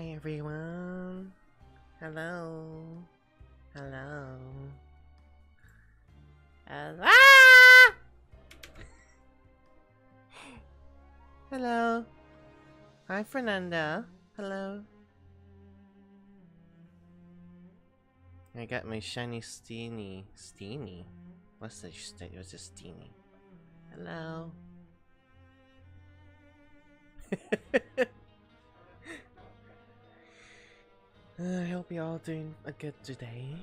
Hi everyone. Hello. Hello. Hello. Hello. Hi Fernanda. Hello. I got my shiny Steenie. Steenie? What's the what's a Steenie? Hello. I hope you're all doing a good today.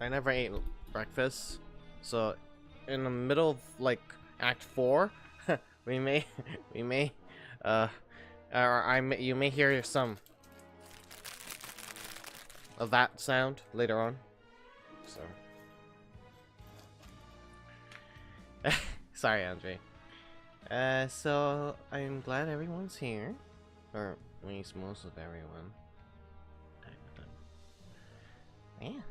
I never ate breakfast, so in the middle of like Act 4, we may, you may hear some of that sound later on. So, sorry, Andre. So I'm glad everyone's here, or at least most of everyone. Yeah.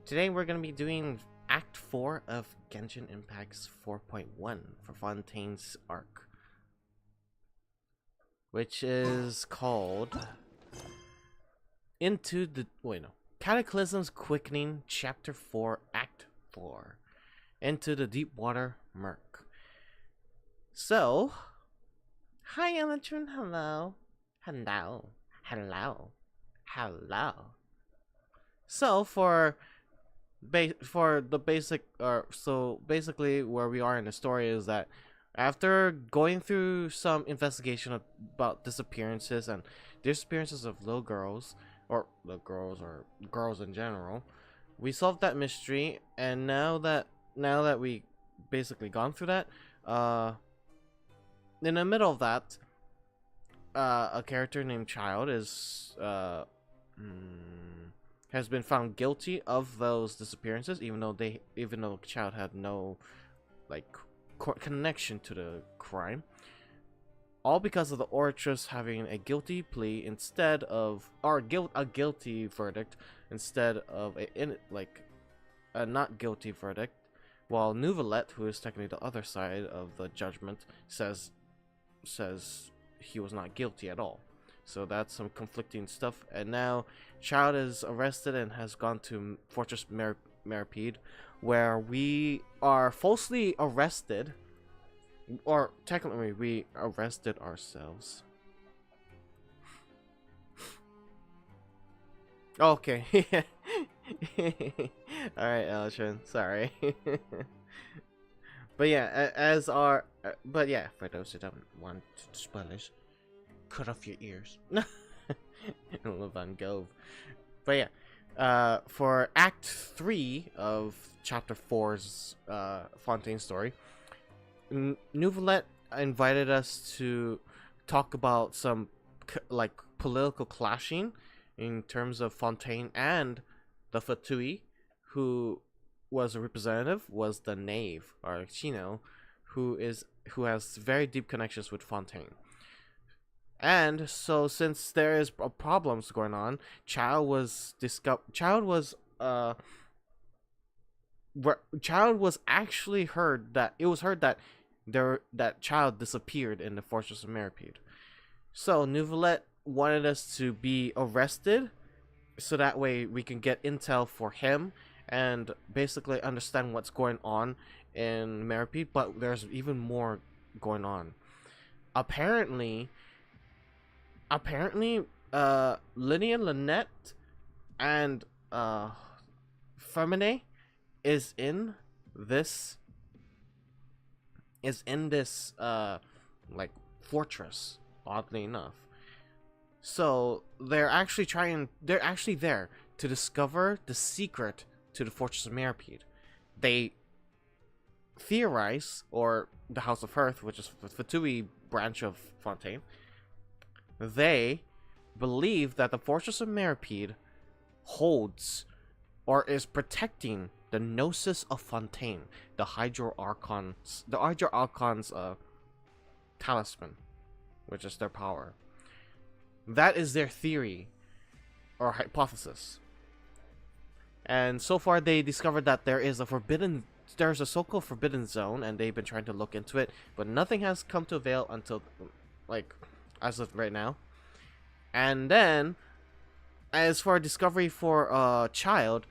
Today we're gonna be doing Act 4 of Genshin Impact's 4.1 for Fontaine's arc, which is called Cataclysm's Quickening, Chapter 4, Act 4, Into the Deep Water Murk. So, hi Electron, hello. Hello. Hello. Hello. So basically where we are in the story is that after going through some investigation about disappearances of little girls or girls in general, we solved that mystery, and now that we basically gone through that, in the middle of that, a character named Child has been found guilty of those disappearances, even though Child had no connection to the crime, all because of the Oratress having a guilty plea instead of a guilty verdict instead of a not guilty verdict, while Nouvelette, who is technically the other side of the judgment, says he was not guilty at all. So that's some conflicting stuff, and now Child is arrested and has gone to Fortress Meripede, where we are falsely arrested, or technically we arrested ourselves. Okay. Alright, Eltron, sorry. But yeah, for those who don't want spoilers, cut off your ears. Live on Gove. But yeah, for Act 3 of Chapter 4's Fontaine story, Nouvelette invited us to talk about some political clashing in terms of Fontaine and the Fatui, who was a representative, was the Knave, or Chino, who has very deep connections with Fontaine. And so, since there is problems going on, Child was actually heard that that Child disappeared in the Fortress of Meripede. So Nouvelette wanted us to be arrested, so that way we can get intel for him and basically understand what's going on in Meripede. But there's even more going on. Apparently, Linnea Lynette and Femine is in this fortress, oddly enough. So they're actually there to discover the secret to the Fortress of Meripede. They theorize, or the House of Hearth, which is the Fatui branch of Fontaine, they believe that the Fortress of Meripede holds or is protecting the Gnosis of Fontaine, the Hydro Archon's talisman, which is their power. That is their theory or hypothesis. And so far they discovered that there's a so-called forbidden zone, and they've been trying to look into it, but nothing has come to avail until like as of right now. And then, as for a discovery for a child,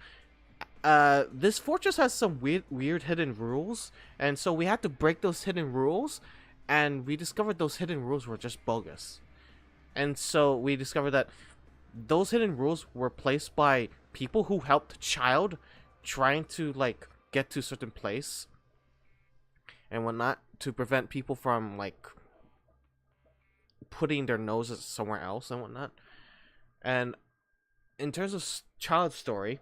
this fortress has some weird hidden rules, and so we had to break those hidden rules, and we discovered those hidden rules were just bogus. And so we discovered that those hidden rules were placed by people who helped the child trying to like get to a certain place and whatnot, to prevent people from like putting their noses somewhere else and whatnot. And in terms of child story,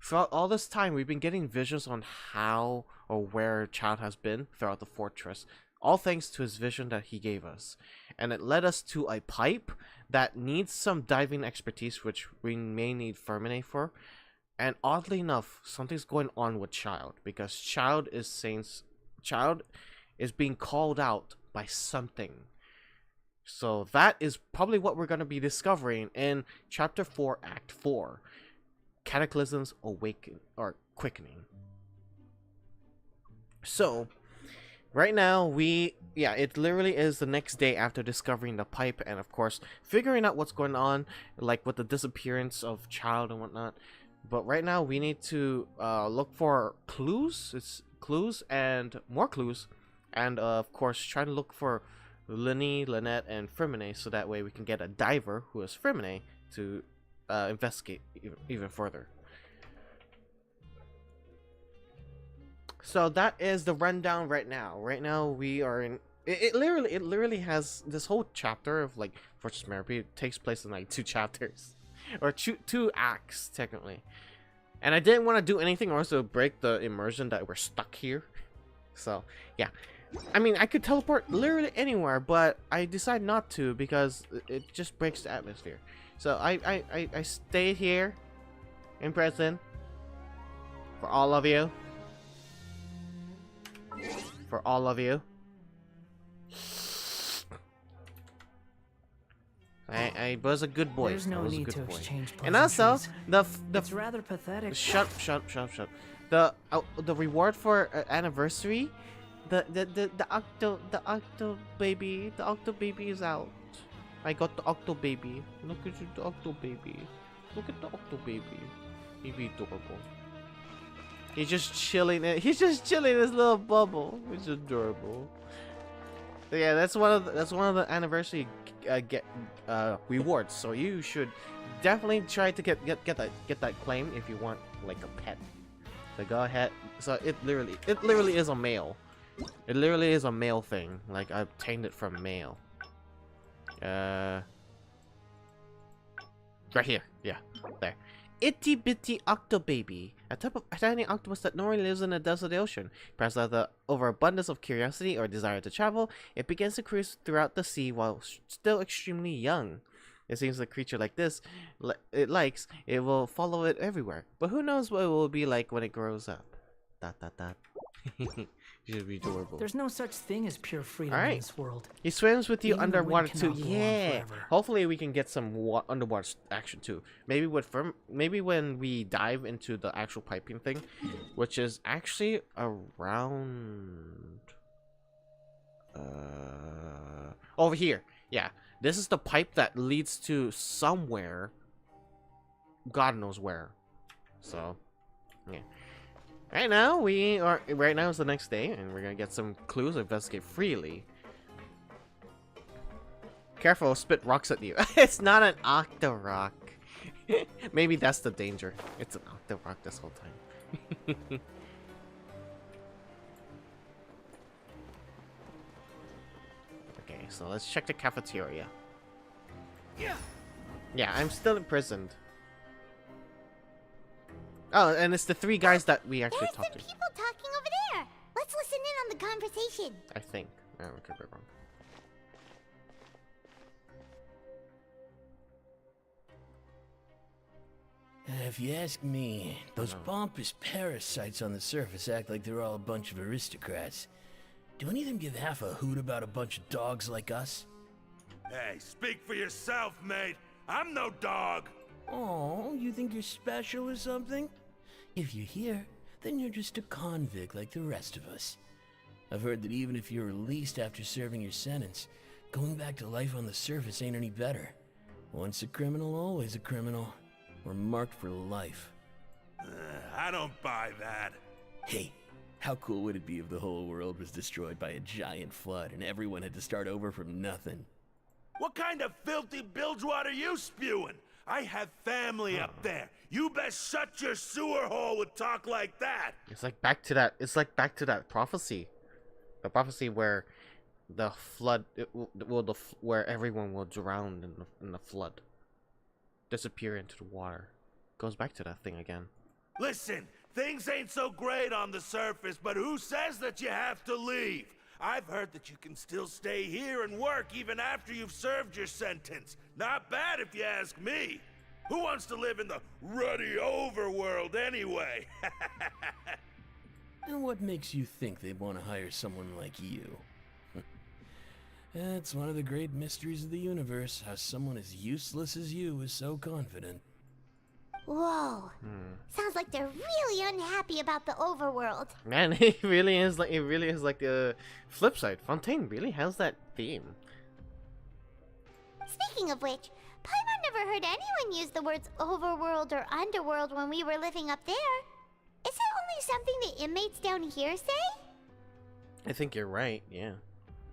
throughout all this time we've been getting visions on how or where child has been throughout the fortress, all thanks to his vision that he gave us. And it led us to a pipe that needs some diving expertise, which we may need Fermine for. And oddly enough, something's going on with Child, because Child is being called out by something. So that is probably what we're going to be discovering in Chapter 4, Act 4. Cataclysms Awaken or Quickening. So right now, it literally is the next day after discovering the pipe and, of course, figuring out what's going on, like with the disappearance of Child and whatnot. But right now, we need to look for clues. It's clues and more clues. And, of course, try to look for Linny, Lynette, and Fermine, so that way we can get a diver, who is Fermine, to investigate even further. So that is the rundown right now. Right now we are in. It literally has this whole chapter of like Fortress Merpy. It takes place in like 2 chapters, or two acts technically. And I didn't want to do anything or also break the immersion that we're stuck here. So yeah, I mean I could teleport literally anywhere, but I decided not to because it just breaks the atmosphere. So I stayed here in prison for all of you. For all of you. I was a good boy. There's no need to exchange pleasantries. And also the it's rather pathetic. Shut. The reward for anniversary, the octo baby is out. I got the octo baby. Look at you, the octo baby. Look at the octo baby. He's adorable. He's just chilling. He's just chilling in his little bubble. It's adorable. So yeah, that's one of the anniversary rewards. So you should definitely try to get that claim if you want like a pet. So go ahead. So it literally is a male. It literally is a male thing. Like I obtained it from mail. Right here. Yeah, there. Itty bitty octo baby, a type of tiny octopus that normally lives in the depths of the ocean. Perhaps out of the overabundance of curiosity or desire to travel, it begins to cruise throughout the sea while still extremely young. It seems a creature like this, it will follow it everywhere. But who knows what it will be like when it grows up. ... Should be adorable. There's no such thing as pure freedom in this world. He swims with you Even underwater too. cannot go on Yeah. forever. Hopefully we can get some underwater action too. Maybe when we dive into the actual piping thing, which is actually around over here. Yeah. This is the pipe that leads to somewhere. God knows where. So, yeah. Right now is the next day, and we're gonna get some clues, investigate freely. Careful, spit rocks at you. It's not an octo-rock. Maybe that's the danger. It's an octo-rock this whole time. Okay, so let's check the cafeteria. Yeah, I'm still imprisoned. Oh, and it's the 3 guys that we actually talked to. There's some people talking over there. Let's listen in on the conversation. I think. I could be wrong. If you ask me, those pompous parasites on the surface act like they're all a bunch of aristocrats. Do any of them give half a hoot about a bunch of dogs like us? Hey, speak for yourself, mate. I'm no dog. Oh, you think you're special or something? If you're here, then you're just a convict like the rest of us. I've heard that even if you're released after serving your sentence, Going back to life on the surface ain't any better. Once a criminal, always a criminal. We're marked for life. I don't buy that. Hey, how cool would it be if the whole world was destroyed by a giant flood and everyone had to start over from nothing? What kind of filthy bilge water you spewing? I have family up there. You best shut your sewer hole with talk like that. It's like back to that. It's like back to that prophecy. The prophecy where the flood, where everyone will drown in the flood, disappear into the water. Goes back to that thing again. Listen, things ain't so great on the surface, but who says that you have to leave? I've heard that you can still stay here and work even after you've served your sentence. Not bad if you ask me. Who wants to live in the ruddy overworld anyway? And what makes you think they'd want to hire someone like you? That's one of the great mysteries of the universe, how someone as useless as you is so confident. Whoa. Sounds like they're really unhappy about the overworld. Man, it really is like the flip side. Fontaine really has that theme. Speaking of which, Paimon never heard anyone use the words overworld or underworld when we were living up there. Is it only something the inmates down here say? I think you're right, yeah.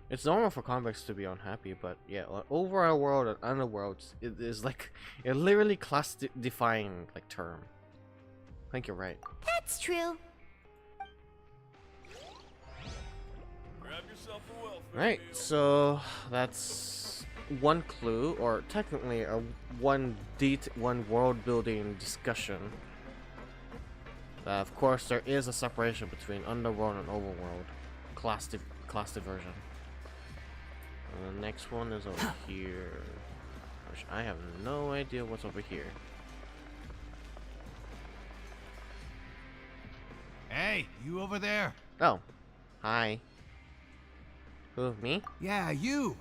It's normal for convicts to be unhappy, but yeah, overall world and underworld is like a literally class-defying like term. I think you're right. That's true. Grab yourself a welfare Right, meal. so that's one clue, or technically a one world-building discussion. Of course, there is a separation between underworld and overworld, class diversion. And the next one is over here. Which I have no idea what's over here. Hey, you over there? Oh, hi. Who, me? Yeah, you.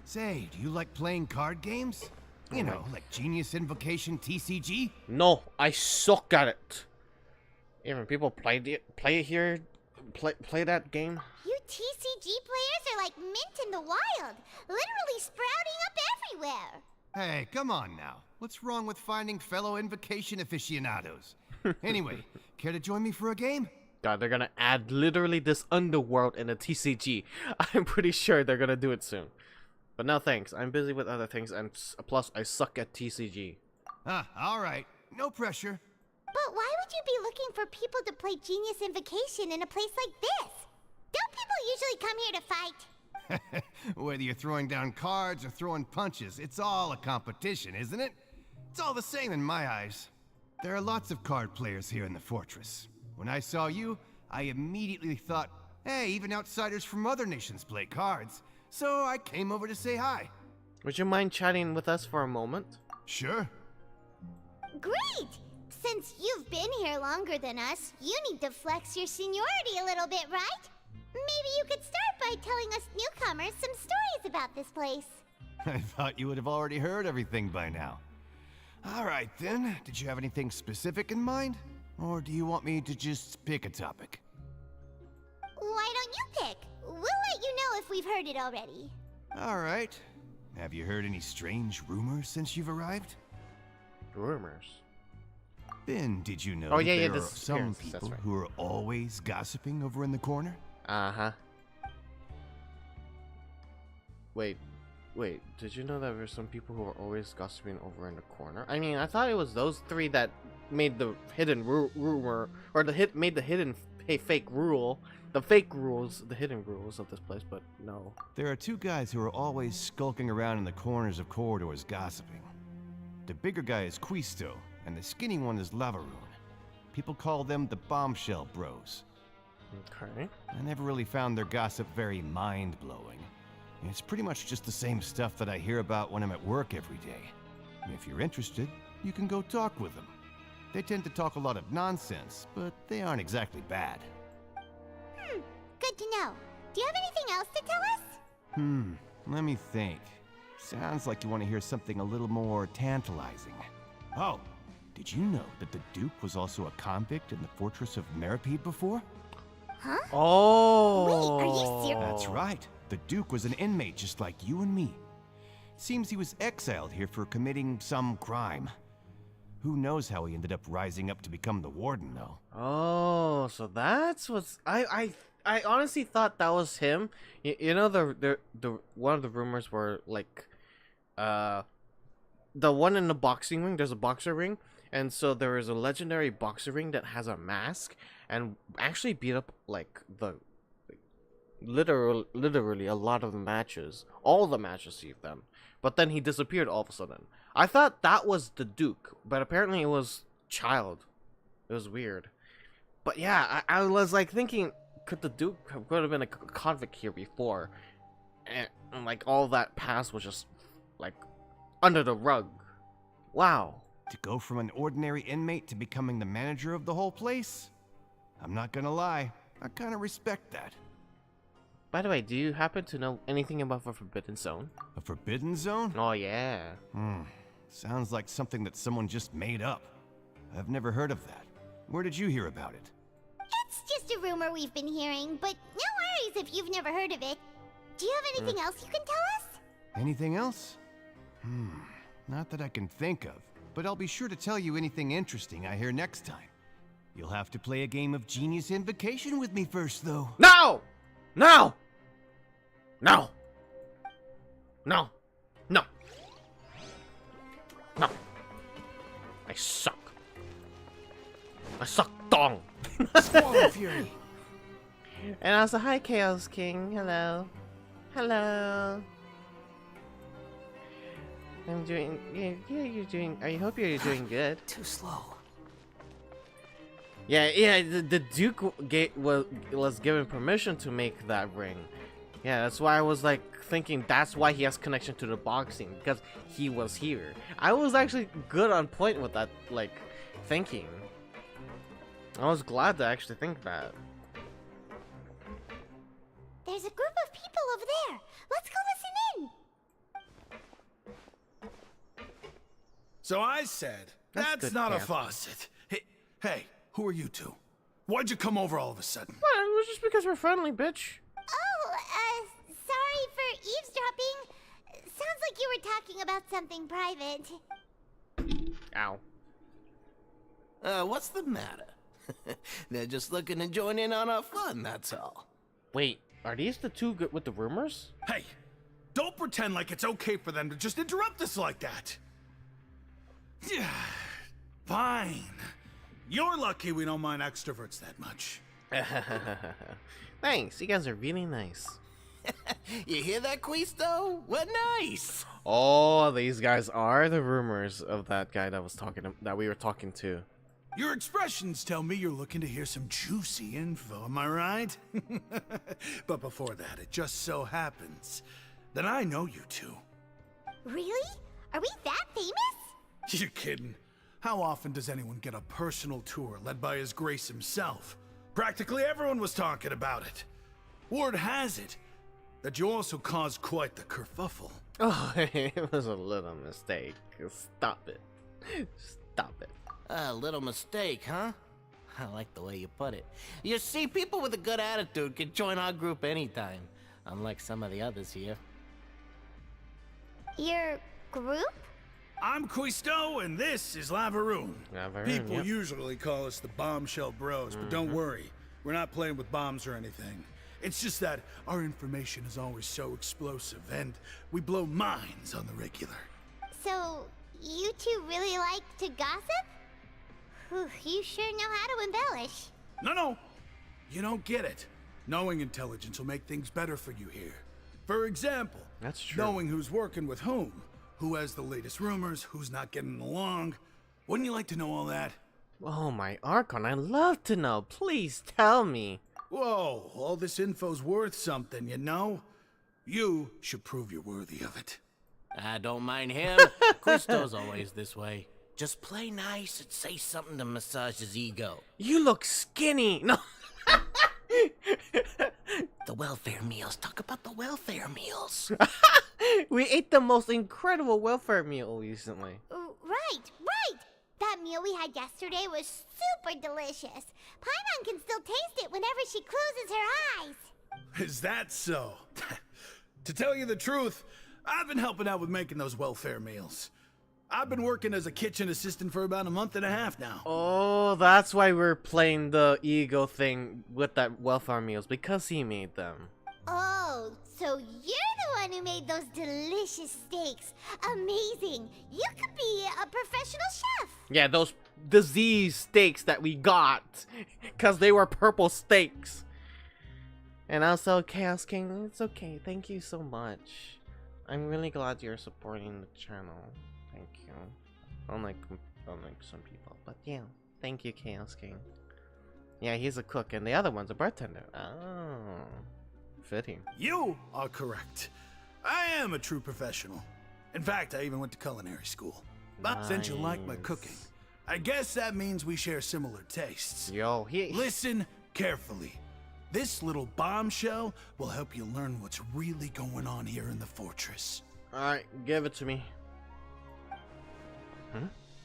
Say, do you like playing card games? You know, like Genius Invocation TCG? No, I suck at it. Even people play that game. You TCG players are like mint in the wild, literally sprouting up everywhere. Hey, come on now. What's wrong with finding fellow Invocation aficionados? Anyway, care to join me for a game? God, they're gonna add literally this underworld in a TCG. I'm pretty sure they're gonna do it soon. But no thanks, I'm busy with other things, and plus I suck at TCG. Alright. No pressure. But why would you be looking for people to play Genius Invocation in a place like this? Don't people usually come here to fight? Whether you're throwing down cards or throwing punches, it's all a competition, isn't it? It's all the same in my eyes. There are lots of card players here in the fortress. When I saw you, I immediately thought, hey, even outsiders from other nations play cards. So I came over to say hi. Would you mind chatting with us for a moment? Sure. Great! Since you've been here longer than us, you need to flex your seniority a little bit, right? Maybe you could start by telling us newcomers some stories about this place. I thought you would have already heard everything by now. All right then, did you have anything specific in mind? Or do you want me to just pick a topic? Why don't you pick? We'll let you know if we've heard it already. All right. Have you heard any strange rumors since you've arrived? Rumors. Ben, did you know Oh, yeah, that yeah, there are this is some appearance, that's people right. who are always gossiping over in the corner? Uh-huh. Wait, did you know that there's some people who are always gossiping over in the corner? I mean, I thought it was those three that made the hidden rumor, or made the hidden fake rule, the fake rules, the hidden rules of this place, but no. There are two guys who are always skulking around in the corners of corridors gossiping. The bigger guy is Quisto, and the skinny one is Lavaroon. People call them the Bombshell Bros. Okay. I never really found their gossip very mind-blowing. It's pretty much just the same stuff that I hear about when I'm at work every day. If you're interested, you can go talk with them. They tend to talk a lot of nonsense, but they aren't exactly bad. Good to know. Do you have anything else to tell us? Let me think. Sounds like you want to hear something a little more tantalizing. Oh, did you know that the Duke was also a convict in the fortress of Meripede before? Huh? Oh. Wait, are you serious? That's right. The Duke was an inmate just like you and me. Seems he was exiled here for committing some crime. Who knows how he ended up rising up to become the warden, though. Oh, so that's what's I honestly thought that was him. You know the one of the rumors were like the one in the boxing ring, there's a boxer ring, and so there is a legendary boxer ring that has a mask and actually beat up like the literally a lot of the matches. All the matches see them. But then he disappeared all of a sudden. I thought that was the Duke, but apparently it was Child. It was weird. But yeah, I was like thinking, could the Duke could have been a convict here before? And like all that past was just like under the rug. Wow. To go from an ordinary inmate to becoming the manager of the whole place? I'm not gonna lie, I kinda respect that. By the way, do you happen to know anything about the Forbidden Zone? A forbidden zone? Oh yeah. Sounds like something that someone just made up. I've never heard of that. Where did you hear about it? It's just a rumor we've been hearing, but no worries if you've never heard of it. Do you have anything else you can tell us? Anything else? Not that I can think of, but I'll be sure to tell you anything interesting I hear next time. You'll have to play a game of Genius Invocation with me first, though. No! No! No! No! No! No! I suck. I suck dong. Swallow Fury. And also, hi, Chaos King. Hello. Hello. I'm doing. Yeah, you're doing. I hope you're doing good. Too slow. Yeah. The Duke was given permission to make that ring. Yeah, that's why I was like thinking that's why he has connection to the boxing, because he was here. I was actually good on point with that, like, thinking. I was glad to actually think that. There's a group of people over there. Let's go listen in. So I said, That's that's good, not a Cam. faucet. Hey, who are you two? Why'd you come over all of a sudden? Well, it was just because we're friendly, bitch. Oh, sorry for eavesdropping. Sounds like you were talking about something private. Ow. What's the matter? They're just looking to join in on our fun, that's all. Wait, are these the two good with the rumors? Hey, don't pretend like it's okay for them to just interrupt us like that. Yeah, fine. You're lucky we don't mind extroverts that much. Thanks, you guys are really nice. You hear that, Quisto? What nice! Oh, these guys are the rumors of that guy that we were talking to. Your expressions tell me you're looking to hear some juicy info, am I right? But before that, it just so happens that I know you two. Really? Are we that famous? You're kidding. How often does anyone get a personal tour led by His Grace himself? Practically everyone was talking about it. Word has it that you also caused quite the kerfuffle. Oh, it was a little mistake. Stop it. Stop it. A little mistake, huh? I like the way you put it. You see, people with a good attitude can join our group anytime, unlike some of the others here. Your group? I'm Quisto, and this is Lavaroon. Lavaroon, People yep. usually call us the Bombshell Bros, but don't worry. We're not playing with bombs or anything. It's just that our information is always so explosive, and we blow minds on the regular. So, you two really like to gossip? Whew, you sure know how to embellish. No. You don't get it. Knowing intelligence will make things better for you here. For example, That's true. knowing who's working with whom, who has the latest rumors, who's not getting along. Wouldn't you like to know all that? Oh, my Archon, I'd love to know. Please tell me. Whoa, all this info's worth something, you know? You should prove you're worthy of it. I don't mind him. Quisto's always this way. Just play nice and say something to massage his ego. You look skinny. No. The welfare meals. Talk about the welfare meals. We ate the most incredible welfare meal recently. Right. That that meal we had yesterday was super delicious. Paimon can still taste it whenever she closes her eyes. Is that so? To tell you the truth, I've been helping out with making those welfare meals. I've been working as a kitchen assistant for about a month and a half now. Oh, that's why we're playing the ego thing with that welfare meals, because he made them. Oh, so you're the one who made those delicious steaks. Amazing. You could be a professional chef. Yeah, those disease steaks that we got, because they were purple steaks. And also, Chaos King, it's okay. Thank you so much. I'm really glad you're supporting the channel. Thank you. Unlike some people, but yeah, thank you, Chaos King. Yeah, he's a cook, and the other one's a bartender. Oh, fitting. You are correct. I am a true professional. In fact, I even went to culinary school. But since you like my cooking, I guess that means we share similar tastes. Yo, Listen carefully. This little bombshell will help you learn what's really going on here in the fortress. Alright, give it to me.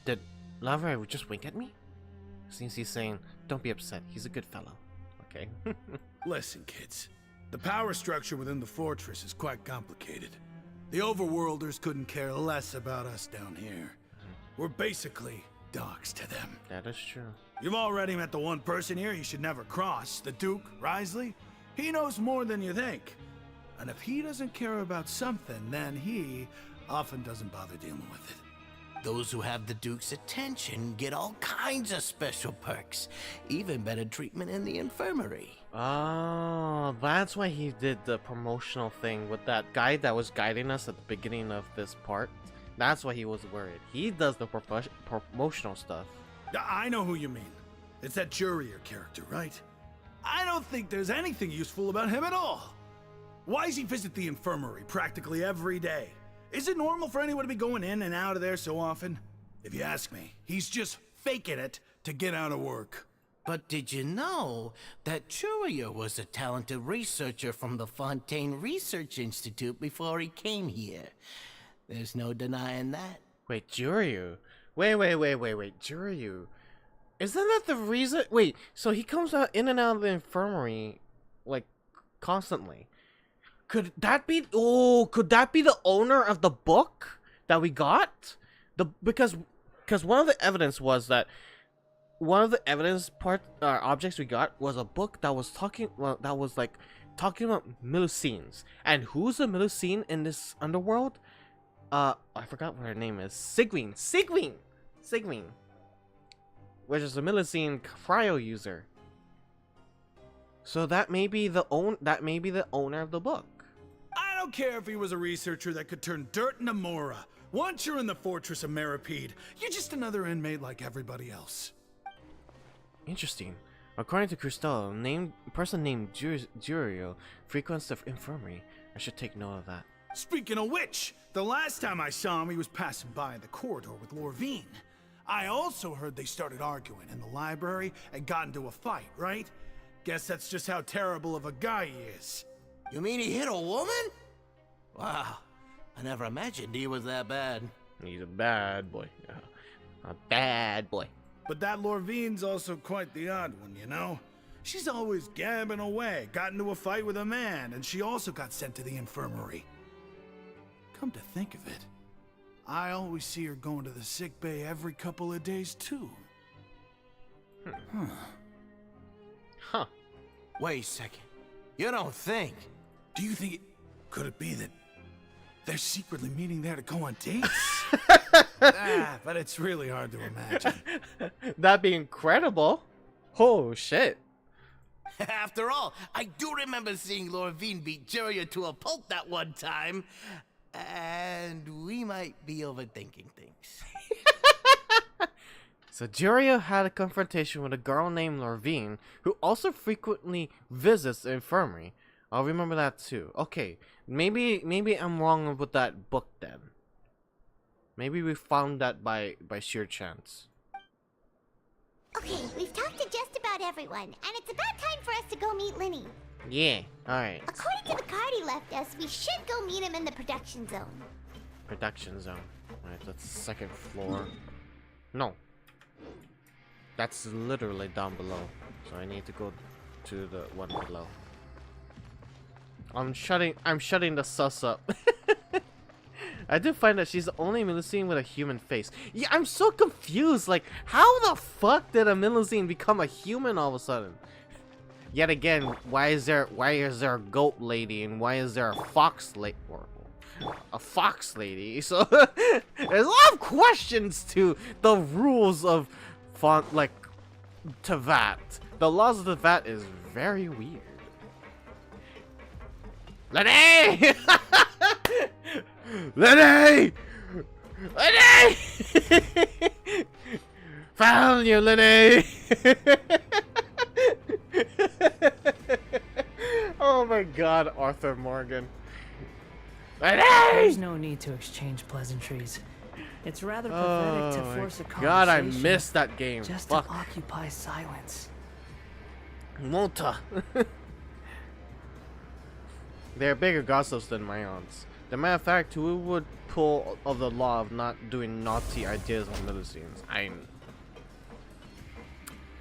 Did Lover just wink at me? Since he's saying, don't be upset, he's a good fellow. Okay. Listen, kids. The power structure within the fortress is quite complicated. The overworlders couldn't care less about us down here. We're basically dogs to them. That is true. You've already met the one person here you should never cross, the Duke, Risley. He knows more than you think. And if he doesn't care about something, then he often doesn't bother dealing with it. Those who have the Duke's attention get all kinds of special perks, even better treatment in the infirmary. Oh, that's why he did the promotional thing with that guy that was guiding us at the beginning of this part. That's why he was worried. He does the promotional stuff. I know who you mean. It's that Jurier character, right? I don't think there's anything useful about him at all. Why does he visit the infirmary practically every day? Is it normal for anyone to be going in and out of there so often? If you ask me, he's just faking it to get out of work. But did you know that Jurier was a talented researcher from the Fontaine Research Institute before he came here? There's no denying that. Wait, Juryu? Wait, Juryu? Isn't that the reason? Wait, so he comes out in and out of the infirmary, like, constantly. Could that be? Oh, could that be the owner of the book that we got? Because one of the evidence was that one of the evidence objects we got was a book that was talking about Melusines. And who's a Melusine in this underworld? I forgot what her name is. Sigwine, which is a Melusine cryo user. So that may be the owner of the book. I don't care if he was a researcher that could turn dirt into Mora. Once you're in the fortress of Meripede, you're just another inmate like everybody else. Interesting. According to Cristal, a person named Jurio frequents the infirmary. I should take note of that. Speaking of which, the last time I saw him, he was passing by the corridor with Lorvine. I also heard they started arguing in the library and got into a fight, right? Guess that's just how terrible of a guy he is. You mean he hit a woman? Wow, I never imagined he was that bad. He's a bad boy. A bad boy. But that Lorvine's also quite the odd one, you know? She's always gabbing away, got into a fight with a man, and she also got sent to the infirmary. Come to think of it, I always see her going to the sick bay every couple of days, too. Huh. Wait a second. You don't think? Do you think could it be that they're secretly meeting there to go on dates? But it's really hard to imagine. That'd be incredible. Oh, shit. After all, I do remember seeing Lorvine beat Jurier to a pulp that one time. And we might be overthinking things. So Jurio had a confrontation with a girl named Lorvine, who also frequently visits the infirmary. I'll remember that too. Okay, maybe I'm wrong with that book then. Maybe we found that by sheer chance. Okay, we've talked to just about everyone, and it's about time for us to go meet Linny. Yeah, alright. According to the card he left us, we should go meet him in the production zone. Production zone. Alright, that's the second floor. No. That's literally down below. So I need to go to the one below. I'm shutting the sus up. I did find that she's the only Melusine with a human face. Yeah, I'm so confused. Like, how the fuck did a Melusine become a human all of a sudden? Yet again, why is there a goat lady and why is there a fox lady or a fox lady? So there's a lot of questions to the rules of Tevat. The laws of Tevat is very weird. Lenny! Lenny! Lenny! Found you, Lenny! Oh my god, Arthur Morgan. Lenny! There's no need to exchange pleasantries. It's rather pathetic to force a conversation. God, I missed that game. Just Fuck. to occupy silence. Mota. They're bigger gossips than my aunts. The matter of fact, who would pull of the law of not doing naughty ideas on Melusines?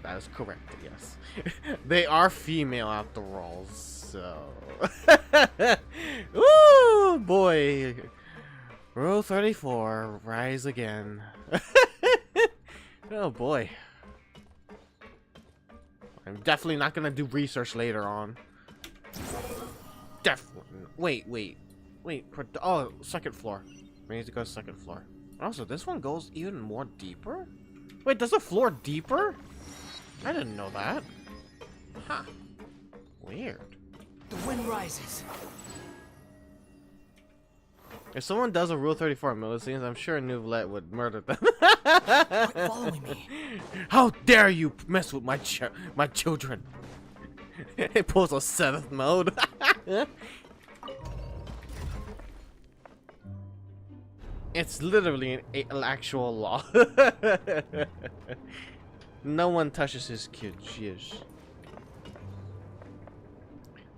That is correct, yes. They are female after all, so... Ooh, boy. Rule 34, rise again. Oh boy. I'm definitely not gonna do research later on. Definitely. Wait. Oh, second floor. We need to go to second floor. Also, this one goes even more deeper? Wait, does the floor deeper? I didn't know that. Huh. Weird. The wind rises. If someone does a Rule 34 Melusines, I'm sure Nouvellette would murder them. Quit following me. How dare you mess with my children? It pulls a 7th mode. It's literally an actual law. No one touches his kids. Yes.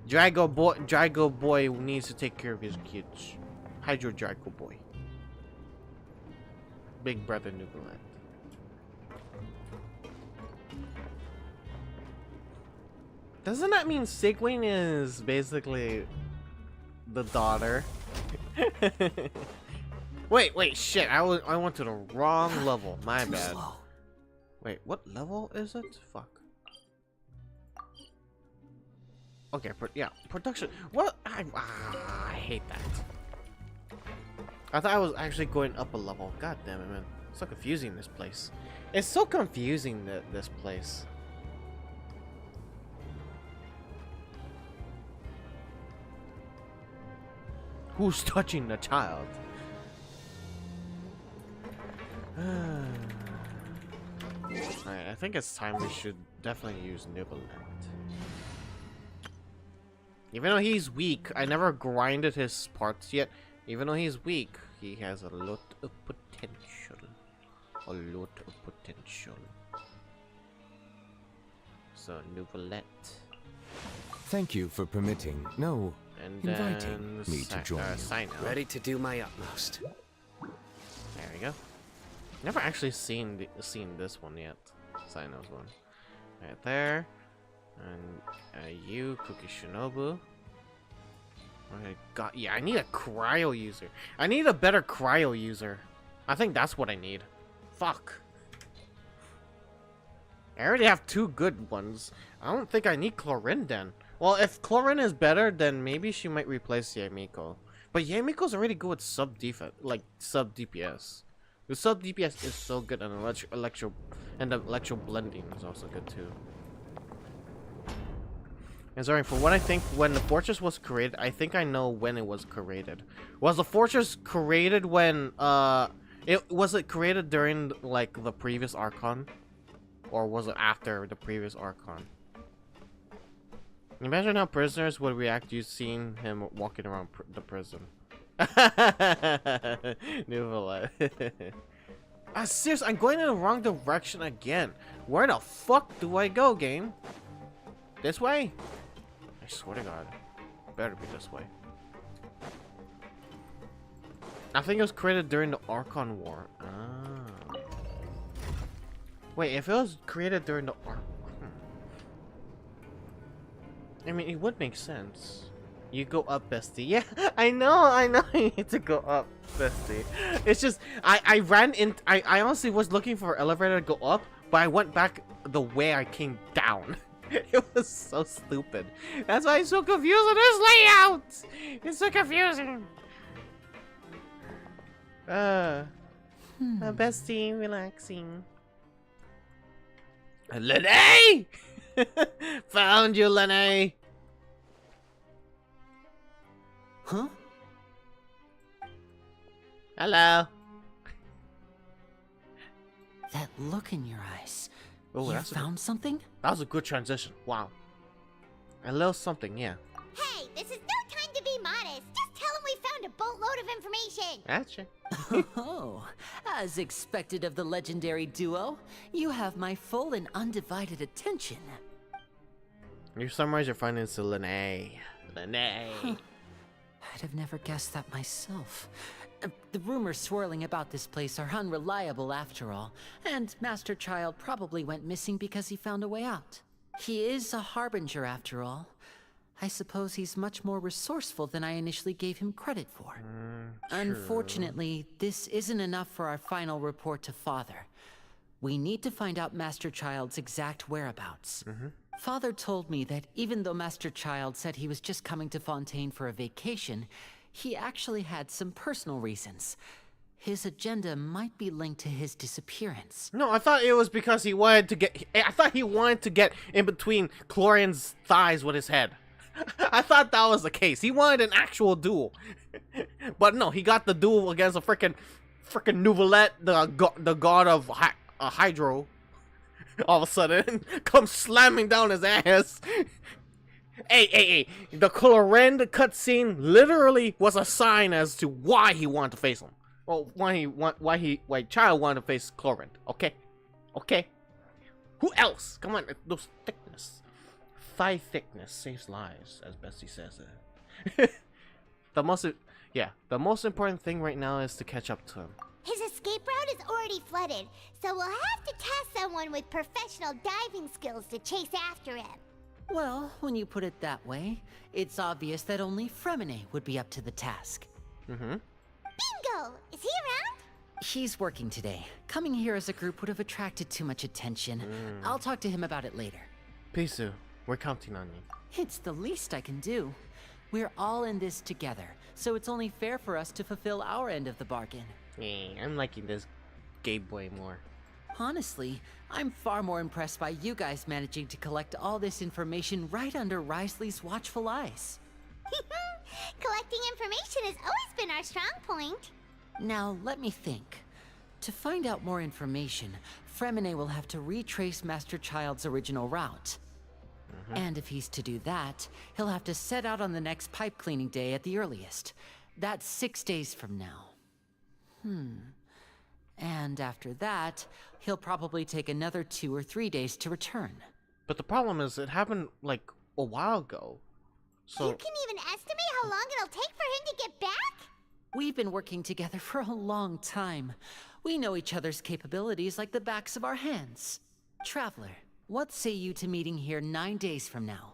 Drago boy needs to take care of his kids. Hydro Drago boy. Big brother Nouvellette. Doesn't that mean Sigwin is basically the daughter? Wait, shit! I went to the wrong level. My bad. Slow. Wait, what level is it? Fuck. Okay, yeah, production. What? I hate that. I thought I was actually going up a level. God damn it, man! It's so confusing. This place. It's so confusing. This place. Who's touching the child? Alright, I think it's time we should definitely use Nouvellette. Even though he's weak, I never grinded his parts yet. Even though he's weak, he has a lot of potential. A lot of potential. So, Nouvellette. Thank you for permitting, no, And inviting me to join you. sign out. Ready to do my utmost. There we go. Never actually seen this one yet. Sino's one. Right there. And you, Cookie Shinobu. Yeah, I need a cryo user. I need a better cryo user. I think that's what I need. Fuck. I already have 2 good ones. I don't think I need Chlorine then. Well, if Chlorine is better, then maybe she might replace Yamiko. But Yamiko's already good with sub DPS. The sub DPS is so good, and the electro blending is also good too. And sorry, for what I think, when the fortress was created, I think I know when it was created. Was the fortress created when was it created during like the previous Archon, or was it after the previous Archon? Imagine how prisoners would react to seeing him walking around the prison. Nouvellette. Seriously, I'm going in the wrong direction again. Where the fuck do I go, game? This way? I swear to God. Better be this way. I think it was created during the Archon War. Ah. Wait, if it was created during the arc, I mean, it would make sense. You go up, bestie. Yeah, I know you need to go up, bestie. It's just, I ran in, I honestly was looking for an elevator to go up, but I went back the way I came down. It was so stupid. That's why I'm so confused with this layout. It's so confusing. Bestie, relaxing. Lene! Found you, Lene! Huh? Hello. That look in your eyes. Oh, You found something? That was a good transition. Wow. A little something, yeah. Hey, this is no time to be modest. Just tell him we found a boatload of information. Gotcha. Oh, as expected of the legendary duo, you have my full and undivided attention. You summarize your findings to Lene. Lene. I'd have never guessed that myself. The rumors swirling about this place are unreliable after all, and Master Child probably went missing because he found a way out. He is a harbinger after all. I suppose he's much more resourceful than I initially gave him credit for. Unfortunately, this isn't enough for our final report to Father. We need to find out Master Child's exact whereabouts. Father told me that even though Master Child said he was just coming to Fontaine for a vacation, he actually had some personal reasons. His agenda might be linked to his disappearance. No, I thought it was because he wanted to get... I thought he wanted to get in between Chlorian's thighs with his head. I thought that was the case. He wanted an actual duel. But no, he got the duel against a frickin' Nouvelette, the god of Hydro. All of a sudden, comes slamming down his ass. Hey. The Chlorian cutscene literally was a sign as to why he wanted to face him. Well, why Child wanted to face Chlorian. Okay. Who else? Come on, those thickness. Thigh thickness saves lives, as Bessie says it. The most important thing right now is to catch up to him. His escape route is already flooded, so we'll have to task someone with professional diving skills to chase after him. Well, when you put it that way, it's obvious that only Fremine would be up to the task. Bingo! Is he around? He's working today. Coming here as a group would have attracted too much attention. I'll talk to him about it later. Pisu, we're counting on you. It's the least I can do. We're all in this together, so it's only fair for us to fulfill our end of the bargain. I'm liking this gay boy more. Honestly, I'm far more impressed by you guys managing to collect all this information right under Risley's watchful eyes. Collecting information has always been our strong point. Now, let me think. To find out more information, Fremine will have to retrace Master Child's original route. And if he's to do that, he'll have to set out on the next pipe cleaning day at the earliest. That's 6 days from now. And after that, he'll probably take another 2 or 3 days to return. But the problem is, it happened like a while ago. So You can even estimate how long it'll take for him to get back? We've been working together for a long time. We know each other's capabilities like the backs of our hands. Traveler, what say you to meeting here 9 days from now?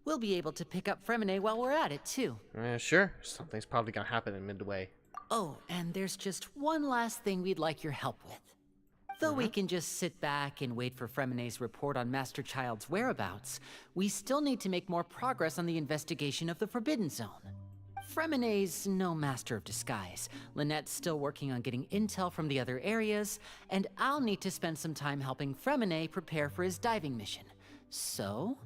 We'll be able to pick up Fremine while we're at it, too. sure, something's probably gonna happen in midway. Oh, and there's just one last thing we'd like your help with. Though we can just sit back and wait for Fremine's report on Master Child's whereabouts, we still need to make more progress on the investigation of the Forbidden Zone. Fremine's no master of disguise. Lynette's still working on getting intel from the other areas, and I'll need to spend some time helping Fremine prepare for his diving mission. So,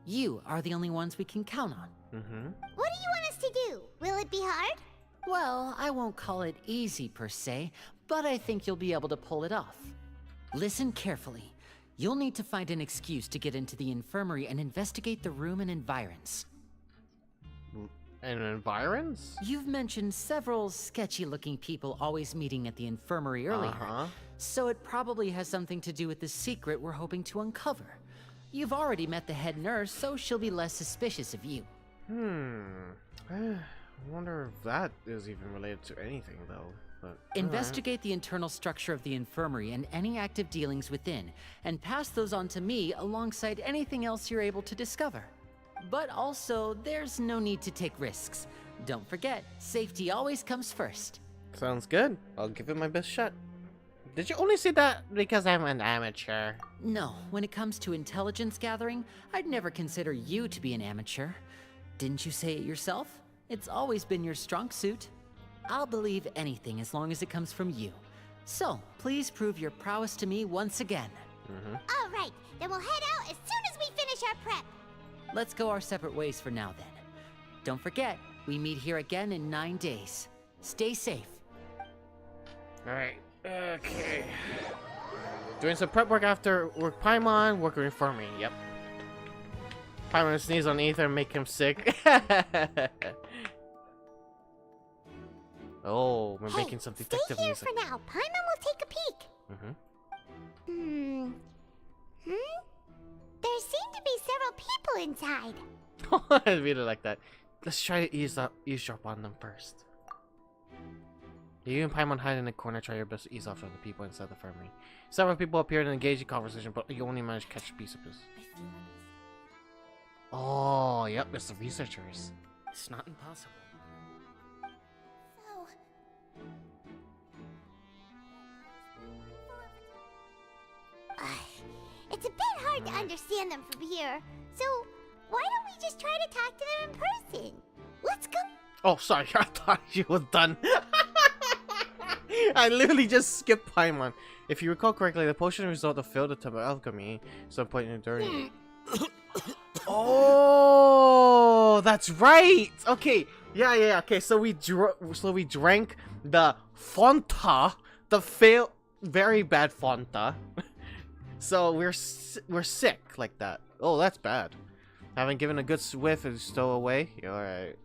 you are the only ones we can count on. What do you want us to do? Will it be hard? Well, I won't call it easy per se, but I think you'll be able to pull it off. Listen carefully. You'll need to find an excuse to get into the infirmary and investigate the room and environs. And environs? You've mentioned several sketchy-looking people always meeting at the infirmary earlier, so it probably has something to do with the secret we're hoping to uncover. You've already met the head nurse, so she'll be less suspicious of you. I wonder if that is even related to anything, though. But Investigate the internal structure of the infirmary and any active dealings within, and pass those on to me alongside anything else you're able to discover. But also, there's no need to take risks. Don't forget, safety always comes first. Sounds good. I'll give it my best shot. Did you only say that because I'm an amateur? No, when it comes to intelligence gathering, I'd never consider you to be an amateur. Didn't you say it yourself? It's always been your strong suit. I'll believe anything as long as it comes from you. So, please prove your prowess to me once again. All right, then we'll head out as soon as we finish our prep. Let's go our separate ways for now then. Don't forget, we meet here again in 9 days. Stay safe. Alright. Okay. Doing some prep work after work Paimon, working infirmary. Yep. Paimon sneeze on Ether and make him sick. Oh, we're making some detective stay here music. for now. Paimon will take a peek. There seem to be several people inside. I really like that. Let's try to eavesdrop on them first. You and Paimon hide in the corner, try your best to ease off on the people inside the infirmary. Several people appeared and engaged in conversation, but you only managed to catch a piece of this. Oh, yep, it's the researchers. It's not impossible. It's a bit hard to understand them from here, so why don't we just try to talk to them in person? Let's go. Oh, sorry, I thought you were done. I literally just skipped Paimon. If you recall correctly, the potion result of failed attempt at alchemy, some point in during. Oh, that's right. Okay, yeah. Okay, so we drank the Fonta, the very bad Fonta. So we're sick like that. Oh, that's bad. Haven't given a good whiff and stow away. You're alright.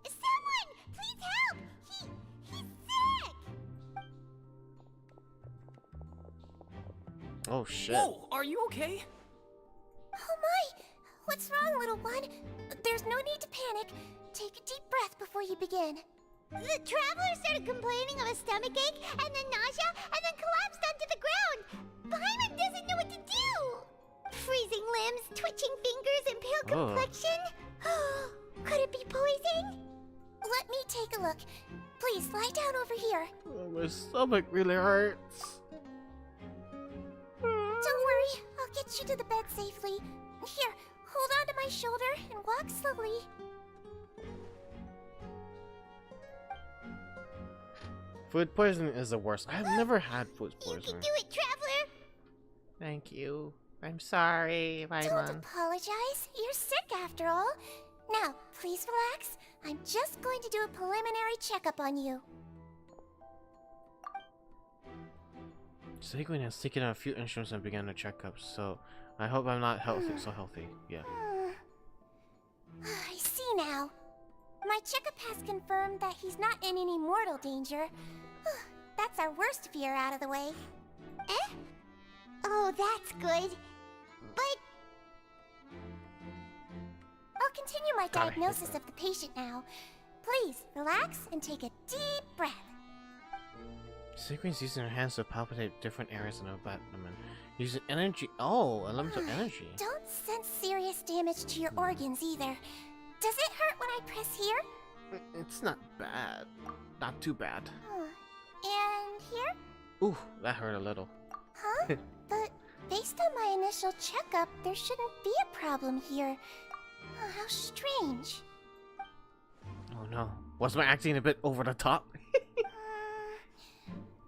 Someone, please help! He's sick! Oh shit. Whoa, are you okay? Oh my! What's wrong, little one? There's no need to panic. Take a deep breath before you begin. The traveler started complaining of a stomachache, and then nausea, and then collapsed onto the ground. Paimon doesn't know what to do. Freezing limbs, twitching fingers, and pale complexion. Could it be poison? Let me take a look. Please lie down over here. Oh, my stomach really hurts. Don't worry, I'll get you to the bed safely. Here, hold on to my shoulder and walk slowly. Food poisoning is the worst. I've never had food You poisoning. can do it, traveler. Thank you. I'm sorry, Don't Paimon. apologize. You're sick after all. Now, please relax. I'm just going to do a preliminary checkup on you. Seguin has taken out a few instruments and began a checkup, so I hope I'm not healthy. Yeah. I see now. My checkup has confirmed that he's not in any mortal danger. That's our worst fear out of the way. Eh? Oh, that's good. But I'll continue my diagnosis of the patient now. Please, relax and take a deep breath. Seguin's using her hands to palpitate different areas in her abdomen. Using energy. Oh, elemental energy. Don't sense serious damage to your organs either. Does it hurt when I press here? It's not bad. Not too bad. And here? Ooh, that hurt a little. Huh? But based on my initial checkup, there shouldn't be a problem here. Oh, how strange. Oh no. Was my acting a bit over the top?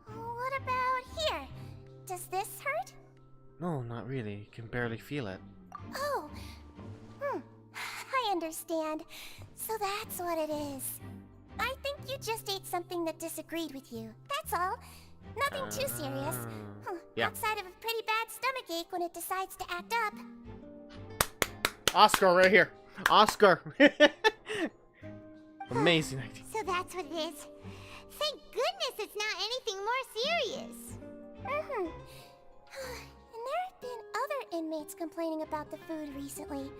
What about here? Does this hurt? No, not really. You can barely feel it. Oh. I understand. So that's what it is. I think you just ate something that disagreed with you. That's all. Nothing too serious. Yeah. Outside of a pretty bad stomachache when it decides to act up. Oscar right here. Oscar. Amazing idea. So that's what it is. Thank goodness it's not anything more serious. And there have been other inmates complaining about the food recently.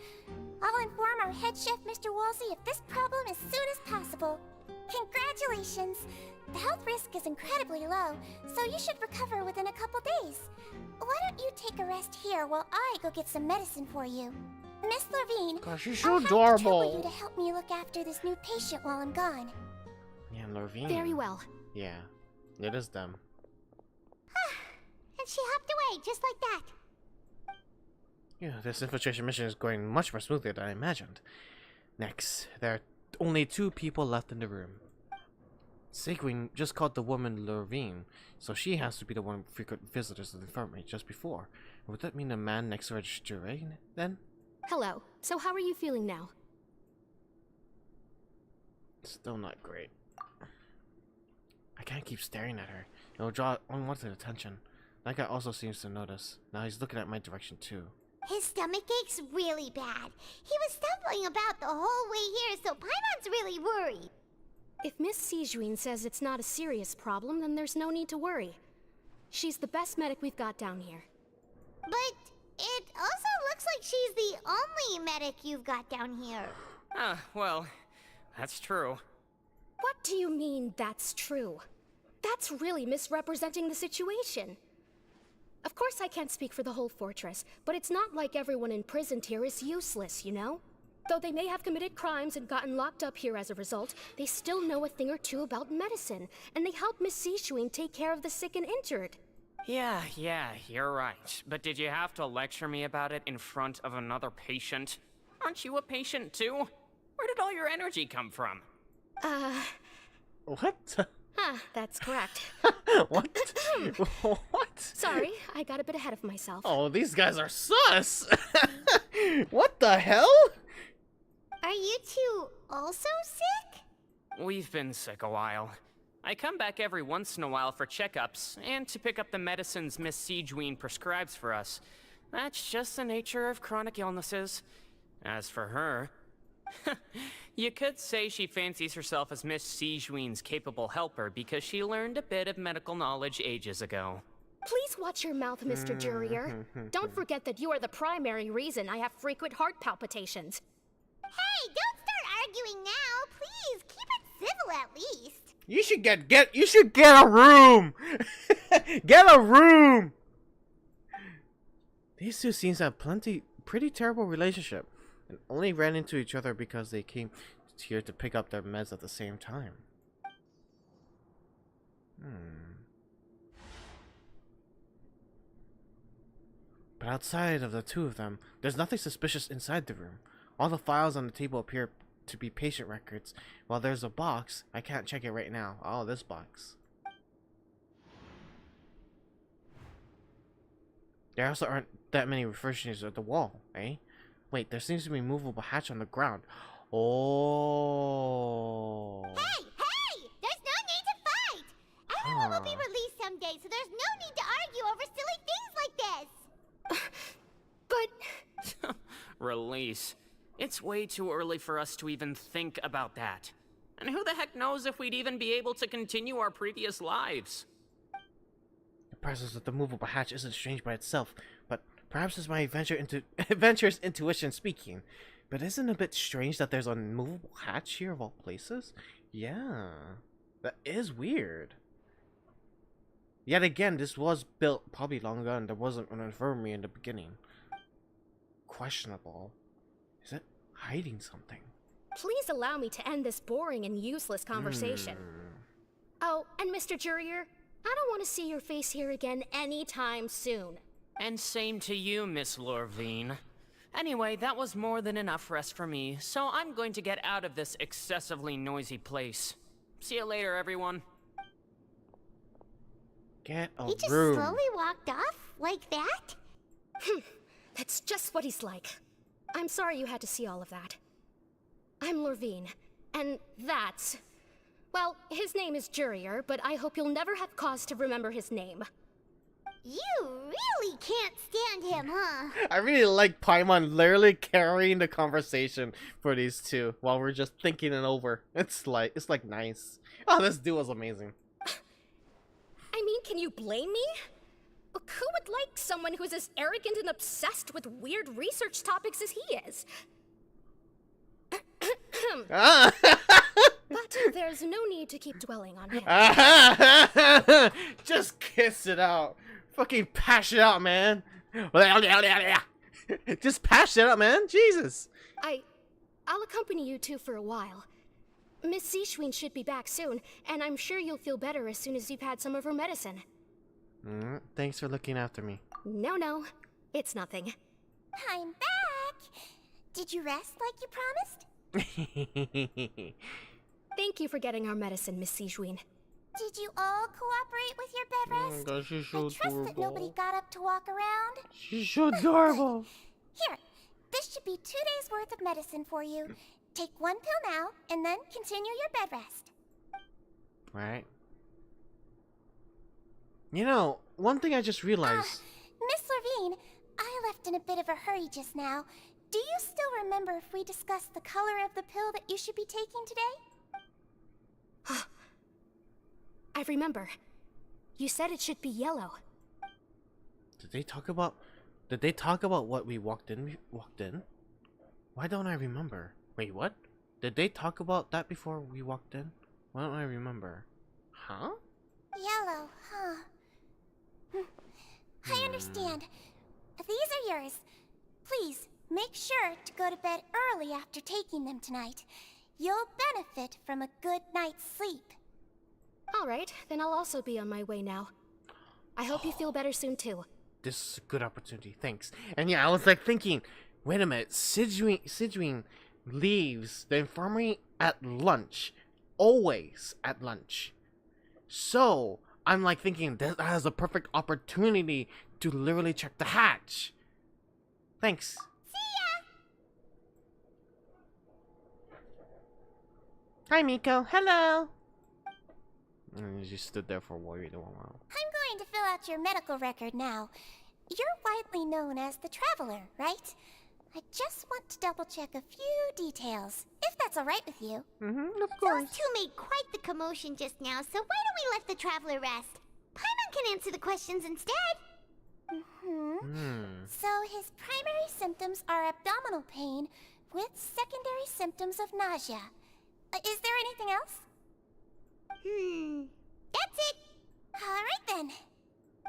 I'll inform our head chef, Mr. Wolsey, of this problem as soon as possible. Congratulations! The health risk is incredibly low, so you should recover within a couple days. Why don't you take a rest here while I go get some medicine for you? Miss Levine, Gosh, she's so I'll have to trouble adorable. you to help me look after this new patient while I'm gone. Yeah, Lorvine. Very well. Yeah, it is them. And she hopped away, just like that. Yeah, this infiltration mission is going much more smoothly than I imagined. Next, there are only 2 people left in the room. Seguin just called the woman Lorvine, so she has to be the one frequent visitors to the infirmary just before. Would that mean the man next to her is Jure, then? Hello. So how are you feeling now? Still not great. I can't keep staring at her. It'll draw unwanted attention. That guy also seems to notice. Now he's looking at my direction too. His stomach ache's really bad. He was stumbling about the whole way here, so Paimon's really worried. If Miss Sijuin says it's not a serious problem, then there's no need to worry. She's the best medic we've got down here. But it also looks like she's the only medic you've got down here. Ah, well, that's true. What do you mean, that's true? That's really misrepresenting the situation. Of course I can't speak for the whole fortress, but it's not like everyone imprisoned here is useless, you know? Though they may have committed crimes and gotten locked up here as a result, they still know a thing or two about medicine, and they help Miss Sijuin take care of the sick and injured. Yeah, you're right. But did you have to lecture me about it in front of another patient? Aren't you a patient too? Where did all your energy come from? What? That's correct. What? What? Sorry, I got a bit ahead of myself. Oh, these guys are sus! What the hell? Are you two also sick? We've been sick a while. I come back every once in a while for checkups, and to pick up the medicines Miss Sijuin prescribes for us. That's just the nature of chronic illnesses. As for her, you could say she fancies herself as Miss Sijuin's capable helper because she learned a bit of medical knowledge ages ago. Please watch your mouth, Mr. Jurier. Don't forget that you are the primary reason I have frequent heart palpitations. Hey, don't start arguing now, please. Keep it civil at least. You should get a room. Get a room. These two seems to have pretty terrible relationship, and only ran into each other because they came here to pick up their meds at the same time. But outside of the two of them, there's nothing suspicious inside the room. All the files on the table appear to be patient records, while there's a box. I can't check it right now. Oh, this box. There also aren't that many refrigerators at the wall, eh? Wait, there seems to be a movable hatch on the ground. Oh. Hey! There's no need to fight! Everyone will be released someday, so there's no need to argue over silly things like this! But... Release. It's way too early for us to even think about that. And who the heck knows if we'd even be able to continue our previous lives? The presence of the movable hatch isn't strange by itself, but perhaps it's my adventurous intuition speaking. But isn't it a bit strange that there's a movable hatch here of all places? Yeah, that is weird. Yet again, this was built probably long ago and there wasn't an infirmary in the beginning. Questionable. Is it hiding something? Please allow me to end this boring and useless conversation. Oh, and Mr. Jurier, I don't want to see your face here again anytime soon. And same to you, Miss Lorvine. Anyway, that was more than enough rest for me, so I'm going to get out of this excessively noisy place. See you later, everyone. Get a He just room. slowly walked off? Like that? That's just what he's like. I'm sorry you had to see all of that. I'm Lorvine, and that's... Well, his name is Jurier, but I hope you'll never have cause to remember his name. You really can't stand him, huh? I really like Paimon literally carrying the conversation for these two while we're just thinking it over. It's like nice. Oh, this dude was amazing. I mean, can you blame me? Who would like someone who's as arrogant and obsessed with weird research topics as he is. But there's no need to keep dwelling on him. Just kiss it out. Fucking pash it out, man. Just pash it out, man. Jesus. I'll accompany you two for a while. Miss Seishween should be back soon, and I'm sure you'll feel better as soon as you've had some of her medicine. Thanks for looking after me. No, it's nothing. I'm back! Did you rest like you promised? Thank you for getting our medicine, Miss Seishween. Did you all cooperate with your bed rest? God, she's so I trust that adorable. nobody got up to walk around. She's so adorable. Here, this should be 2 days worth of medicine for you. Take 1 pill now, and then continue your bed rest. Right. You know, one thing I just realized. Miss Levine, I left in a bit of a hurry just now. Do you still remember if we discussed the color of the pill that you should be taking today? I remember. You said it should be yellow. Did they talk about what we walked in? Why don't I remember? Wait, what? Did they talk about that before we walked in? Why don't I remember? Huh? Yellow, huh? I understand. These are yours. Please, make sure to go to bed early after taking them tonight. You'll benefit from a good night's sleep. All right, then I'll also be on my way now. I hope you feel better soon too. This is a good opportunity. Thanks. And yeah, I was like thinking, wait a minute, Sidween leaves the infirmary at lunch. Always at lunch. So, I'm like thinking, that has a perfect opportunity to literally check the hatch. Thanks. See ya! Hi, Miko. Hello. And you just stood there for a while. I'm going to fill out your medical record now. You're widely known as the Traveler, right? I just want to double check a few details, if that's alright with you. Of course. Those two made quite the commotion just now, so why don't we let the Traveler rest? Paimon can answer the questions instead. So his primary symptoms are abdominal pain with secondary symptoms of nausea. Is there anything else? That's it. Alright then.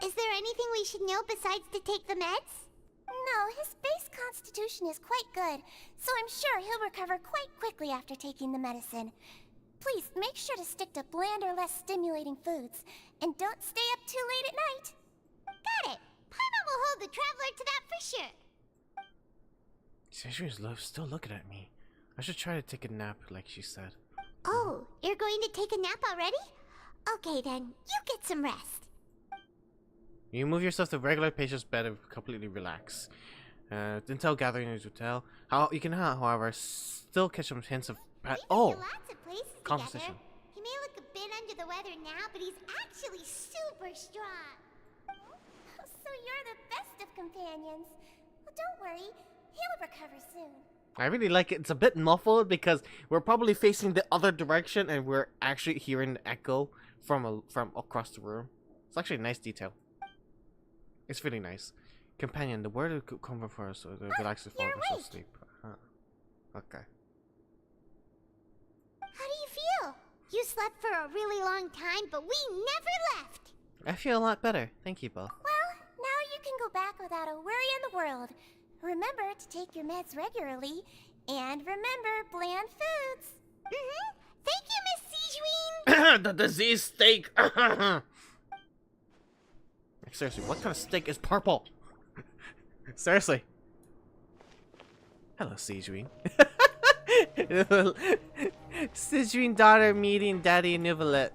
Is there anything we should know besides to take the meds? No, his base constitution is quite good, so I'm sure he'll recover quite quickly after taking the medicine. Please make sure to stick to bland or less stimulating foods, and don't stay up too late at night. Got it. Paimon will hold the Traveler to that for sure. Seishu's still looking at me. I should try to take a nap like she said. Oh, you're going to take a nap already? Okay then, you get some rest. You move yourself to regular patient's bed and completely relax. Intel gathering is hotel. You can, however, still catch some hints of Lots of places composition. together. He may look a bit under the weather now, but he's actually super strong. So you're the best of companions. Well, don't worry, he'll recover soon. I really like it. It's a bit muffled because we're probably facing the other direction and we're actually hearing the echo from across the room. It's actually a nice detail. It's really nice. Companion, the word could come for us, so the relax fall or sleep. Okay. How do you feel? You slept for a really long time, but we never left. I feel a lot better. Thank you both. Well, now you can go back without a worry in the world. Remember to take your meds regularly, and remember bland foods. Thank you, Miss Seijween. The disease steak. Seriously, what kind of steak is purple? Seriously. Hello, Seijween. Seijween daughter meeting daddy Nuvalet.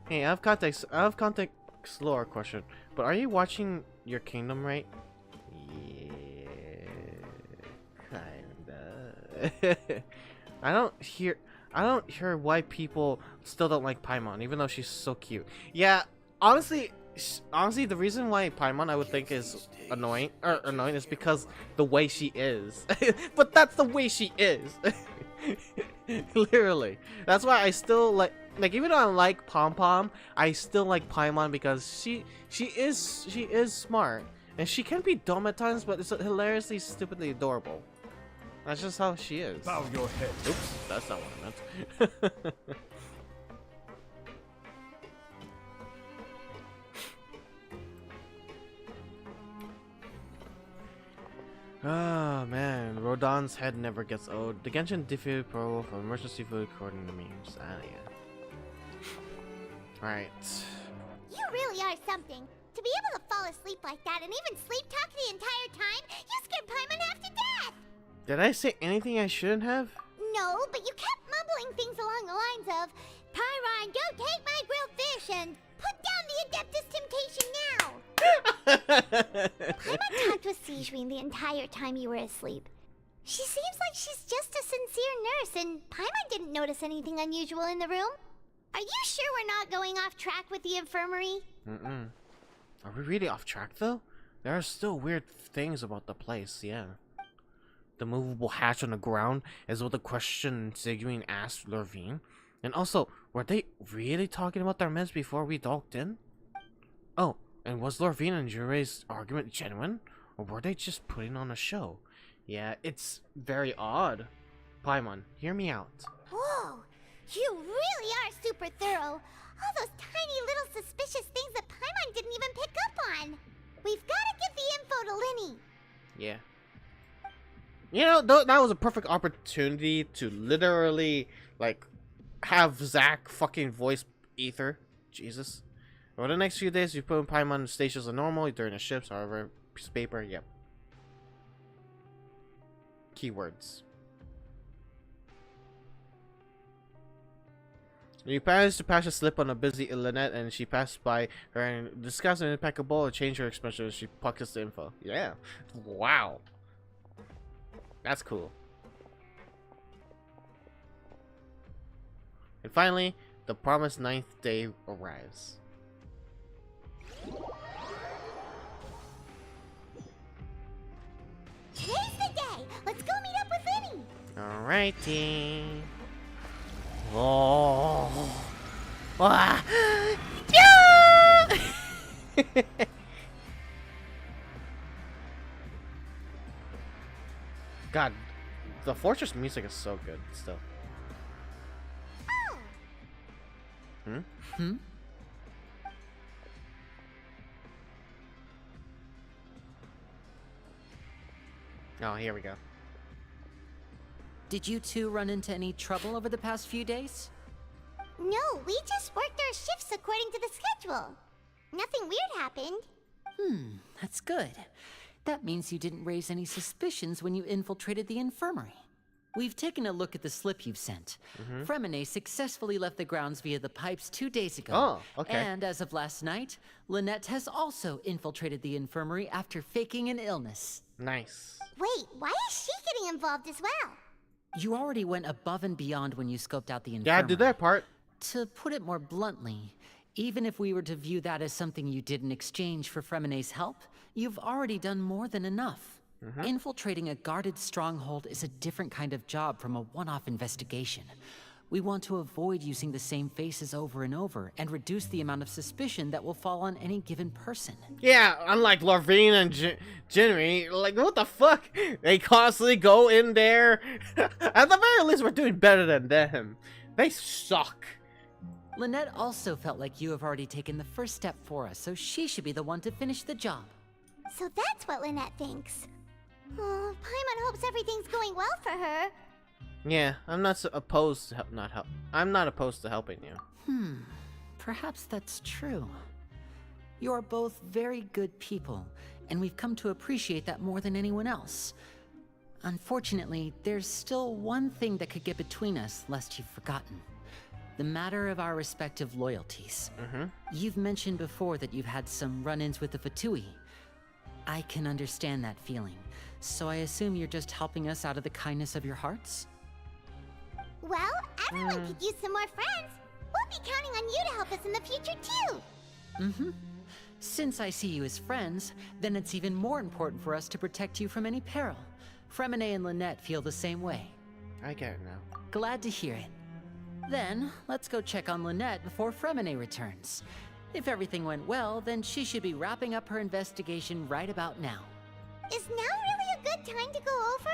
Hey, I have context lore question. But are you watching your kingdom right? Yeah, kinda. I don't hear why people still don't like Paimon, even though she's so cute. Yeah, honestly, the reason why Paimon I would think is annoying is because the way she is. But that's the way she is. Literally. That's why I still like. Like, even though I like Pom Pom, I still like Paimon because she is smart. And she can be dumb at times, but it's hilariously, stupidly adorable. That's just how she is. Bow your head. Oops, that's not what I meant. Oh man, Rodon's head never gets old. The Genshin defeated Pro for emergency food according to memes. Ah, yeah. Alright. You really are something. To be able to fall asleep like that and even sleep talk the entire time, you scared Paimon half to death! Did I say anything I shouldn't have? No, but you kept mumbling things along the lines of, Pyron, don't take my grilled fish, and put down the Adeptus Temptation now! Paimon talked with Sijween the entire time you were asleep. She seems like she's just a sincere nurse, and Paimon didn't notice anything unusual in the room. Are you sure we're not going off track with the infirmary? Are we really off track though? There are still weird things about the place, yeah. The movable hatch on the ground is what the question Sigurine asked Lorvine. And also, were they really talking about their meds before we docked in? Oh, and was Lorvine and Jure's argument genuine? Or were they just putting on a show? Yeah, it's very odd. Paimon, hear me out. Whoa, you really are super thorough. All those tiny little suspicious things that Paimon didn't even pick up on. We've got to give the info to Linny. Yeah. You know, that was a perfect opportunity to literally, like, have Zach fucking voice Ether. Jesus. Over the next few days, you put Paimon stations as normal during the shifts, however, piece of paper, yep. Keywords. You managed to pass a slip on a busy Lynette, and she passed by her and discussed an impeccable and changed her expression as she pockets the info. Yeah. Wow. That's cool. And finally, the promised 9th day arrives. Today's the day. Let's go meet up with Linny. Alrighty. Oh. Ah. Yeah! God, the Fortress music is so good still. Oh. Oh, here we go. Did you two run into any trouble over the past few days? No, we just worked our shifts according to the schedule. Nothing weird happened. That's good. That means you didn't raise any suspicions when you infiltrated the infirmary. We've taken a look at the slip you've sent. Fremine successfully left the grounds via the pipes 2 days ago. Oh, okay. And as of last night, Lynette has also infiltrated the infirmary after faking an illness. Nice. Wait, why is she getting involved as well? You already went above and beyond when you scoped out the infirmary. Yeah, I did that part. To put it more bluntly, even if we were to view that as something you did in exchange for Fremine's help, you've already done more than enough. Infiltrating a guarded stronghold is a different kind of job from a one-off investigation. We want to avoid using the same faces over and over and reduce the amount of suspicion that will fall on any given person. Yeah, unlike Lorvine and Jinri, like, what the fuck? They constantly go in there. At the very least, we're doing better than them. They suck. Lynette also felt like you have already taken the first step for us, so she should be the one to finish the job. So that's what Lynette thinks. Oh, Paimon hopes everything's going well for her. Yeah, I'm not opposed to I'm not opposed to helping you. Perhaps that's true. You are both very good people, and we've come to appreciate that more than anyone else. Unfortunately, there's still one thing that could get between us, lest you've forgotten. The matter of our respective loyalties. You've mentioned before that you've had some run-ins with the Fatui. I can understand that feeling, so I assume you're just helping us out of the kindness of your hearts? Well, everyone could use some more friends. We'll be counting on you to help us in the future, too. Since I see you as friends, then it's even more important for us to protect you from any peril. Fremine and Lynette feel the same way. I get it now. Glad to hear it. Then, let's go check on Lynette before Fremine returns. If everything went well, then she should be wrapping up her investigation right about now. Is now really a good time to go over?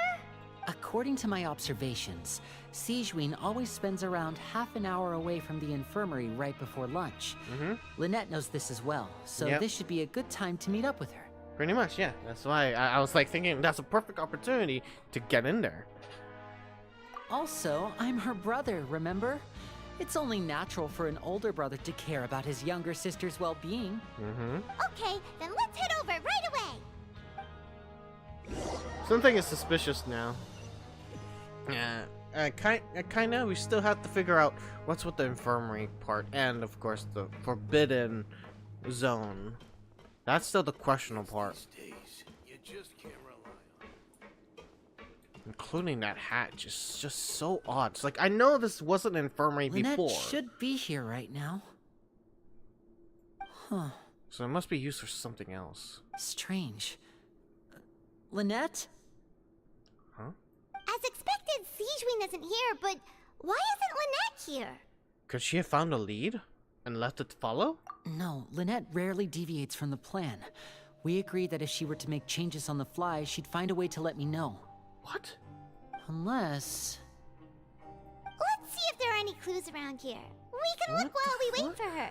According to my observations, Sigewinne always spends around half an hour away from the infirmary right before lunch. Lynette knows this as well, so this should be a good time to meet up with her. Pretty much, yeah. That's why I was like thinking that's a perfect opportunity to get in there. Also, I'm her brother, remember? It's only natural for an older brother to care about his younger sister's well-being. Okay, then let's head over right away. Something is suspicious now. Kinda. We still have to figure out what's with the infirmary part, and of course the forbidden zone. That's still the questionable part. You just can't rely on. Including that hat, just so odd. It's like I know this wasn't an infirmary Lynette before. should be here right now. Huh. So it must be used for something else. Strange. Lynette? Huh? As expected, Sigewinne isn't here, but why isn't Lynette here? Could she have found a lead and left it to follow? No, Lynette rarely deviates from the plan. We agreed that if she were to make changes on the fly, she'd find a way to let me know. What? Unless... Let's see if there are any clues around here. We can look while we wait for her.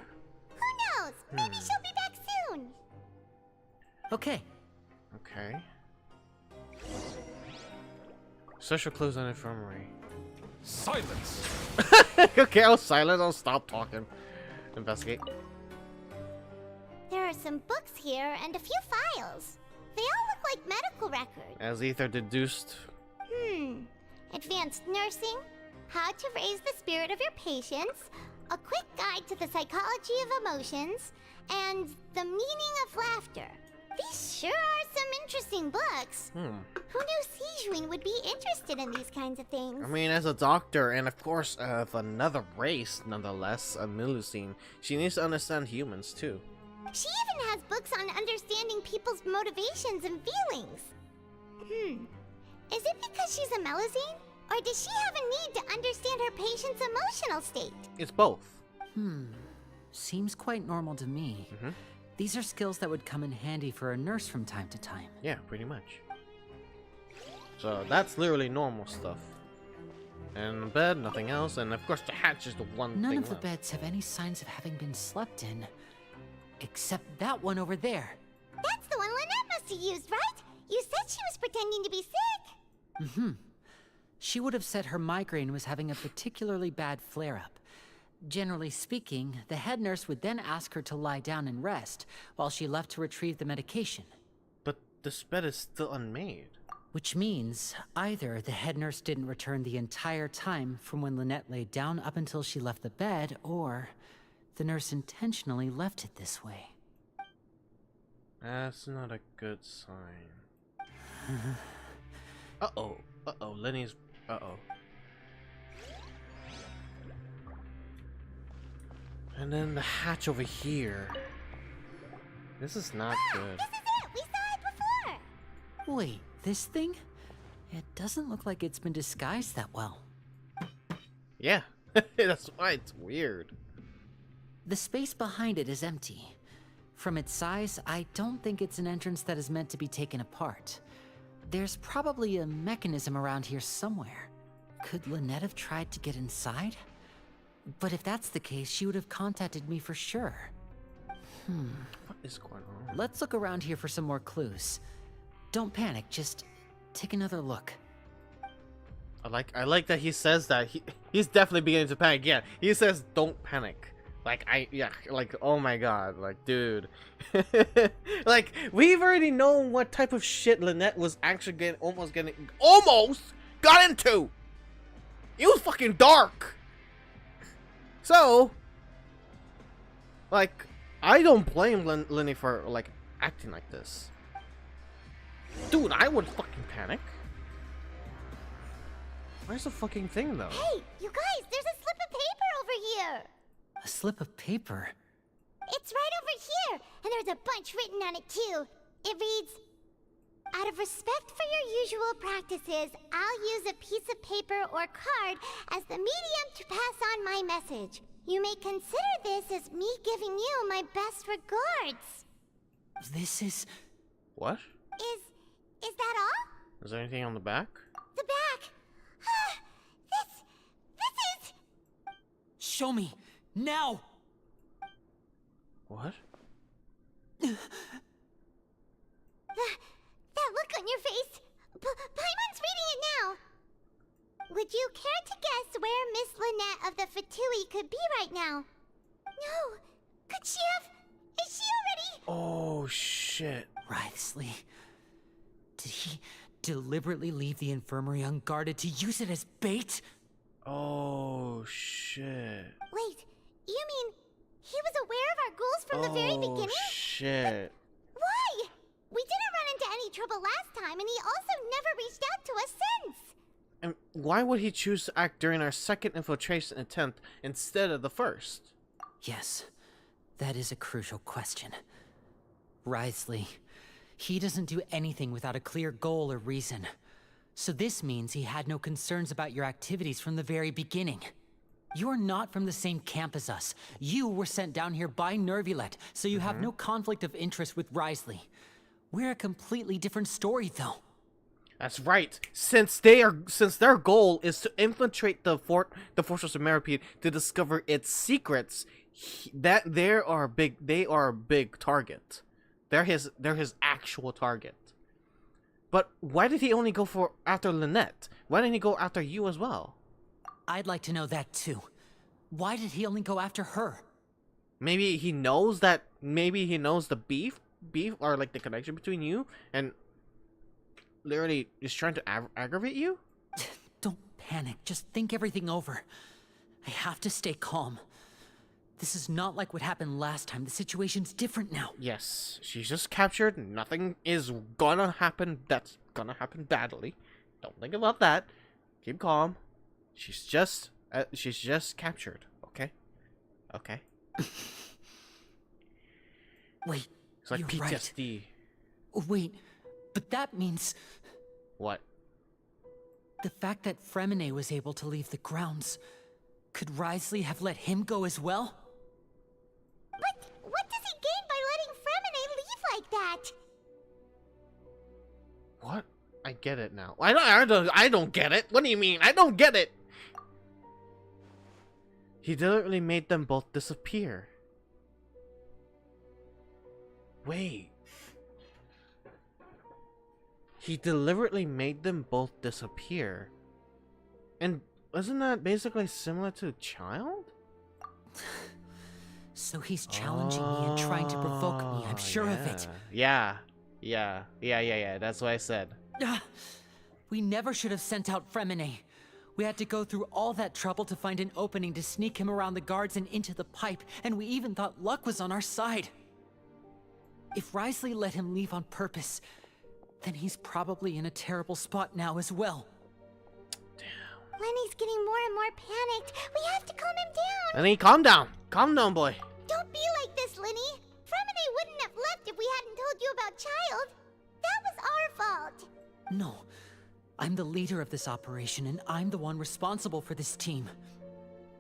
Who knows? Maybe she'll be back soon. Okay. Okay. Social clues on infirmary. Silence! Okay, I'll silent. I'll stop talking. Investigate. There are some books here and a few files. They all look like medical records. As Ether deduced. Advanced nursing, how to raise the spirit of your patients, a quick guide to the psychology of emotions, and the meaning of laughter. These sure are some interesting books. Who knew Sigewinne would be interested in these kinds of things? I mean, as a doctor, and of course of another race, nonetheless, a Melusine, she needs to understand humans too. She even has books on understanding people's motivations and feelings. Is it because she's a Melusine? Or does she have a need to understand her patient's emotional state? It's both. Seems quite normal to me. These are skills that would come in handy for a nurse from time to time. Yeah, pretty much. So that's literally normal stuff. And the bed, nothing else, and of course the hatch is the one None thing of the left. beds have any signs of having been slept in. Except that one over there. That's the one Lynette must have used, right? You said she was pretending to be sick. She would have said her migraine was having a particularly bad flare-up. Generally speaking, the head nurse would then ask her to lie down and rest, while she left to retrieve the medication. But this bed is still unmade. Which means, either the head nurse didn't return the entire time from when Lynette laid down up until she left the bed, or the nurse intentionally left it this way. That's not a good sign. Uh-oh. Uh-oh. Lenny's... Uh-oh. And then the hatch over here. This is not good. This is it! We saw it before! Wait, this thing? It doesn't look like it's been disguised that well. Yeah. That's why it's weird. The space behind it is empty. From its size, I don't think it's an entrance that is meant to be taken apart. There's probably a mechanism around here somewhere. Could Lynette have tried to get inside? But if that's the case, she would have contacted me for sure. What is going on? Let's look around here for some more clues. Don't panic, just take another look. I like that he says that. He's definitely beginning to panic. Yeah, he says don't panic. Like, oh my god, like, dude. Like, we've already known what type of shit Lynette was actually almost got into. It was fucking dark. So, like, I don't blame Lenny for, like, acting like this. Dude, I would fucking panic. Where's the fucking thing, though? Hey, you guys, there's a slip of paper over here! A slip of paper? It's right over here, and there's a bunch written on it too. It reads, Out of respect for your usual practices, I'll use a piece of paper or card as the medium to pass on my message. You may consider this as me giving you my best regards. This is... What? Is that all? Is there anything on the back? The back. This is... Show me! Now! What? That look on your face. Paimon's reading it now. Would you care to guess where Miss Lynette of the Fatui could be right now? No. Could she have... Is she already... Oh, shit. Wriothesley. Did he deliberately leave the infirmary unguarded to use it as bait? Oh, shit. Wait, you mean he was aware of our goals from the very beginning? Oh, shit. Why? We didn't run into any trouble last time, and he also never reached out to us since. And why would he choose to act during our second infiltration attempt instead of the first? Yes, that is a crucial question. Wriothesley, he doesn't do anything without a clear goal or reason. So this means he had no concerns about your activities from the very beginning. You're not from the same camp as us. You were sent down here by Nervulet, so you have no conflict of interest with Wriothesley. We're a completely different story, though. That's right. Since their goal is to infiltrate the fortress of Meripede to discover its secrets, they are a big target. They're his actual target. But why did he only go after Lynette? Why didn't he go after you as well? I'd like to know that too. Why did he only go after her? Maybe he knows that. Maybe he knows the beef, or like the connection between you, and literally is trying to aggravate you. Don't panic. Just think everything over. I have to stay calm. This is not like what happened last time. The situation's different now. Yes, she's just captured. Nothing is gonna happen that's gonna happen badly. Don't think about that. Keep calm. She's just captured. Okay. Okay. Wait. It's like you're PTSD. Right. Wait, but that means What? the fact that Fremine was able to leave the grounds. Could Wriothesley have let him go as well? But what does he gain by letting Fremine leave like that? What? I get it now. I don't get it. What do you mean? I don't get it. He deliberately made them both disappear. Wait. He deliberately made them both disappear. And isn't that basically similar to a child? So he's challenging me and trying to provoke me, I'm sure of it. Yeah. That's what I said. We never should have sent out Fremine. We had to go through all that trouble to find an opening to sneak him around the guards and into the pipe, and we even thought luck was on our side. If Wriothesley let him leave on purpose, then he's probably in a terrible spot now as well. Lenny's getting more and more panicked. We have to calm him down. Lenny, calm down. Calm down, boy. Don't be like this, Lenny. Fremine wouldn't have left if we hadn't told you about Child. That was our fault. No. I'm the leader of this operation, and I'm the one responsible for this team.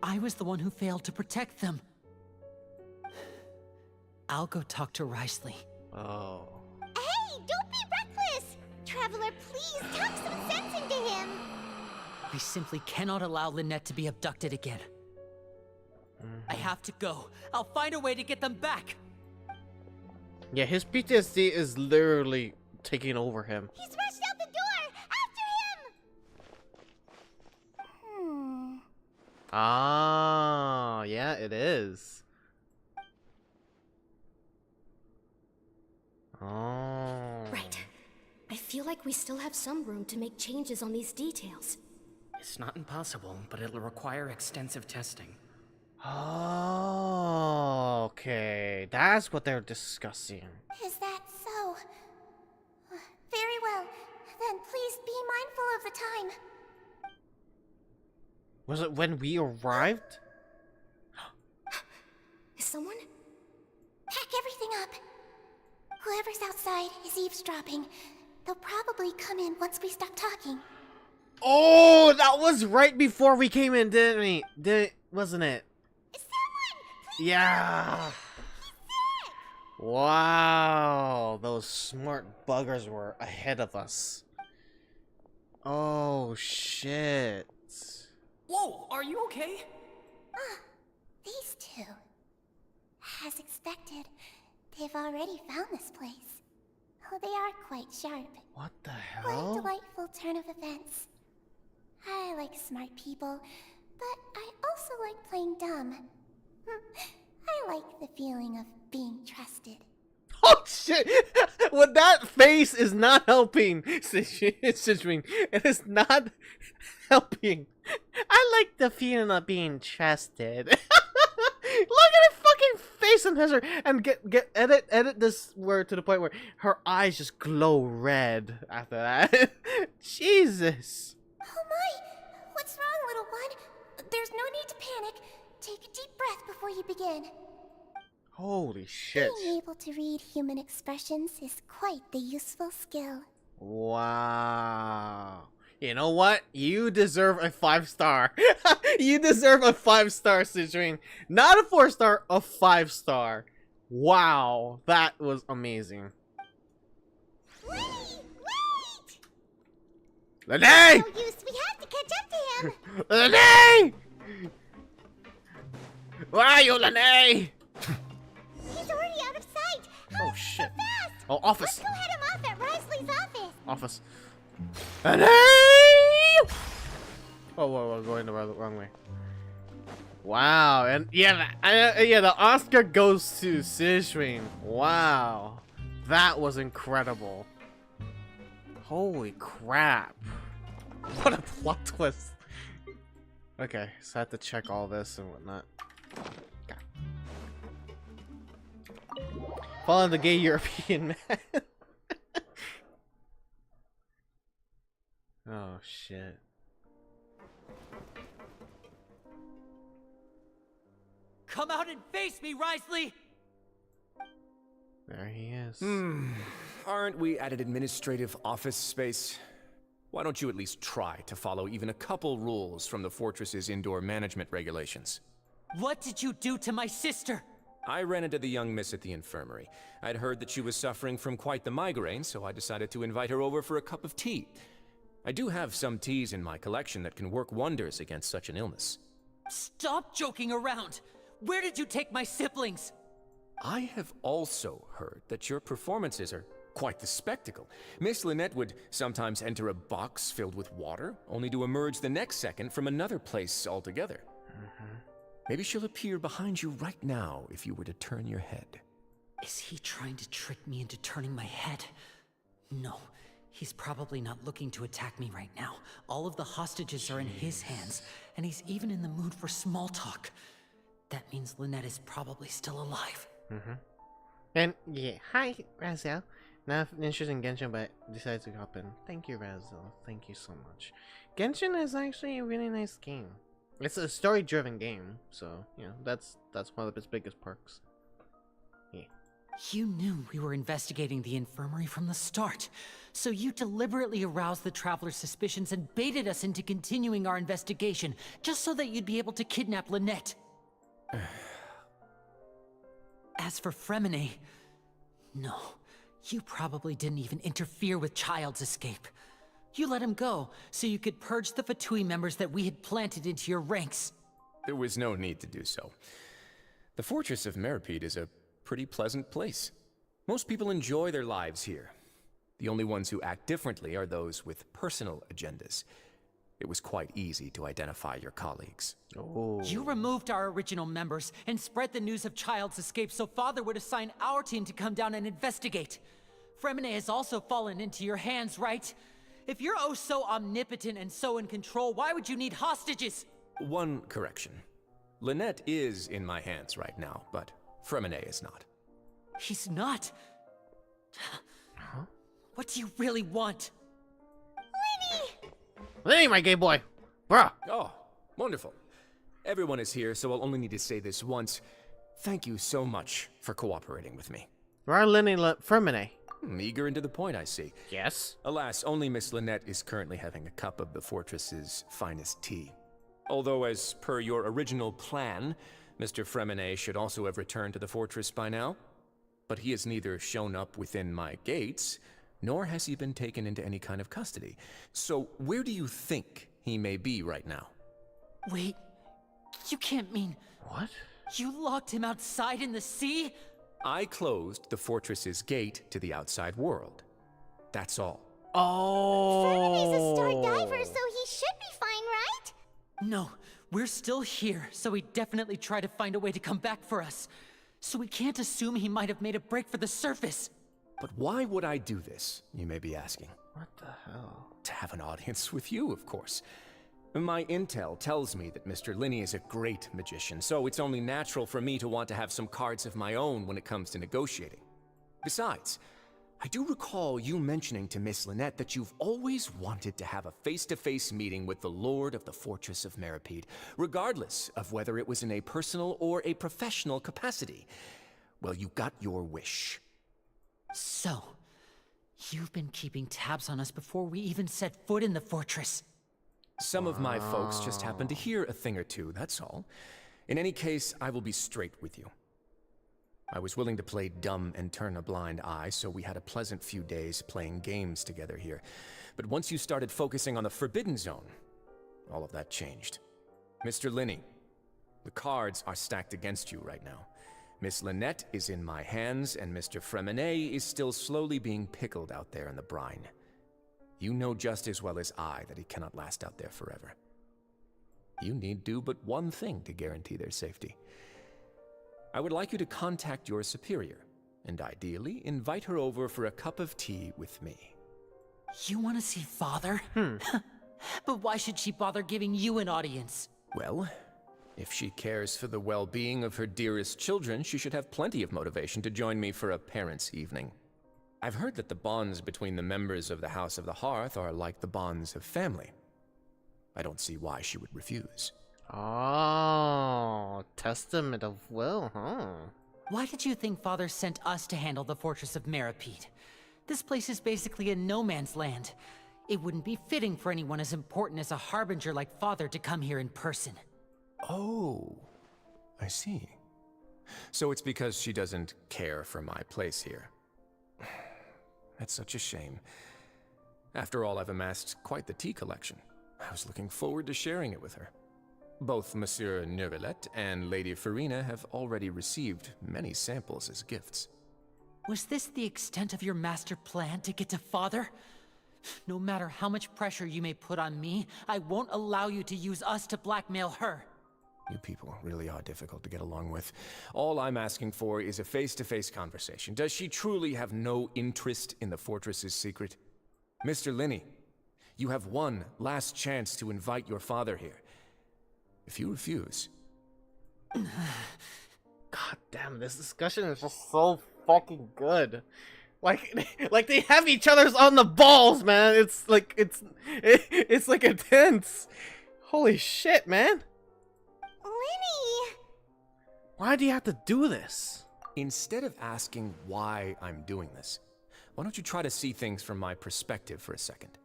I was the one who failed to protect them. I'll go talk to Wriothesley. Oh. Hey, don't be reckless. Traveler, please talk some sense into him. I simply cannot allow Lynette to be abducted again. I have to go. I'll find a way to get them back. Yeah, his PTSD is literally taking over him. He's rushed out the door. After him. Ah, yeah, it is. Oh. Right. I feel like we still have some room to make changes on these details. It's not impossible, but it'll require extensive testing. Oh, okay. That's what they're discussing. Is that so? Very well. Then please be mindful of the time. Was it when we arrived? Is someone? Pack everything up. Whoever's outside is eavesdropping. They'll probably come in once we stop talking. Oh, that was right before we came in, didn't we? Wasn't it? Someone! Please! Yeah. Wow, those smart buggers were ahead of us. Oh shit. Whoa, are you okay? Ah, these two. As expected, they've already found this place. Oh, they are quite sharp. What the What a hell? delightful turn of events. I like smart people, but I also like playing dumb. I like the feeling of being trusted. Oh shit! Well, that face is not helping, Citrine. It is not helping. I like the feeling of being trusted. Look at her fucking face on her, and edit this word to the point where her eyes just glow red after that. Jesus. Oh my! What's wrong, little one? There's no need to panic. Take a deep breath before you begin. Holy shit. Being able to read human expressions is quite the useful skill. Wow. You know what? You deserve a 5-star. You deserve a 5-star, Citrine. Not a 4-star, a 5-star. Wow. That was amazing. Wait! Wait! Lene! No use, we have to catch up to him! Lene! Where are you, Lene? He's already out of sight! Oh shit. Fast! Oh, office. Let's go head him off at Risley's office! Office. Lene! Oh, whoa, going the wrong way. Wow, and yeah, the Oscar goes to Citrine. Wow, that was incredible. Holy crap! What a plot twist. Okay, so I have to check all this and whatnot. Okay. Follow the gay European man. Oh shit. Come out and face me, Risley! There he is. Aren't we at an administrative office space? Why don't you at least try to follow even a couple rules from the fortress's indoor management regulations? What did you do to my sister? I ran into the young miss at the infirmary. I'd heard that she was suffering from quite the migraine, so I decided to invite her over for a cup of tea. I do have some teas in my collection that can work wonders against such an illness. Stop joking around! Where did you take my siblings? I have also heard that your performances are quite the spectacle. Miss Lynette would sometimes enter a box filled with water, only to emerge the next second from another place altogether. Maybe she'll appear behind you right now if you were to turn your head. Is he trying to trick me into turning my head? No, he's probably not looking to attack me right now. All of the hostages are in his hands, and he's even in the mood for small talk. That means Lynette is probably still alive. And yeah, hi Razel. Not interested in Genshin, but decided to hop in. Thank you, Razel. Thank you so much. Genshin is actually a really nice game. It's a story-driven game, so you know that's one of its biggest perks. Yeah. You knew we were investigating the infirmary from the start, so you deliberately aroused the Traveler's suspicions and baited us into continuing our investigation, just so that you'd be able to kidnap Lynette. As for Fremine, no, you probably didn't even interfere with Child's escape. You let him go, so you could purge the Fatui members that we had planted into your ranks. There was no need to do so. The Fortress of Meripede is a pretty pleasant place. Most people enjoy their lives here. The only ones who act differently are those with personal agendas. It was quite easy to identify your colleagues. Oh. You removed our original members and spread the news of Child's escape so Father would assign our team to come down and investigate. Fremine has also fallen into your hands, right? If you're oh so omnipotent and so in control, why would you need hostages? One correction. Lynette is in my hands right now, but Fremine is not. He's not. What do you really want? Hey, my gay boy! Bruh! Oh, wonderful. Everyone is here, so I'll only need to say this once. Thank you so much for cooperating with me. Where are Lenny Fremine? Eager and to the point, I see. Yes. Alas, only Miss Lynette is currently having a cup of the fortress's finest tea. Although, as per your original plan, Mr. Fremenet should also have returned to the fortress by now. But he has neither shown up within my gates, nor has he been taken into any kind of custody. So where do you think he may be right now? Wait, you can't mean... What? You locked him outside in the sea? I closed the fortress's gate to the outside world. That's all. Oh. Fremenet's a star diver, so he should be fine, right? No, we're still here, so he definitely tried to find a way to come back for us. So we can't assume he might have made a break for the surface. But why would I do this, you may be asking? What the hell? To have an audience with you, of course. My intel tells me that Mr. Linney is a great magician, so it's only natural for me to want to have some cards of my own when it comes to negotiating. Besides, I do recall you mentioning to Miss Lynette that you've always wanted to have a face-to-face meeting with the Lord of the Fortress of Meripede, regardless of whether it was in a personal or a professional capacity. Well, you got your wish. So, you've been keeping tabs on us before we even set foot in the fortress. Some of my folks just happened to hear a thing or two, that's all. In any case, I will be straight with you. I was willing to play dumb and turn a blind eye, so we had a pleasant few days playing games together here. But once you started focusing on the Forbidden Zone, all of that changed. Mr. Linney, the cards are stacked against you right now. Miss Lynette is in my hands, and Mr. Fremenet is still slowly being pickled out there in the brine. You know just as well as I that he cannot last out there forever. You need do but one thing to guarantee their safety. I would like you to contact your superior, and ideally invite her over for a cup of tea with me. You want to see Father? But why should she bother giving you an audience? Well, if she cares for the well-being of her dearest children, she should have plenty of motivation to join me for a parents' evening. I've heard that the bonds between the members of the House of the Hearth are like the bonds of family. I don't see why she would refuse. Oh, testament of will, huh? Why did you think Father sent us to handle the Fortress of Meripede? This place is basically a no man's land. It wouldn't be fitting for anyone as important as a harbinger like Father to come here in person. Oh, I see. So it's because she doesn't care for my place here. That's such a shame. After all, I've amassed quite the tea collection. I was looking forward to sharing it with her. Both Monsieur Neuvillette and Lady Farina have already received many samples as gifts. Was this the extent of your master plan to get to Father? No matter how much pressure you may put on me, I won't allow you to use us to blackmail her. You people really are difficult to get along with. All I'm asking for is a face-to-face conversation. Does she truly have no interest in the fortress's secret? Mr. Linney, you have one last chance to invite your father here. If you refuse... God damn, this discussion is just so fucking good. Like they have each other's on the balls, man. It's like intense. Holy shit, man. Linny! Why do you have to do this? Instead of asking why I'm doing this, why don't you try to see things from my perspective for a second?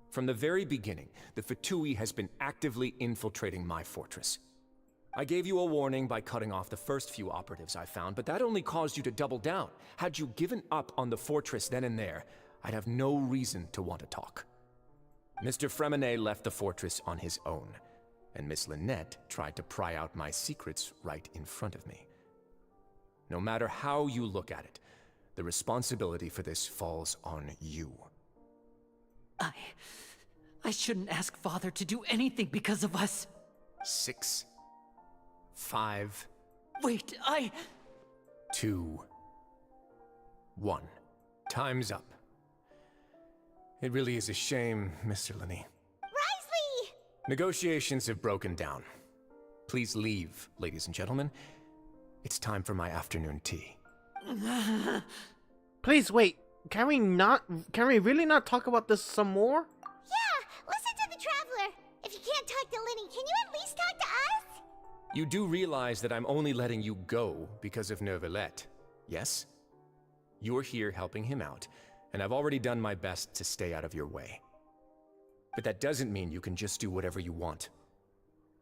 From the very beginning, the Fatui has been actively infiltrating my fortress. I gave you a warning by cutting off the first few operatives I found, but that only caused you to double down. Had you given up on the fortress then and there, I'd have no reason to want to talk. Mr. Fremenet left the fortress on his own, and Miss Lynette tried to pry out my secrets right in front of me. No matter how you look at it, the responsibility for this falls on you. I shouldn't ask Father to do anything because of us. 6, 5... Wait, 2, 1. Time's up. It really is a shame, Mr. Linney. Risley! Negotiations have broken down. Please leave, ladies and gentlemen. It's time for my afternoon tea. Please wait. Can we really not talk about this some more? Yeah, listen to the Traveler. If you can't talk to Linny, can you at least talk to us? You do realize that I'm only letting you go because of Neuvillette, yes? You're here helping him out, and I've already done my best to stay out of your way. But that doesn't mean you can just do whatever you want.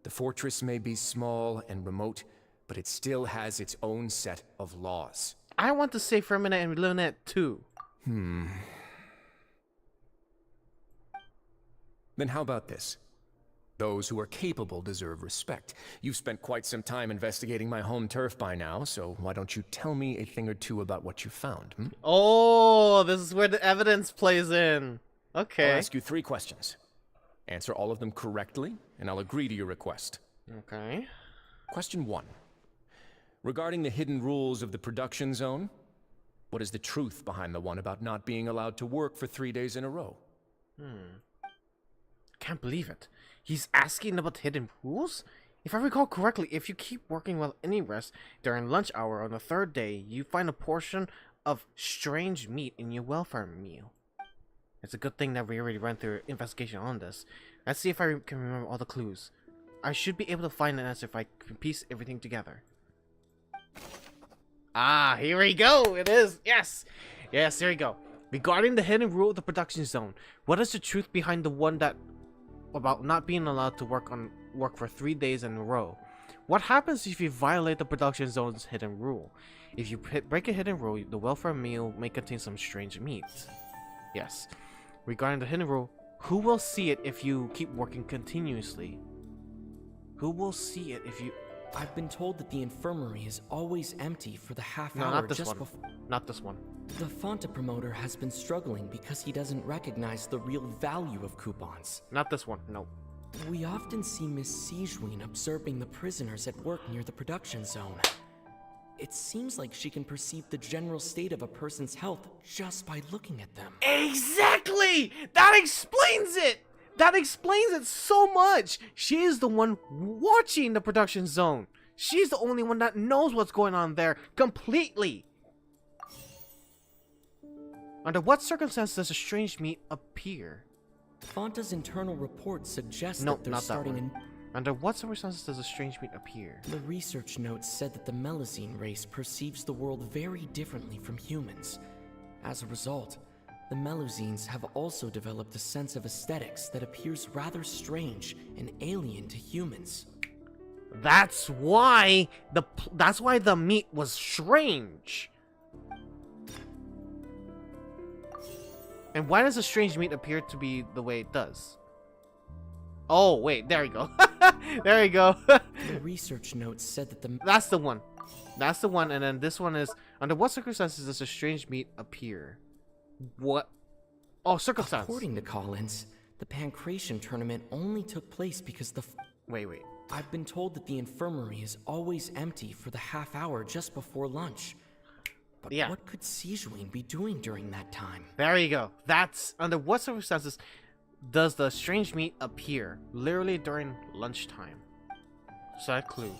The fortress may be small and remote, but it still has its own set of laws. I want to say for a minute and Lynette too. Then how about this? Those who are capable deserve respect. You've spent quite some time investigating my home turf by now, so why don't you tell me a thing or two about what you found? Oh, this is where the evidence plays in. Okay. I'll ask you 3 questions. Answer all of them correctly, and I'll agree to your request. Okay. Question 1. Regarding the hidden rules of the production zone, what is the truth behind the one about not being allowed to work for 3 days in a row? Can't believe it. He's asking about hidden rules? If I recall correctly, if you keep working without any rest during lunch hour on the 3rd day, you find a portion of strange meat in your welfare meal. It's a good thing that we already ran through an investigation on this. Let's see if I can remember all the clues. I should be able to find an answer if I can piece everything together. Ah, here we go! It is! Yes! Yes, here we go. Regarding the hidden rule of the production zone, what is the truth behind the one that about not being allowed to work for 3 days in a row? What happens if you violate the production zone's hidden rule? If you break a hidden rule, the welfare meal may contain some strange meat. Yes. Regarding the hidden rule, who will see it if you keep working continuously? Who will see it if you... I've been told that the infirmary is always empty for the half No, hour not this just one. before. Not this one. The Fonta promoter has been struggling because he doesn't recognize the real value of coupons. Not this one. No. We often see Miss Sijween observing the prisoners at work near the production zone. It seems like she can perceive the general state of a person's health just by looking at them. Exactly! That explains it! That explains it so much! She is the one watching the production zone. She's the only one that knows what's going on there completely. Under what circumstances does a strange meat appear? Fonta's internal report suggests No, that they're not that starting one. Under what circumstances does a strange meat appear? The research notes said that the Melusine race perceives the world very differently from humans. As a result, the Melusines have also developed a sense of aesthetics that appears rather strange and alien to humans. That's why the meat was strange. And why does a strange meat appear to be the way it does? Oh, wait, there we go. There we go. The research notes said that the... That's the one. That's the one, and then this one is, under what circumstances does a strange meat appear? What? Oh, circumstance. According to Collins, the Pancration tournament only took place because the... Wait. I've been told that the infirmary is always empty for the half hour just before lunch. But yeah. What could Sijween be doing during that time? There you go. That's, under what circumstances does the strange meat appear? Literally during lunchtime. So that clue.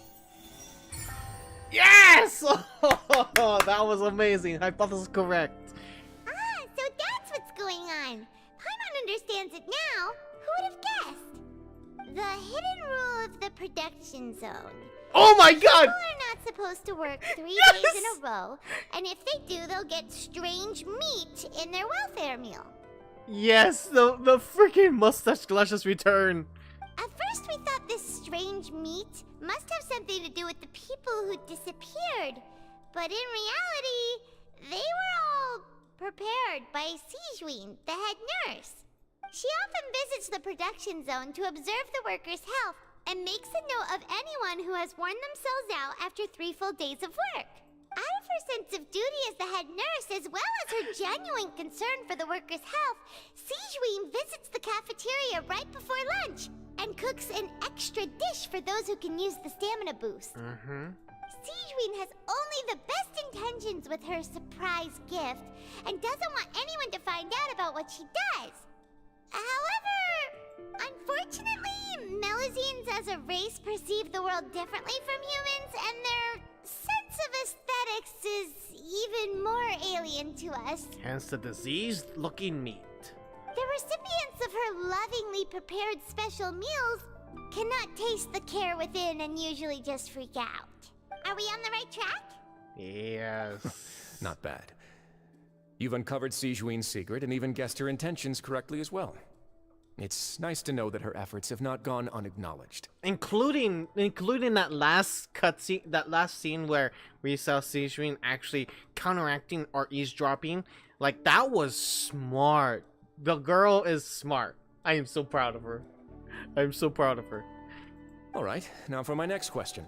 Yes! Oh, that was amazing. Hypothesis correct. Ah, so that's what's going on. Paimon understands it now. Who would have guessed? The hidden rule of the production zone. Oh my god! People are not supposed to work 3 Yes! days in a row, and if they do, they'll get strange meat in their welfare meal. Yes, the freaking mustache luscious return. At first, we thought this strange meat must have something to do with the people who disappeared, but in reality, they were all prepared by Sijween, the head nurse. She often visits the production zone to observe the workers' health and makes a note of anyone who has worn themselves out after 3 full days of work. Out of her sense of duty as the head nurse, as well as her genuine concern for the workers' health, Sijween visits the cafeteria right before lunch and cooks an extra dish for those who can use the stamina boost. Sijween has only the best intentions with her surprise gift and doesn't want anyone to find out about what she does. However, unfortunately, Melusines as a race perceive the world differently from humans, and their sense of aesthetics is even more alien to us. Hence the diseased-looking meat. The recipients of her lovingly prepared special meals cannot taste the care within and usually just freak out. Are we on the right track? Yes. Not bad. You've uncovered Sijuin's secret and even guessed her intentions correctly as well. It's nice to know that her efforts have not gone unacknowledged. Including that last cutscene, that last scene where we saw Sijuin actually counteracting or eavesdropping. Like, that was smart. The girl is smart. I am so proud of her. I'm so proud of her. Alright, now for my next question.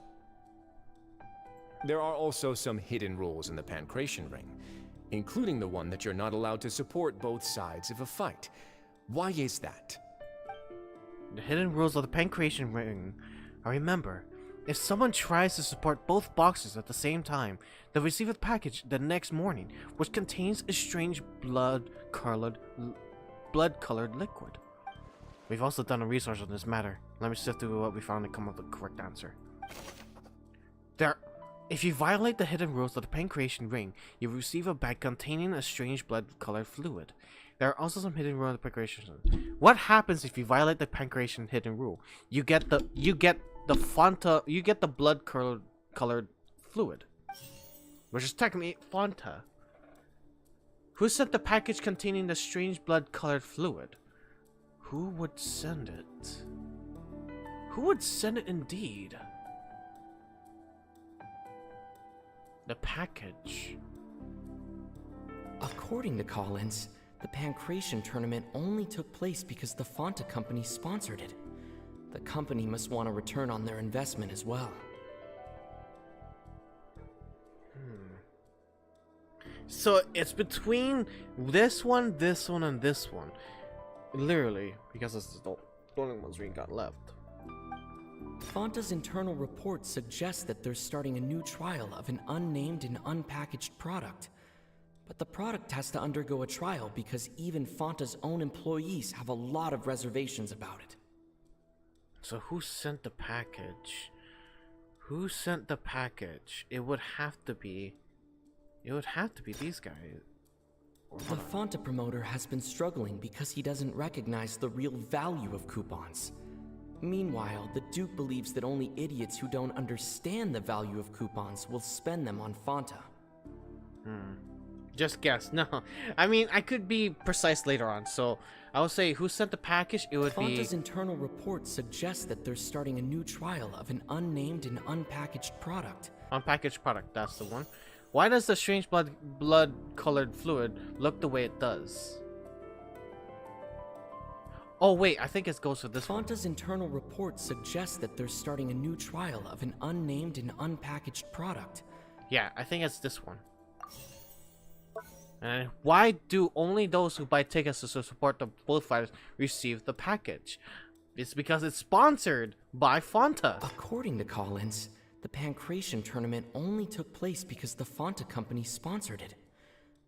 There are also some hidden rules in the Pancration Ring, including the one that you're not allowed to support both sides of a fight. Why is that? The hidden rules of the Pancration Ring are, remember, if someone tries to support both boxes at the same time, they'll receive a package the next morning which contains a strange blood-colored liquid. We've also done a research on this matter. Let me sift through what we found and come up with the correct answer. If you violate the hidden rules of the Pancration Ring, you will receive a bag containing a strange blood-colored fluid. There are also some hidden rules of the Pancration Ring. What happens if you violate the Pancration hidden rule? You get the blood-colored fluid, which is technically Fanta. Who sent the package containing the strange blood-colored fluid? Who would send it? Who would send it indeed? The package. According to Collins, the Pancration tournament only took place because the Fonta company sponsored it. The company must want a return on their investment as well. So it's between this one, and this one. Literally, because this is the only ones we got left. Fonta's internal report suggests that they're starting a new trial of an unnamed and unpackaged product. But the product has to undergo a trial because even Fonta's own employees have a lot of reservations about it. So who sent the package? Who sent the package? It would have to be these guys. The Fonta promoter has been struggling because he doesn't recognize the real value of coupons. Meanwhile, the Duke believes that only idiots who don't understand the value of coupons will spend them on Fonta. Just guess. No. I mean, I could be precise later on. So, I will say who sent the package? It would be... Fonta's internal report suggests that they're starting a new trial of an unnamed and unpackaged product. Unpackaged product, that's the one. Why does the strange blood-colored fluid look the way it does? Oh wait, I think it goes with this one. Fonta's internal report suggests that they're starting a new trial of an unnamed and unpackaged product. Yeah, I think it's this one. And why do only those who buy tickets to support the both fighters receive the package? It's because it's sponsored by Fonta. According to Collins, the Pancration tournament only took place because the Fonta company sponsored it.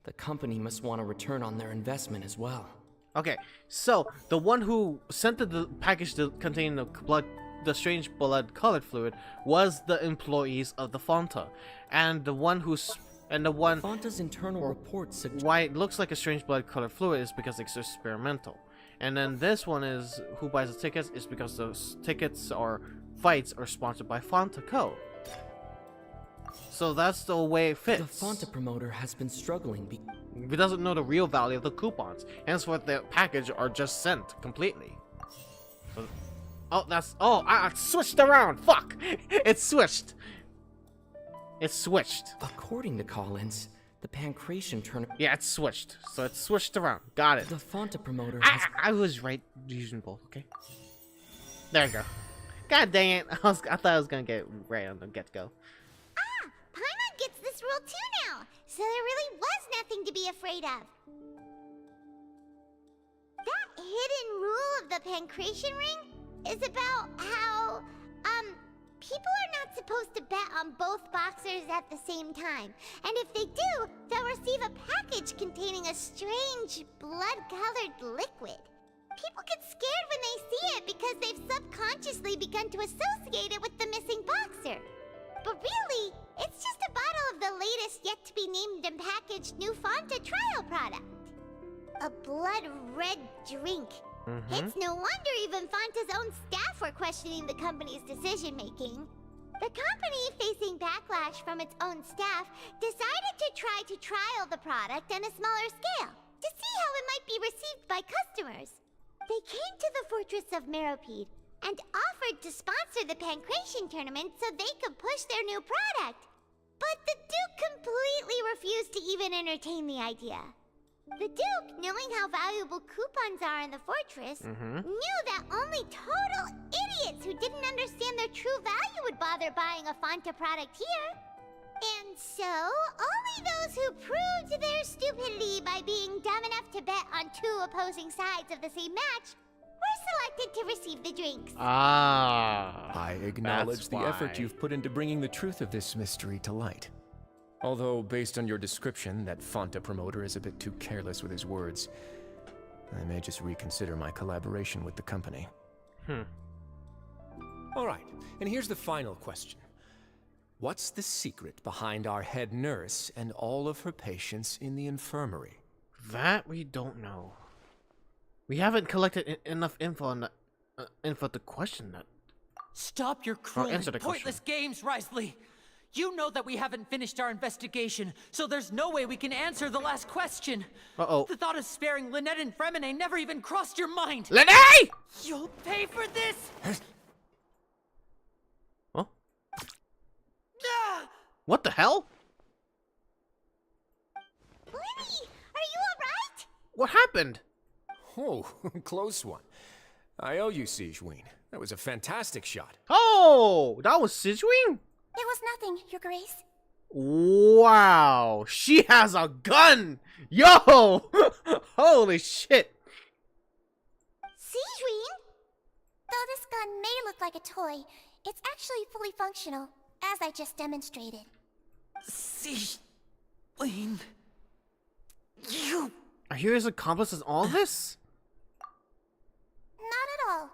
The company must want a return on their investment as well. Okay, so the one who sent the package containing the strange blood-colored fluid was the employees of the Fonta, and the one Fonta's internal report suggests why it looks like a strange blood-colored fluid is because it's experimental, and then this one is who buys the tickets is because those tickets or fights are sponsored by Fonta Co. So that's the way it fits. The Fonta promoter has been struggling He doesn't know the real value of the coupons, hence what the package are just sent completely. So, I switched around. Fuck, it's switched. It's switched. According to Collins, the Pancration tournament. Yeah, it's switched. So it's switched around. Got it. The Fonta promoter has. I was right using both. Okay. There you go. God dang it! I thought I was gonna get right on the get-go. Paimon gets this rule too now, so there really was nothing to be afraid of. That hidden rule of the Pancration Ring is about how, people are not supposed to bet on both boxers at the same time. And if they do, they'll receive a package containing a strange blood-colored liquid. People get scared when they see it because they've subconsciously begun to associate it with the missing boxer. But really, it's just a bottle of the latest yet-to-be-named and packaged new Fonta trial product. A blood-red drink. It's no wonder even Fonta's own staff were questioning the company's decision-making. The company, facing backlash from its own staff, decided to try to trial the product on a smaller scale to see how it might be received by customers. They came to the fortress of Meropide and offered to sponsor the Pancration tournament so they could push their new product. But the Duke completely refused to even entertain the idea. The Duke, knowing how valuable coupons are in the fortress, knew that only total idiots who didn't understand their true value would bother buying a Fanta product here. And so, only those who proved their stupidity by being dumb enough to bet on two opposing sides of the same match were selected to receive the drinks. I acknowledge the why. effort you've put into bringing the truth of this mystery to light. Although, based on your description, that Fanta promoter is a bit too careless with his words, I may just reconsider my collaboration with the company. Alright, and here's the final question. What's the secret behind our head nurse and all of her patients in the infirmary? That we don't know. We haven't collected enough info on the info to question that. Stop your cruel answer and the pointless games, Risley. You know that we haven't finished our investigation, so there's no way we can answer the last question. Uh-oh. The thought of sparing Lynette and Fremine never even crossed your mind. Lynette! You'll pay for this! Huh? Ah! What the hell? Lenny, are you alright? What happened? Oh, close one. I owe you, Sigeween. That was a fantastic shot. Oh, that was Sigeween? It was nothing, Your Grace. Wow, she has a gun! Yo! Holy shit! Sigeween? Though this gun may look like a toy, it's actually fully functional, as I just demonstrated. Sigeween. You... Are you as accomplished as all this? Not at all.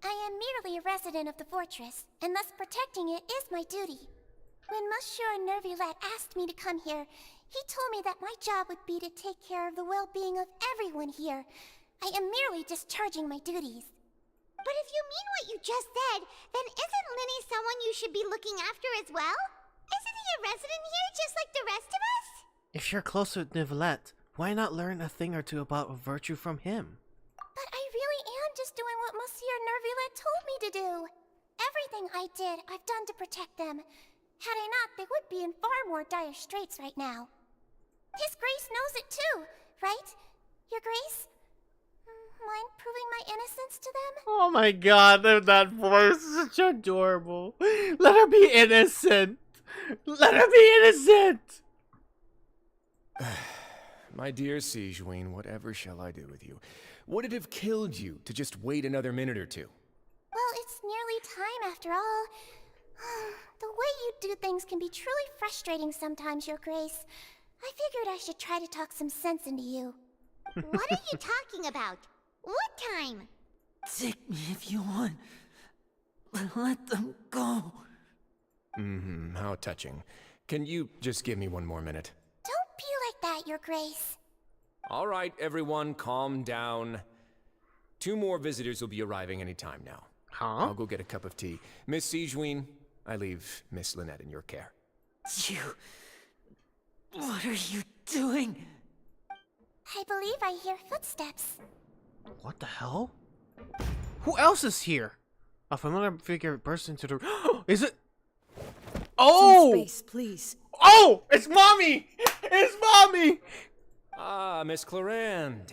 I am merely a resident of the fortress, and thus protecting it is my duty. When Monsieur Nervulet asked me to come here, he told me that my job would be to take care of the well-being of everyone here. I am merely discharging my duties. But if you mean what you just said, then isn't Linny someone you should be looking after as well? Isn't he a resident here just like the rest of us? If you're close with Neuvillette, why not learn a thing or two about virtue from him? But I really am just doing what Monsieur Nervulet told me to do. Everything I did, I've done to protect them. Had I not, they would be in far more dire straits right now. His Grace knows it too, right? Your Grace? Mind proving my innocence to them? Oh my god, that voice is such adorable. Let her be innocent. Let her be innocent. My dear Sigeween, whatever shall I do with you? Would it have killed you to just wait another minute or two? Well, it's nearly time after all. The way you do things can be truly frustrating sometimes, Your Grace. I figured I should try to talk some sense into you. What are you talking about? What time? Take me if you want. Let them go. How touching. Can you just give me one more minute? Don't be like that, Your Grace. All right, everyone, calm down. 2 more visitors will be arriving any time now. Huh? I'll go get a cup of tea. Miss Sigeween, I leave Miss Lynette in your care. You... What are you doing? I believe I hear footsteps. What the hell? Who else is here? A familiar figure bursts into the... Is it... Oh! Some space, please. Oh! It's Mommy! It's Mommy! Ah, Miss Clarande.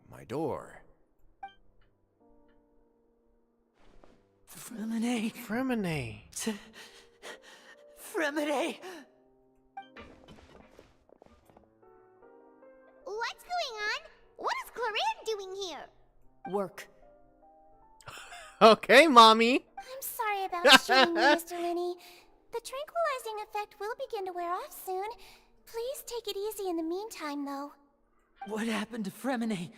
My door. Fremine. Fremine. Fremine. What's going on? What is Clarande doing here? Work. Okay, Mommy. I'm sorry about showing you, Mr. Linney. The tranquilizing effect will begin to wear off soon. Please take it easy in the meantime, though. What happened to Fremine?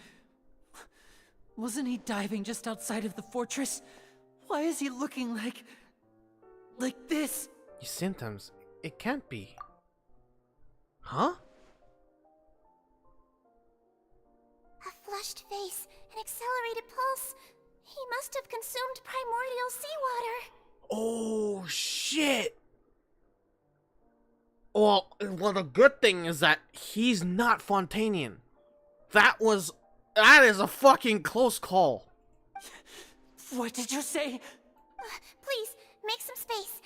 Wasn't he diving just outside of the fortress? Why is he looking like this? Your symptoms. It can't be. Huh? A flushed face, an accelerated pulse. He must have consumed primordial seawater. Oh shit. Well, the good thing is that he's not Fontainian. That is a fucking close call. What did you say? Please, make some space.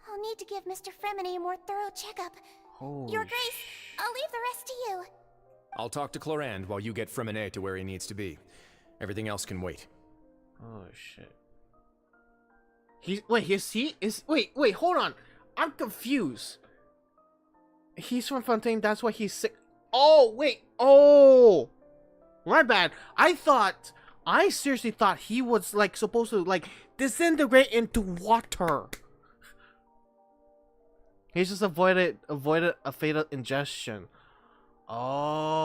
I'll need to give Mr. Fremine a more thorough checkup. Holy Your Grace, I'll leave the rest to you. I'll talk to Clorand while you get Fremine to where he needs to be. Everything else can wait. Oh shit. Wait, hold on. I'm confused. He's from Fontaine, that's why he's sick. Oh, wait. Oh, my bad. I seriously thought he was like supposed to like disintegrate into water. He just avoided a fatal ingestion. Oh.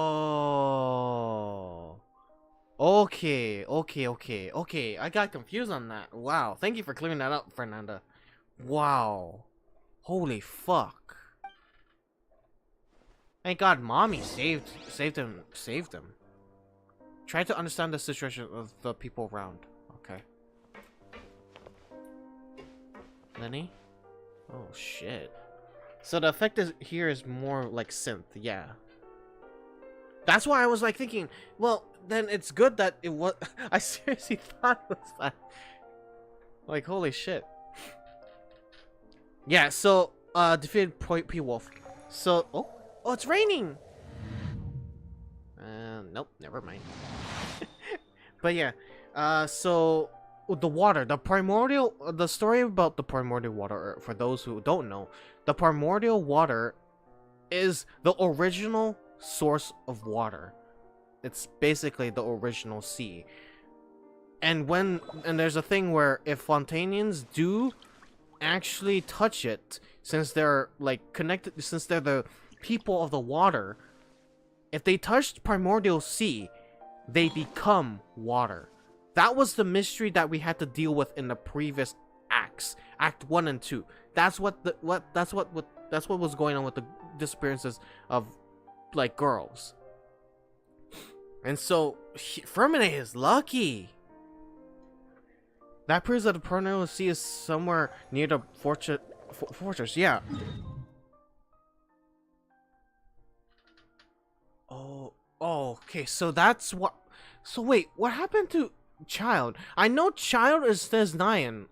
Okay. I got confused on that. Wow. Thank you for clearing that up, Fernanda. Wow. Holy fuck. Thank God Mommy saved him. Try to understand the situation of the people around. Okay. Lenny? Oh shit. So the effect here is more like synth, yeah. That's why I was like thinking, well, then it's good that it was. I seriously thought it was that. Like, holy shit. Yeah, so, defeated P-Wolf. So, oh, it's raining! Nope, never mind. But yeah, so, the water, the story about the primordial water, for those who don't know, the primordial water is the original source of water. It's basically the original sea. And there's a thing where if Fontainians do actually touch it, since they're like connected, since they're the people of the water, if they touch primordial sea, they become water. That was the mystery that we had to deal with in the previous acts, Act 1 and 2. That's what was going on with the disappearances of like girls. And so Fremine is lucky. That proves that the primordial sea is somewhere near the fortress. Yeah. Oh, okay. So that's what. So wait, what happened to Child? I know Child is Nesnayan.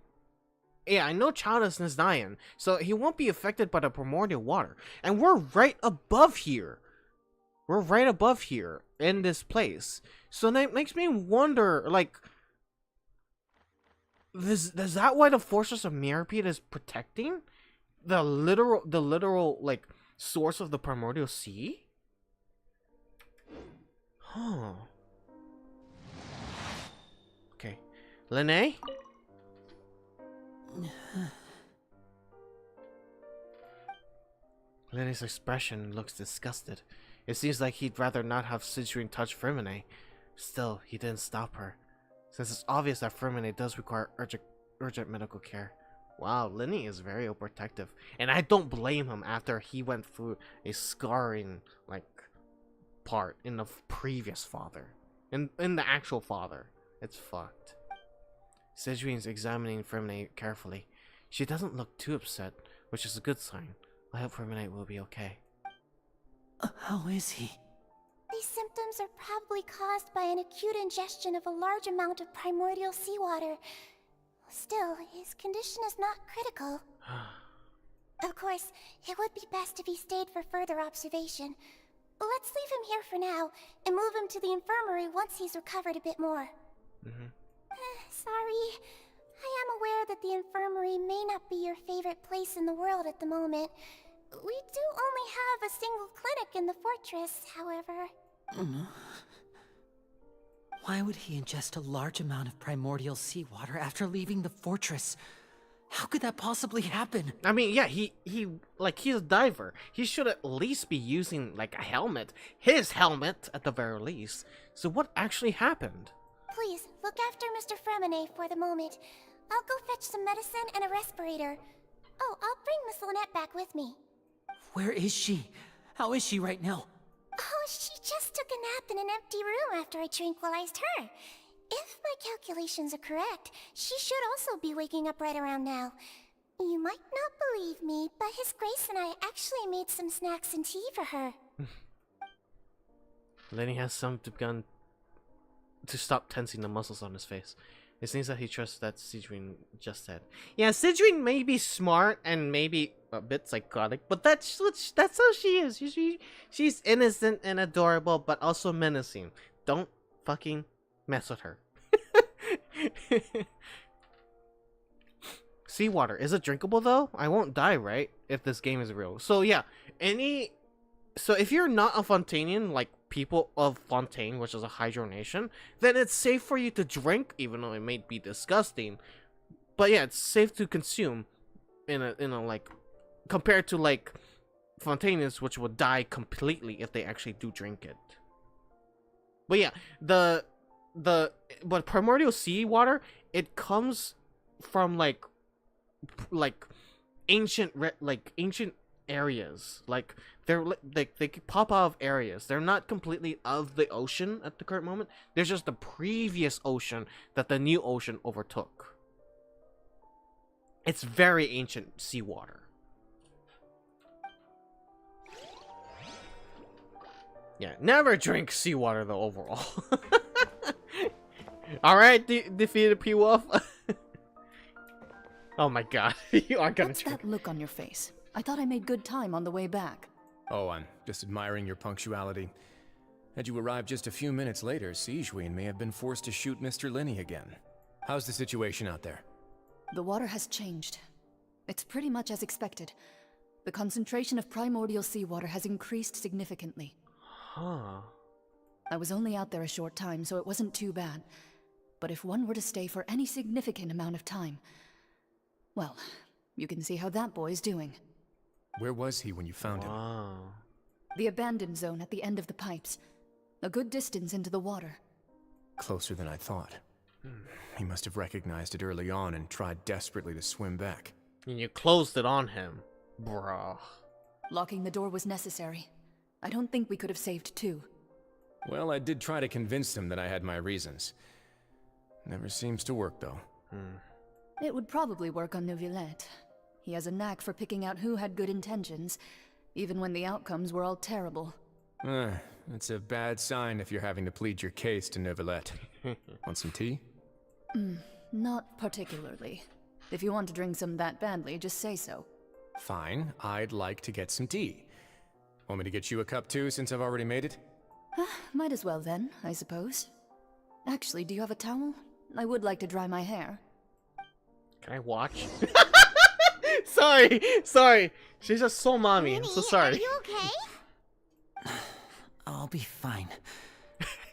Yeah, I know Child is Nesnayan, so he won't be affected by the primordial water. And we're right above here. We're right above here in this place. So that makes me wonder, like, is that why the Fortress of Mirapede is protecting the literal like source of the primordial sea? Huh. Okay, Lene. Lene's expression looks disgusted. It seems like he'd rather not have Citrine touch Fremine. Still, he didn't stop her, since it's obvious that Fremine does require urgent medical care. Wow, Lenny is very overprotective, and I don't blame him after he went through a scarring like part in the previous father, in the actual father. It's fucked. Citrine's examining Fremine carefully. She doesn't look too upset, which is a good sign. I hope Fremine will be okay. How is he? These symptoms are probably caused by an acute ingestion of a large amount of primordial seawater. Still, his condition is not critical. Of course, it would be best if he stayed for further observation. Let's leave him here for now, and move him to the infirmary once he's recovered a bit more. Sorry. I am aware that the infirmary may not be your favorite place in the world at the moment. We do only have a single clinic in the fortress, however. Why would he ingest a large amount of primordial seawater after leaving the fortress? How could that possibly happen? I mean, yeah, he's a diver. He should at least be using like a helmet. His helmet, at the very least. So what actually happened? Please, look after Mr. Fremine for the moment. I'll go fetch some medicine and a respirator. Oh, I'll bring Miss Lynette back with me. Where is she? How is she right now? Oh, she just took a nap in an empty room after I tranquilized her. If my calculations are correct, she should also be waking up right around now. You might not believe me, but His Grace and I actually made some snacks and tea for her. Lenny has some begun to stop tensing the muscles on his face. It seems that he trusts that Sidrine just said. Yeah, Sidrine may be smart and maybe a bit psychotic, but that's how she is. She's innocent and adorable, but also menacing. Don't fucking mess with her. Seawater. Is it drinkable though? I won't die, right? If this game is real. So yeah, so if you're not a Fontainian, like people of Fontaine, which is a hydro nation, then it's safe for you to drink, even though it may be disgusting. But yeah, it's safe to consume in a like, compared to like Fontainians, which would die completely if they actually do drink it. But yeah, but primordial seawater, it comes from like ancient areas. Like they pop out of areas. They're not completely of the ocean at the current moment. There's just the previous ocean that the new ocean overtook. It's very ancient seawater. Yeah, never drink seawater though overall. Alright, defeated P-Wolf. Oh my god, you are gonna What's drink. that look on your face? I thought I made good time on the way back. Oh, I'm just admiring your punctuality. Had you arrived just a few minutes later, Sidrine may have been forced to shoot Mr. Lenny again. How's the situation out there? The water has changed. It's pretty much as expected. The concentration of primordial seawater has increased significantly. Huh. I was only out there a short time, so it wasn't too bad. But if one were to stay for any significant amount of time, well, you can see how that boy's doing. Where was he when you found him? Wow. The abandoned zone at the end of the pipes. A good distance into the water. Closer than I thought. He must have recognized it early on and tried desperately to swim back. And you closed it on him. Bruh. Locking the door was necessary. I don't think we could have saved two. Well, I did try to convince him that I had my reasons. Never seems to work, though. It would probably work on Neuvillette. He has a knack for picking out who had good intentions, even when the outcomes were all terrible. That's a bad sign if you're having to plead your case to Neuvillette. Want some tea? Not particularly. If you want to drink some that badly, just say so. Fine, I'd like to get some tea. Want me to get you a cup too, since I've already made it? Might as well then, I suppose. Actually, do you have a towel? I would like to dry my hair. Can I watch? Sorry. She's just so mommy. I'm so sorry. Are you okay? I'll be fine.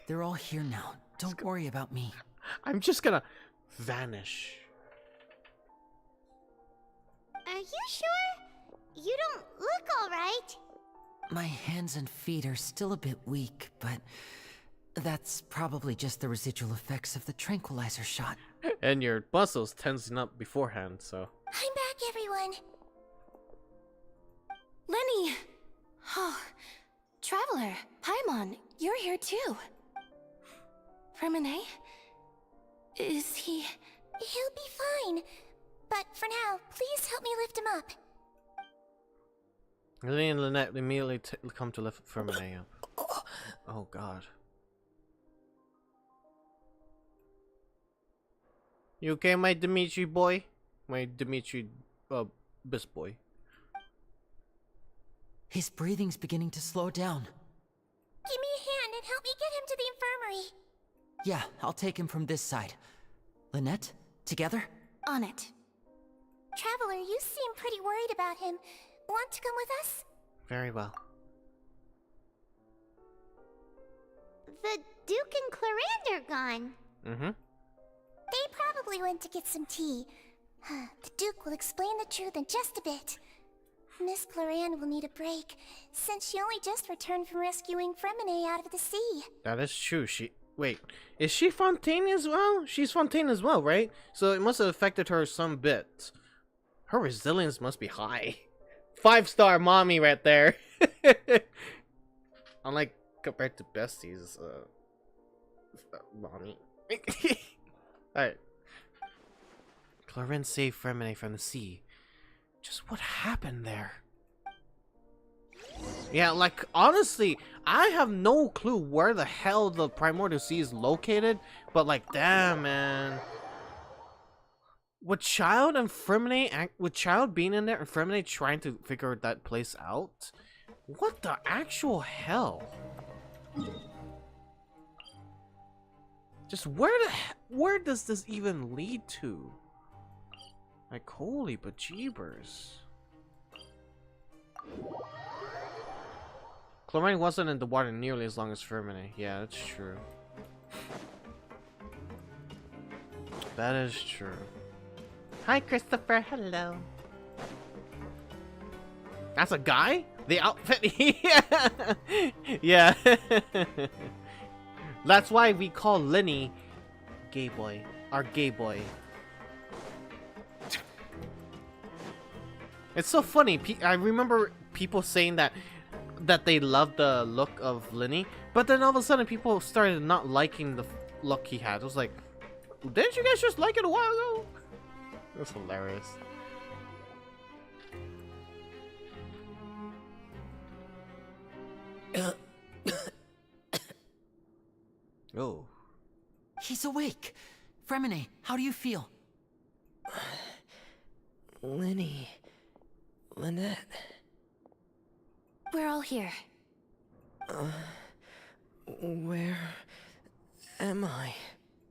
They're all here now. Don't worry about me. I'm just gonna vanish. Are you sure? You don't look alright. My hands and feet are still a bit weak, but that's probably just the residual effects of the tranquilizer shot. And your muscles tensing up beforehand, so. I'm back, everyone. Lenny! Oh, Traveler, Paimon, you're here too. Remine? Is he... He'll be fine. But for now, please help me lift him up. Lily and Lynette immediately come to lift Firmine up. Oh god. You okay, my Dimitri boy? My Dimitri, best boy. His breathing's beginning to slow down. Give me a hand and help me get him to the infirmary. Yeah, I'll take him from this side. Lynette, together? On it. Traveler, you seem pretty worried about him. Want to come with us? Very well. The Duke and Clarande are gone. Mm-hmm. They probably went to get some tea. The Duke will explain the truth in just a bit. Miss Clarande will need a break, since she only just returned from rescuing Fremine out of the sea. That is true. Wait, is she Fontaine as well? She's Fontaine as well, right? So it must have affected her some bit. Her resilience must be high. 5-star mommy right there. Unlike compared to Bestie's mommy. Alright. Clorin saved Fremine from the sea. Just what happened there? Yeah, like, honestly, I have no clue where the hell the Primordial Sea is located, but like, damn, man. With Child and Fremine, with Child being in there and Fremine trying to figure that place out, what the actual hell? Just where does this even lead to? Like, holy bejeebers. Chlorine wasn't in the water nearly as long as Fremine. Yeah, that's true. That is true. Hi, Christopher. Hello. That's a guy? The outfit? Yeah. Yeah. That's why we call Lenny gay boy. Our gay boy. It's so funny. I remember people saying that they loved the look of Lenny, but then all of a sudden people started not liking the look he had. It was like, didn't you guys just like it a while ago? That's hilarious. Oh. He's awake. Fremine, how do you feel? Lenny. Lynette. We're all here. Where am I?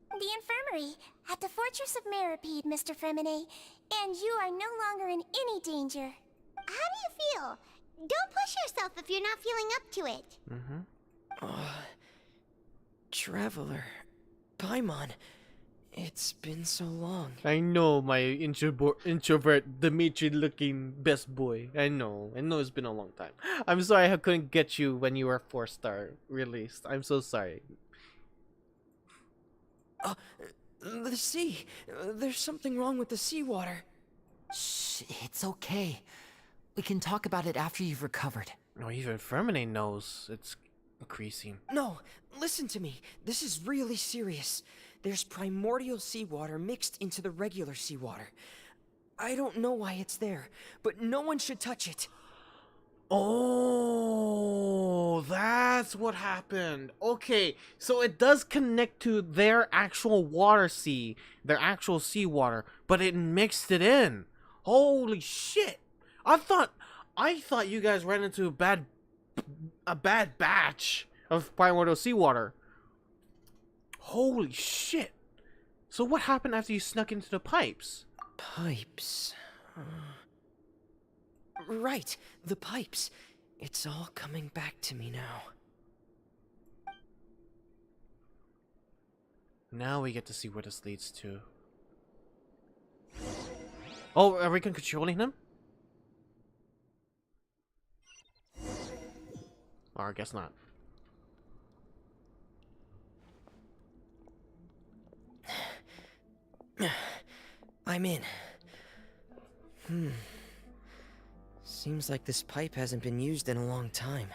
The infirmary at the Fortress of Meripede, Mr. Fremine, and you are no longer in any danger. How do you feel? Don't push yourself if you're not feeling up to it. Traveler. Paimon. It's been so long. I know, my introvert Dimitri-looking best boy. I know it's been a long time. I'm sorry I couldn't get you when you were 4-star released. I'm so sorry. The sea. There's something wrong with the seawater. Shh, it's okay. We can talk about it after you've recovered. No, even Fremine knows it's increasing. No, listen to me. This is really serious. There's primordial seawater mixed into the regular seawater. I don't know why it's there, but no one should touch it. Oh, that's what happened. Okay, so it does connect to their actual water sea, their actual seawater, but it mixed it in. Holy shit. I thought you guys ran into a bad batch of primordial seawater. Holy shit. So what happened after you snuck into the pipes? Pipes. Right, the pipes. It's all coming back to me now. Now we get to see where this leads to. Oh, are we controlling him? Or I guess not. I'm in. Seems like this pipe hasn't been used in a long time.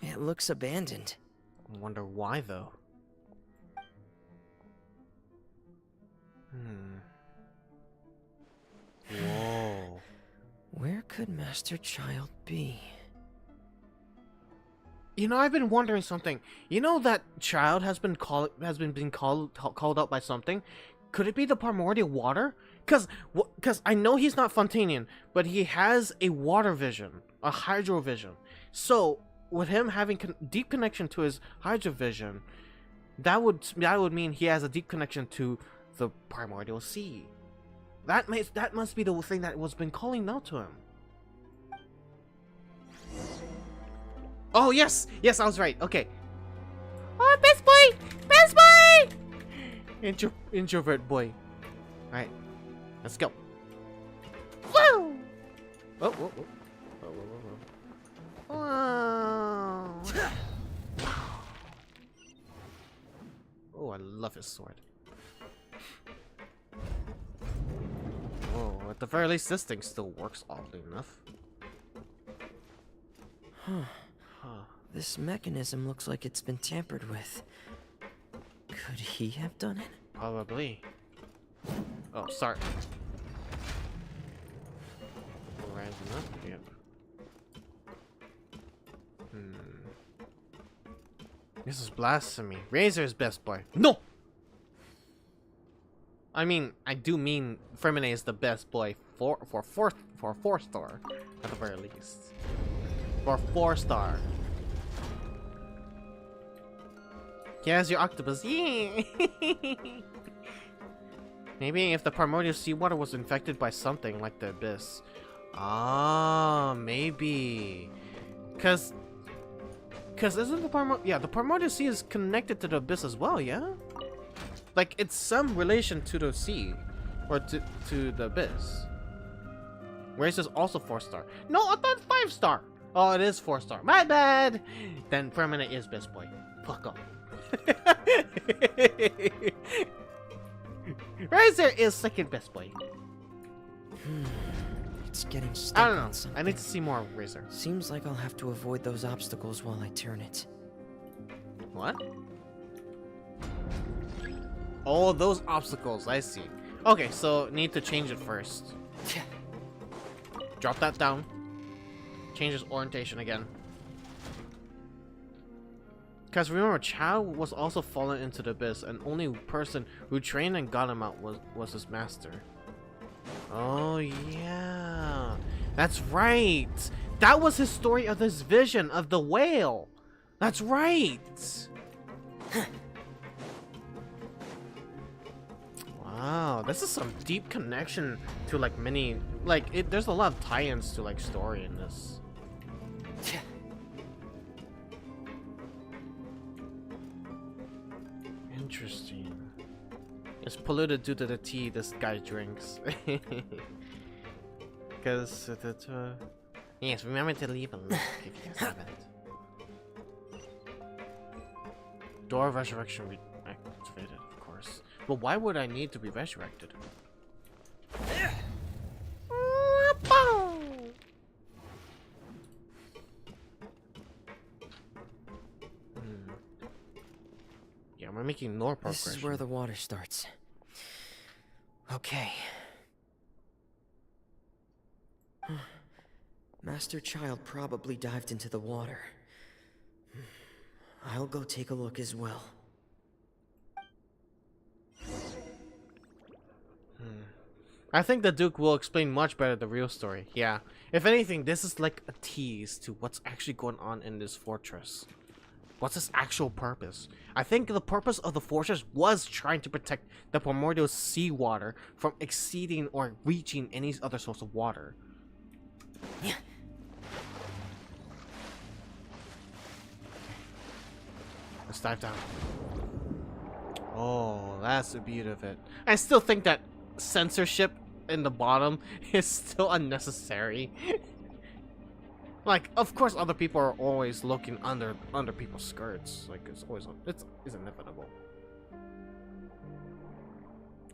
It looks abandoned. I wonder why, though. Whoa. Where could Master Child be? You know, I've been wondering something. You know that Child has been called out by something. Could it be the primordial water? Cause I know he's not Fontainian, but he has a water vision, a hydro vision. So with him having deep connection to his hydro vision, that would mean he has a deep connection to the primordial sea. That must be the thing that was been calling out to him. Oh yes, I was right. Okay. Oh, best boy, best boy. Introvert boy. All right, let's go. Woo! Oh, whoa, whoa. Whoa. Oh, I love his sword. Whoa, at the very least, this thing still works oddly enough. This mechanism looks like it's been tampered with. Could he have done it? Probably. Oh, sorry. Rising up? Yep. This is blasphemy. Razor is best boy. No! I mean, I do mean Fermine is the best boy for 4-star at the very least. For 4-star. He has your octopus. Yeah. Maybe if the primordial seawater was infected by something like the abyss. Ah, maybe. Cause isn't the primordial sea is connected to the abyss as well, yeah? Like it's some relation to the sea or to the abyss. Race is also 4-star. No, I thought 5-star. Oh, it is 4-star. My bad. Then Fermine is best boy. Fuck off. Razor is second best boy. It's getting stuck. I don't know. On something. I need to see more of Razor. Seems like I'll have to avoid those obstacles while I turn it. What? Oh, those obstacles. I see. Okay, so need to change it first. Drop that down. Change its orientation again. Because remember, Chow was also fallen into the abyss, and only person who trained and got him out was his master. Oh yeah, that's right. That was his story of this vision of the whale. That's right. Wow, this is some deep connection to like many there's a lot of tie-ins to like story in this. Interesting. It's polluted due to the tea this guy drinks. Because yes, remember to leave a link if you haven't. Door of resurrection activated, of course. But why would I need to be resurrected? Yeah, we're making no progression. This is where the water starts. Okay. Master Child probably dived into the water. I'll go take a look as well. I think the Duke will explain much better the real story. Yeah. If anything, this is like a tease to what's actually going on in this fortress. What's its actual purpose? I think the purpose of the fortress was trying to protect the primordial seawater from exceeding or reaching any other source of water. Yeah. Let's dive down. Oh, that's the beauty of it. I still think that censorship in the bottom is still unnecessary. Like, of course, other people are always looking under people's skirts. Like, it's inevitable.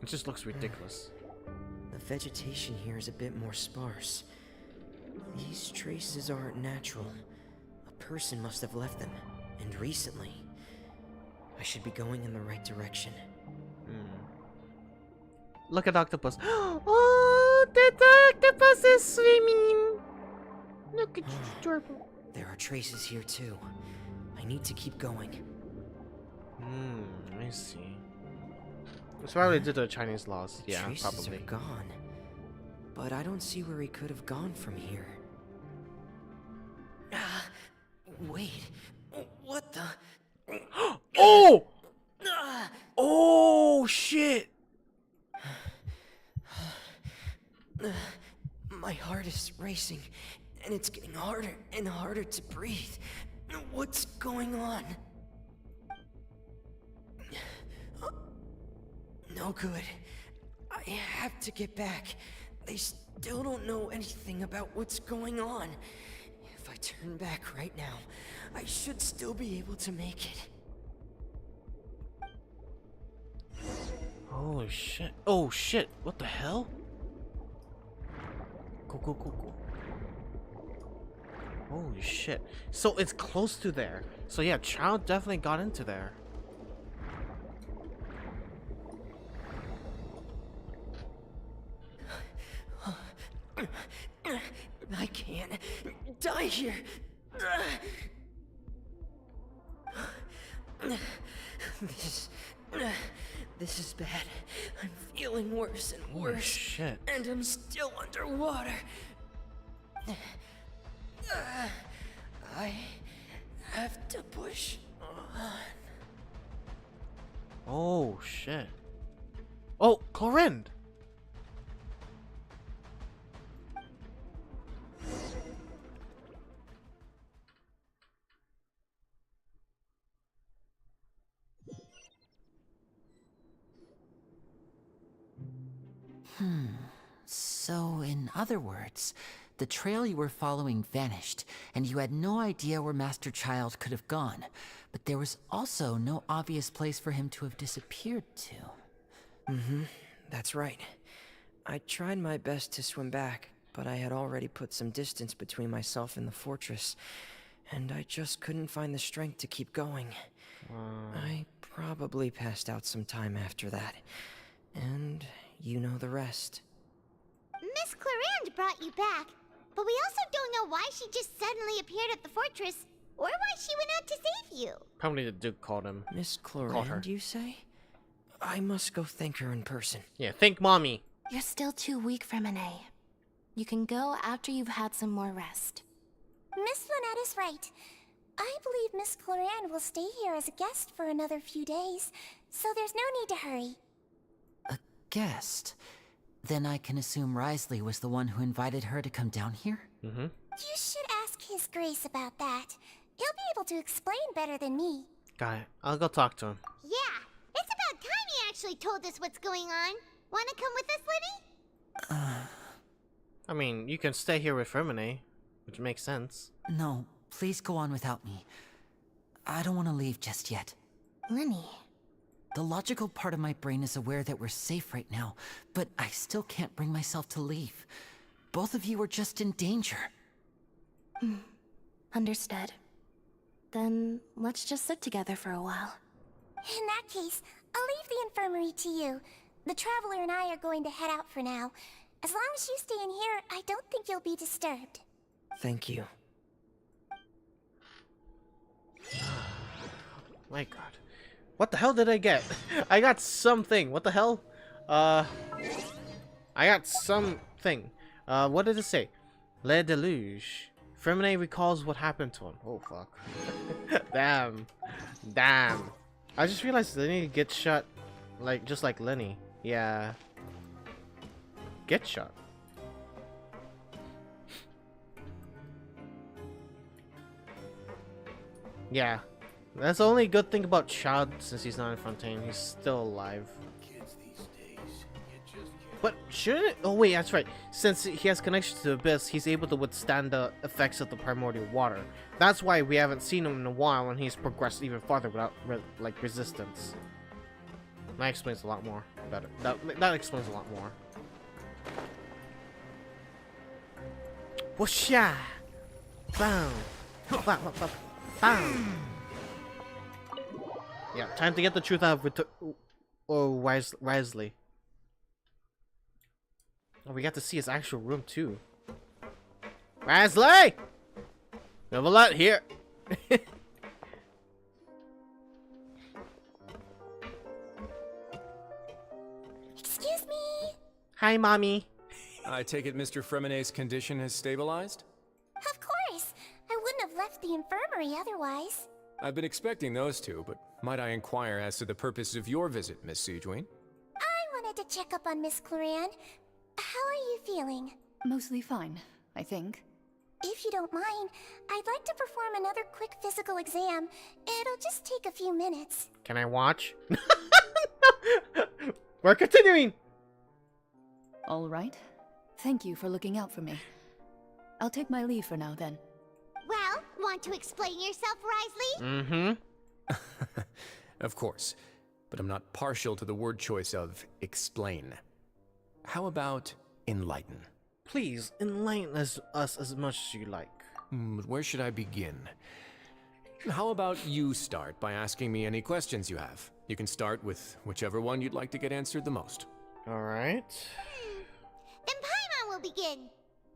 It just looks ridiculous. The vegetation here is a bit more sparse. These traces aren't natural. A person must have left them, and recently. I should be going in the right direction. Look at octopus. Oh, the octopus is swimming. Look at you, adorable. There are traces here too. I need to keep going. I see. That's probably due to the Chinese laws. Yeah, traces probably. are gone. But I don't see where he could have gone from here. Wait. What the? Oh! Oh, shit! My heart is racing, and it's getting harder and harder to breathe. What's going on? No good. I have to get back. They still don't know anything about what's going on. If I turn back right now, I should still be able to make it. Holy shit. Oh shit. What the hell? Cool. Holy shit. So it's close to there. So yeah, Child definitely got into there. I can't die here. This is bad. I'm feeling worse and worse. Oh, shit. And I'm still underwater. I have to push on. Oh, shit. Oh, Chlorinde! So, in other words, the trail you were following vanished, and you had no idea where Master Child could have gone. But there was also no obvious place for him to have disappeared to. That's right. I tried my best to swim back, but I had already put some distance between myself and the fortress, and I just couldn't find the strength to keep going. I probably passed out some time after that, and you know the rest. Miss Chlorinde brought you back, but we also don't know why she just suddenly appeared at the fortress, or why she went out to save you. Probably the Duke called him. Miss Called her. Chlorinde, you say? I must go thank her in person. Yeah, thank mommy. You're still too weak for Monet. You can go after you've had some more rest. Miss Lynette is right. I believe Miss Chlorinde will stay here as a guest for another few days, so there's no need to hurry. A guest? Then I can assume Risley was the one who invited her to come down here? You should ask His Grace about that. He'll be able to explain better than me. Got it. I'll go talk to him. Yeah, it's about time he actually told us what's going on. Wanna come with us, Lenny? I mean, you can stay here with Hermione, which makes sense. No, please go on without me. I don't want to leave just yet. Lenny. The logical part of my brain is aware that we're safe right now, but I still can't bring myself to leave. Both of you are just in danger. Understood. Then let's just sit together for a while. In that case, I'll leave the infirmary to you. The Traveler and I are going to head out for now. As long as you stay in here, I don't think you'll be disturbed. Thank you. My god. What the hell did I get? I got something. What the hell? I got something. What did it say? Le Deluge. Fermine recalls what happened to him. Oh, fuck. Damn. Damn. I just realized Lenny gets shot, like, just like Lenny. Yeah. Get shot. Yeah. That's the only good thing about Child, since he's not in Fontaine. He's still alive. But shouldn't it? Oh wait, that's right. Since he has connection to the Abyss, he's able to withstand the effects of the primordial water. That's why we haven't seen him in a while, and he's progressed even farther without like resistance. That explains a lot more. Better. That explains a lot more. Whoosha! Bam! Bam! Bam! Bam! Bam! Yeah, time to get the truth out of Risley. Oh, we got to see his actual room too. Risley! We have a lot here. Excuse me. Hi, mommy. I take it Mr. Fremonet's condition has stabilized? Of course. I wouldn't have left the infirmary otherwise. I've been expecting those two, but might I inquire as to the purpose of your visit, Miss Siegewien? I wanted to check up on Miss Chlorinde. How are you feeling? Mostly fine, I think. If you don't mind, I'd like to perform another quick physical exam. It'll just take a few minutes. Can I watch? We're continuing! All right. Thank you for looking out for me. I'll take my leave for now, then. Well, want to explain yourself, Risley? Mm-hmm. Of course, but I'm not partial to the word choice of explain. How about enlighten? Please, enlighten us as much as you like. But where should I begin? How about you start by asking me any questions you have? You can start with whichever one you'd like to get answered the most. Alright. Then Paimon will begin.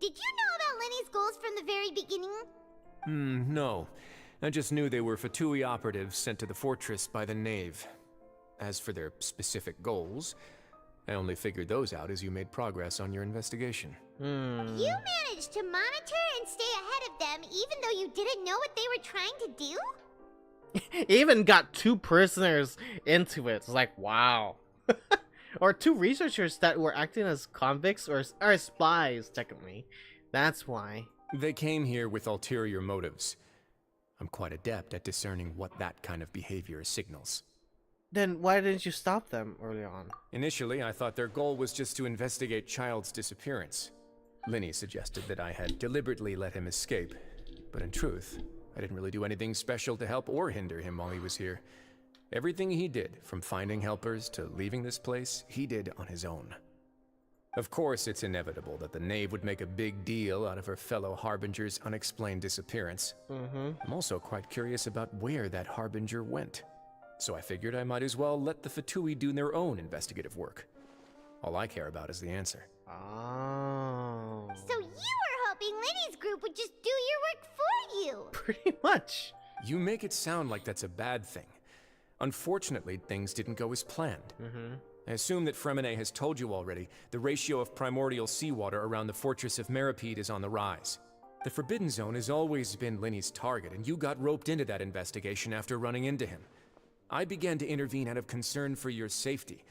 did you know about Lenny's goals from the very beginning? No. I just knew they were Fatui operatives sent to the fortress by the Knave. As for their specific goals, I only figured those out as you made progress on your investigation. You managed to monitor and stay ahead of them even though you didn't know what they were trying to do? Even got 2 prisoners into it. It's like, wow. Or 2 researchers that were acting as convicts or spies, technically. That's why. They came here with ulterior motives. I'm quite adept at discerning what that kind of behavior signals. Then why didn't you stop them early on? Initially, I thought their goal was just to investigate Child's disappearance. Linny suggested that I had deliberately let him escape, but in truth, I didn't really do anything special to help or hinder him while he was here. Everything he did, from finding helpers to leaving this place, he did on his own. Of course, it's inevitable that the Knave would make a big deal out of her fellow Harbinger's unexplained disappearance. I'm also quite curious about where that Harbinger went. So I figured I might as well let the Fatui do their own investigative work. All I care about is the answer. Oh. So you were hoping Lenny's group would just do your work for you? Pretty much. You make it sound like that's a bad thing. Unfortunately, things didn't go as planned. I assume that Fremine has told you already, the ratio of primordial seawater around the fortress of Meripede is on the rise. The Forbidden Zone has always been Linny's target, and you got roped into that investigation after running into him. I began to intervene out of concern for your safety,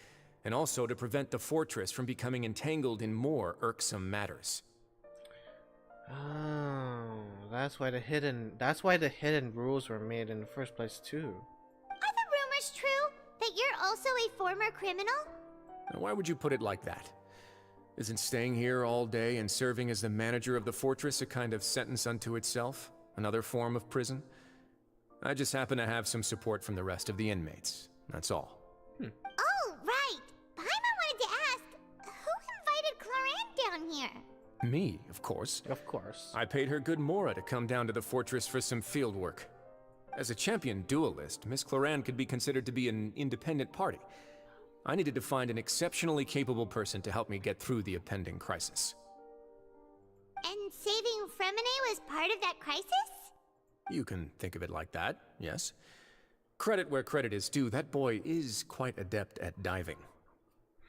and also to prevent the fortress from becoming entangled in more irksome matters. Oh, that's why the hidden rules were made in the first place too. Are the rumors true? That you're also a former criminal? Now, why would you put it like that? Isn't staying here all day and serving as the manager of the fortress a kind of sentence unto itself? Another form of prison? I just happen to have some support from the rest of the inmates. That's all. Oh, right. Paimon wanted to ask, who invited Cloran down here? Me, of course. Of course. I paid her good mora to come down to the fortress for some field work. As a champion duelist, Miss Cloran could be considered to be an independent party. I needed to find an exceptionally capable person to help me get through the impending crisis. And saving Fremine was part of that crisis? You can think of it like that, yes. Credit where credit is due, that boy is quite adept at diving.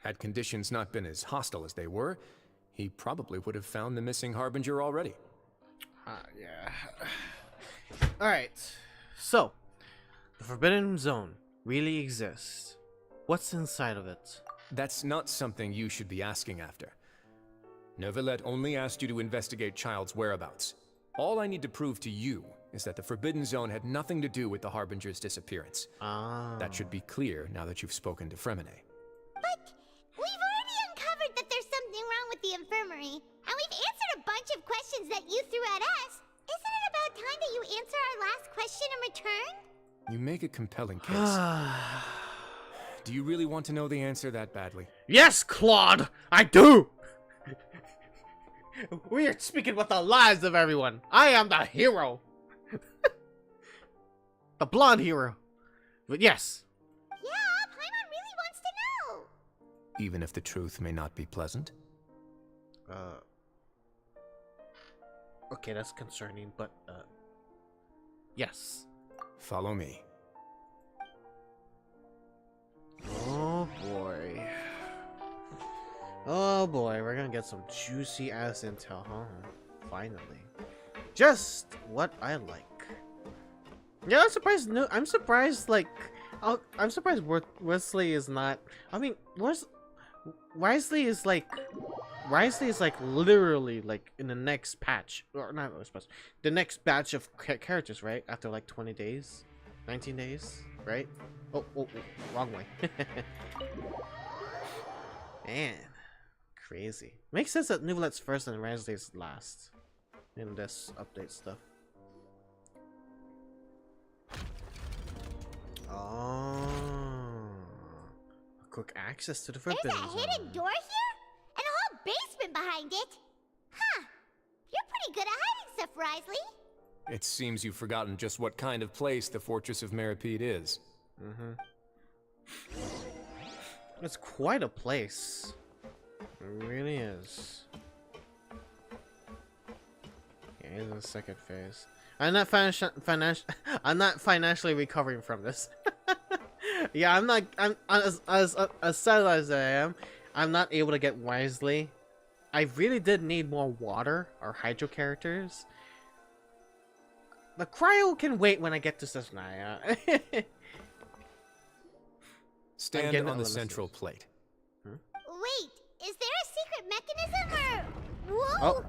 Had conditions not been as hostile as they were, he probably would have found the missing Harbinger already. Yeah. Alright, so, the Forbidden Zone really exists. What's inside of it? That's not something you should be asking after. Neuvillette only asked you to investigate Child's whereabouts. All I need to prove to you is that the Forbidden Zone had nothing to do with the Harbinger's disappearance. That should be clear now that you've spoken to Fremine. But we've already uncovered that there's something wrong with the infirmary, and we've answered a bunch of questions that you threw at us. Isn't it about time that you answer our last question in return? You make a compelling case. Do you really want to know the answer that badly? Yes, Claude! I do! We are speaking with the lives of everyone. I am the hero. The blonde hero. But yes. Yeah, Paimon really wants to know. Even if the truth may not be pleasant? Okay, that's concerning, but, yes. Follow me. Oh boy. Oh boy, we're gonna get some juicy ass intel, huh? Finally. Just what I like. Yeah, I'm surprised. No, I'm surprised. Like, I'm surprised Wesley is not. I mean, Wisely is like literally like in the next patch, or not the next batch of characters, right? After like 20 days, 19 days, right? Oh, wrong way. Man, crazy. Makes sense that Neuvillette's first and Wesley's last in this update stuff. Oh, quick access to the Forbidden Zone. There's a hidden door here? And a whole basement behind it? Huh. You're pretty good at hiding stuff, Wrisley. It seems you've forgotten just what kind of place the Fortress of Meripede is. It's quite a place. It really is. he's in the second phase. I'm not I'm not financially recovering from this. Yeah, I'm as sad as I am. I'm not able to get wisely. I really did need more water or hydro characters. The cryo can wait when I get to Sesnaya. Stand on the central plate. Wait, is there a secret mechanism or... Whoa! Oh.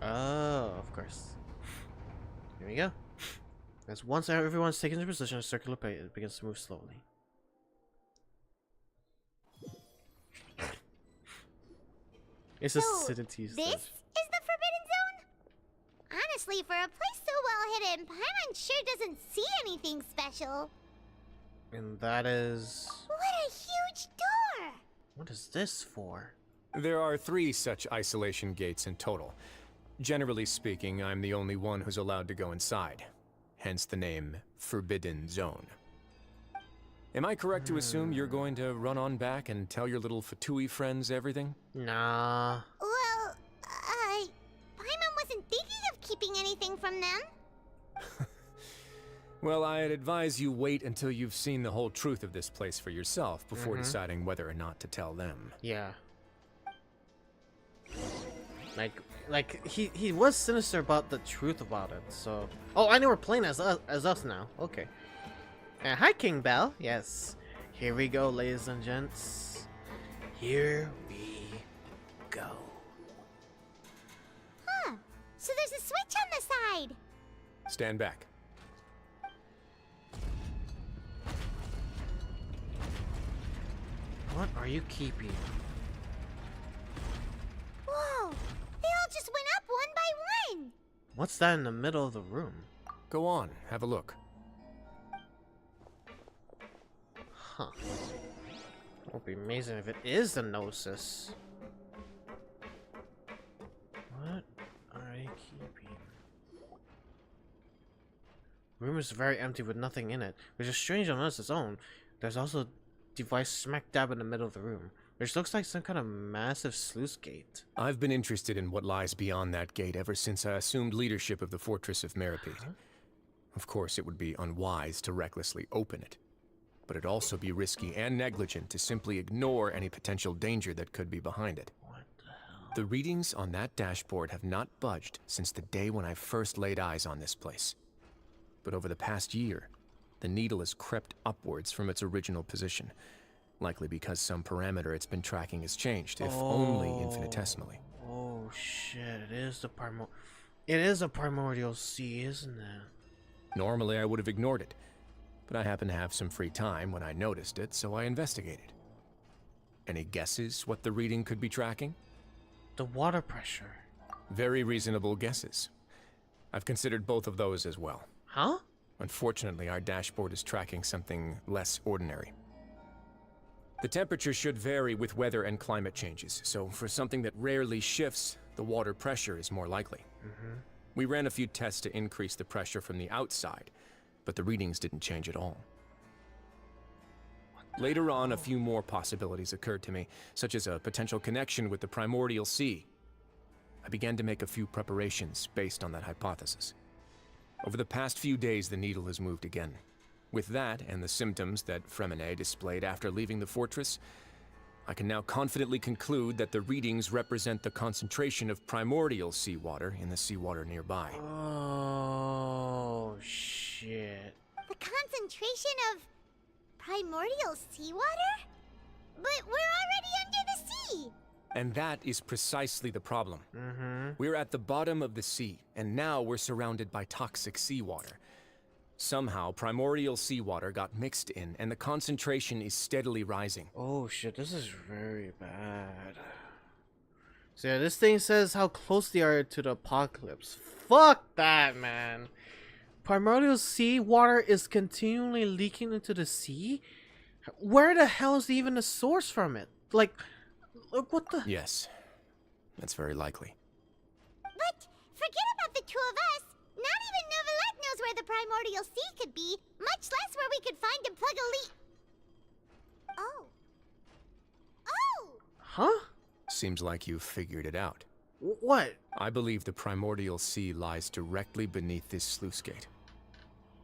Oh, of course. Here we go. As once everyone's taken their position, a circular plate begins to move slowly. It's acidity. This is the Forbidden Zone? Honestly, for a place so well hidden, Paimon sure doesn't see anything special. And that is... What a huge door! What is this for? There are 3 such isolation gates in total. Generally speaking, I'm the only one who's allowed to go inside. Hence the name Forbidden Zone. Am I correct to assume you're going to run on back and tell your little Fatui friends everything? Nah. Well, Paimon wasn't thinking of keeping anything from them. Well, I'd advise you wait until you've seen the whole truth of this place for yourself before deciding whether or not to tell them. Yeah. Like he was sinister about the truth about it, so... Oh, I know we're playing as us now. Okay. Hi, King Bell. Yes. Here we go, ladies and gents. Here we go. Huh. So there's a switch on the side. Stand back. What are you keeping? Whoa. They all just went up one by one. What's that in the middle of the room? Go on, have a look. Huh. It would be amazing if it is the Gnosis. What are you keeping? The room is very empty with nothing in it, which is strange on its own. There's also a device smack dab in the middle of the room, which looks like some kind of massive sluice gate. I've been interested in what lies beyond that gate ever since I assumed leadership of the Fortress of Meripede. Of course, it would be unwise to recklessly open it, but it'd also be risky and negligent to simply ignore any potential danger that could be behind it. What the hell? The readings on that dashboard have not budged since the day when I first laid eyes on this place. But over the past year, the needle has crept upwards from its original position, likely because some parameter it's been tracking has changed, if only infinitesimally. Oh shit, it is a primordial sea, isn't it? Normally I would have ignored it, but I happened to have some free time when I noticed it, so I investigated. Any guesses what the reading could be tracking? The water pressure. Very reasonable guesses. I've considered both of those as well. Huh? Unfortunately, our dashboard is tracking something less ordinary. The temperature should vary with weather and climate changes, so for something that rarely shifts, the water pressure is more likely. We ran a few tests to increase the pressure from the outside, but the readings didn't change at all. Later on, a few more possibilities occurred to me, such as a potential connection with the primordial sea. I began to make a few preparations based on that hypothesis. Over the past few days, the needle has moved again. With that, and the symptoms that Fremine displayed after leaving the fortress, I can now confidently conclude that the readings represent the concentration of primordial seawater in the seawater nearby. Oh, shit. The concentration of primordial seawater? But we're already under the sea! And that is precisely the problem. We're at the bottom of the sea, and now we're surrounded by toxic seawater. Somehow, primordial seawater got mixed in, and the concentration is steadily rising. Oh shit, this is very bad. So yeah, this thing says how close they are to the apocalypse. Fuck that, man. Primordial seawater is continually leaking into the sea? Where the hell is even the source from it? Like, look, what the... Yes, that's very likely. But forget about the two of us. Not even Novelette knows where the primordial sea could be, much less where we could find and plug a leak. Oh. Oh! Huh? Seems like you've figured it out. What? I believe the primordial sea lies directly beneath this sluice gate.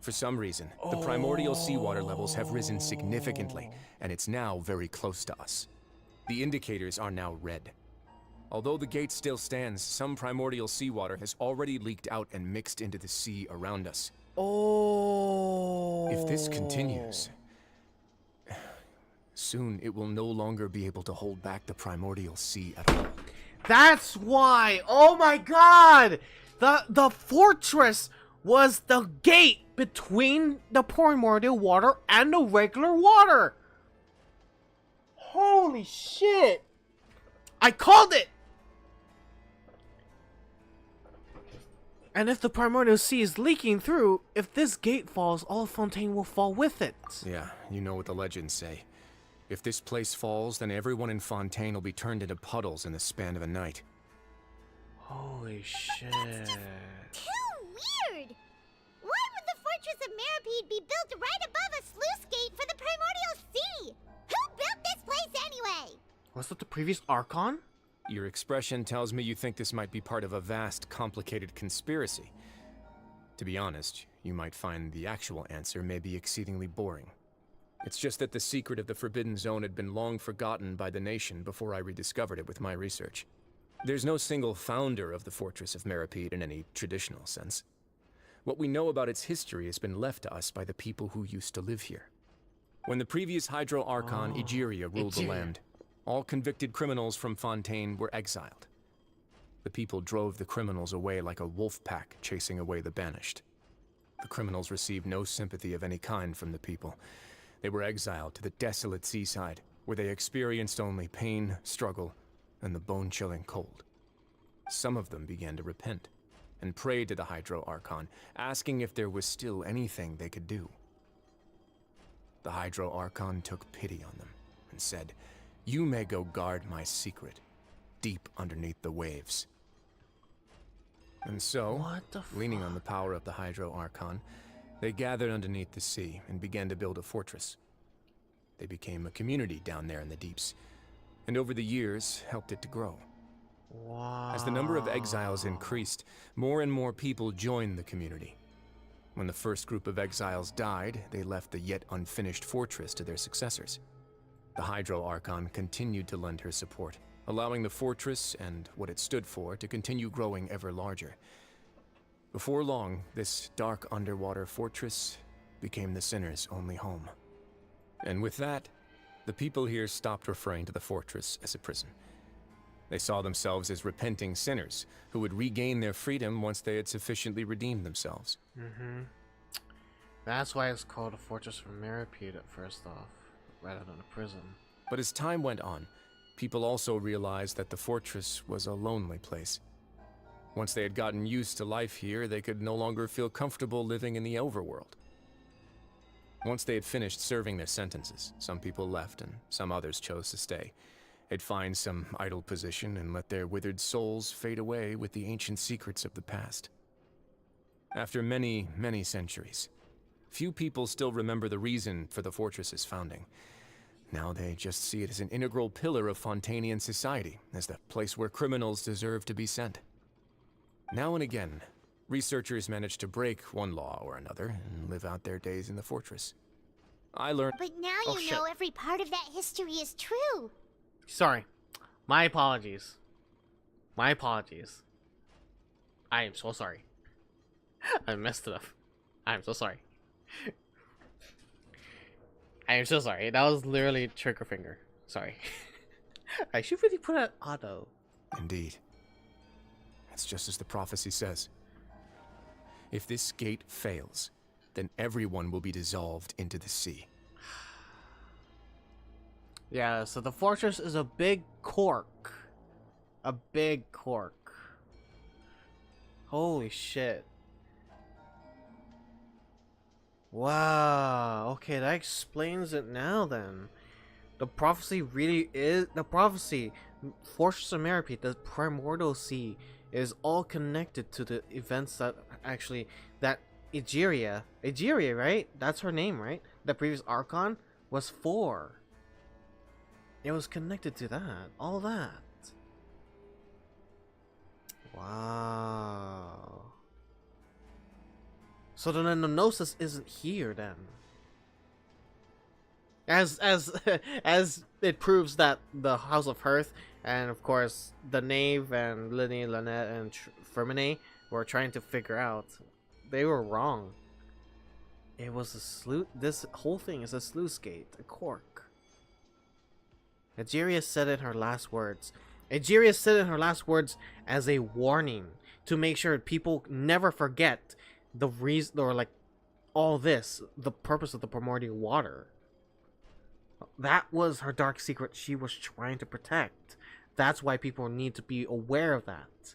For some reason, the primordial seawater levels have risen significantly, and it's now very close to us. The indicators are now red. Although the gate still stands, some primordial seawater has already leaked out and mixed into the sea around us. Oh. If this continues, soon it will no longer be able to hold back the primordial sea at all. That's why. Oh my god. The fortress was the gate between the primordial water and the regular water. Holy shit. I called it. And if the primordial sea is leaking through, if this gate falls, all of Fontaine will fall with it. Yeah, you know what the legends say. If this place falls, then everyone in Fontaine will be turned into puddles in the span of a night. Holy shit. Too weird! Why would the Fortress of Meripede be built right above a sluice gate for the primordial sea? Who built this place anyway? Was that the previous Archon? Your expression tells me you think this might be part of a vast, complicated conspiracy. To be honest, you might find the actual answer may be exceedingly boring. It's just that the secret of the Forbidden Zone had been long forgotten by the nation before I rediscovered it with my research. There's no single founder of the Fortress of Meripede in any traditional sense. What we know about its history has been left to us by the people who used to live here. When the previous Hydro Archon, Egeria, ruled the land, all convicted criminals from Fontaine were exiled. The people drove the criminals away like a wolf pack chasing away the banished. The criminals received no sympathy of any kind from the people. They were exiled to the desolate seaside, where they experienced only pain, struggle, and the bone-chilling cold. Some of them began to repent, and prayed to the Hydro Archon, asking if there was still anything they could do. The Hydro Archon took pity on them, and said, "You may go guard my secret, deep underneath the waves." And so, leaning on the power of the Hydro Archon, they gathered underneath the sea and began to build a fortress. They became a community down there in the deeps, and over the years helped it to grow. Wow. As the number of exiles increased, more and more people joined the community. When the first group of exiles died, they left the yet unfinished fortress to their successors. The Hydro Archon continued to lend her support, allowing the fortress and what it stood for to continue growing ever larger. Before long, this dark underwater fortress became the sinner's only home. And with that, the people here stopped referring to the fortress as a prison. They saw themselves as repenting sinners who would regain their freedom once they had sufficiently redeemed themselves. That's why it's called a Fortress of Meripede at first off, rather than a prison. But as time went on, people also realized that the fortress was a lonely place. Once they had gotten used to life here, they could no longer feel comfortable living in the overworld. Once they had finished serving their sentences, some people left and some others chose to stay. They'd find some idle position and let their withered souls fade away with the ancient secrets of the past. After many, many centuries, few people still remember the reason for the fortress's founding. Now they just see it as an integral pillar of Fontainian society, as the place where criminals deserve to be sent. Now and again, researchers manage to break one law or another and live out their days in the fortress. I learned— But now you know every part of that history is true. Sorry. My apologies. My apologies. I am so sorry. I messed it up. I am so sorry. I am so sorry. That was literally trigger finger. Sorry. I should really put it auto. Indeed. It's just as the prophecy says. If this gate fails, then everyone will be dissolved into the sea. Yeah, so the fortress is a big cork. A big cork. Holy shit. Wow. Okay, that explains it now then. The prophecy really is... The prophecy, Fortress of Meripede, the Primordial Sea, is all connected to the events that actually... That Egeria, right? That's her name, right? The previous Archon was for. It was connected to that. All that. Wow. So the Gnosis isn't here then. As as it proves that the House of Hearth and of course the Knave and Linny, Lynette, and Fermine were trying to figure out, they were wrong. It was a sluice. This whole thing is a sluice gate, a cork. Egeria said in her last words. Egeria said in her last words as a warning to make sure people never forget the reason, or like all this, the purpose of the primordial water. That was her dark secret she was trying to protect. That's why people need to be aware of that.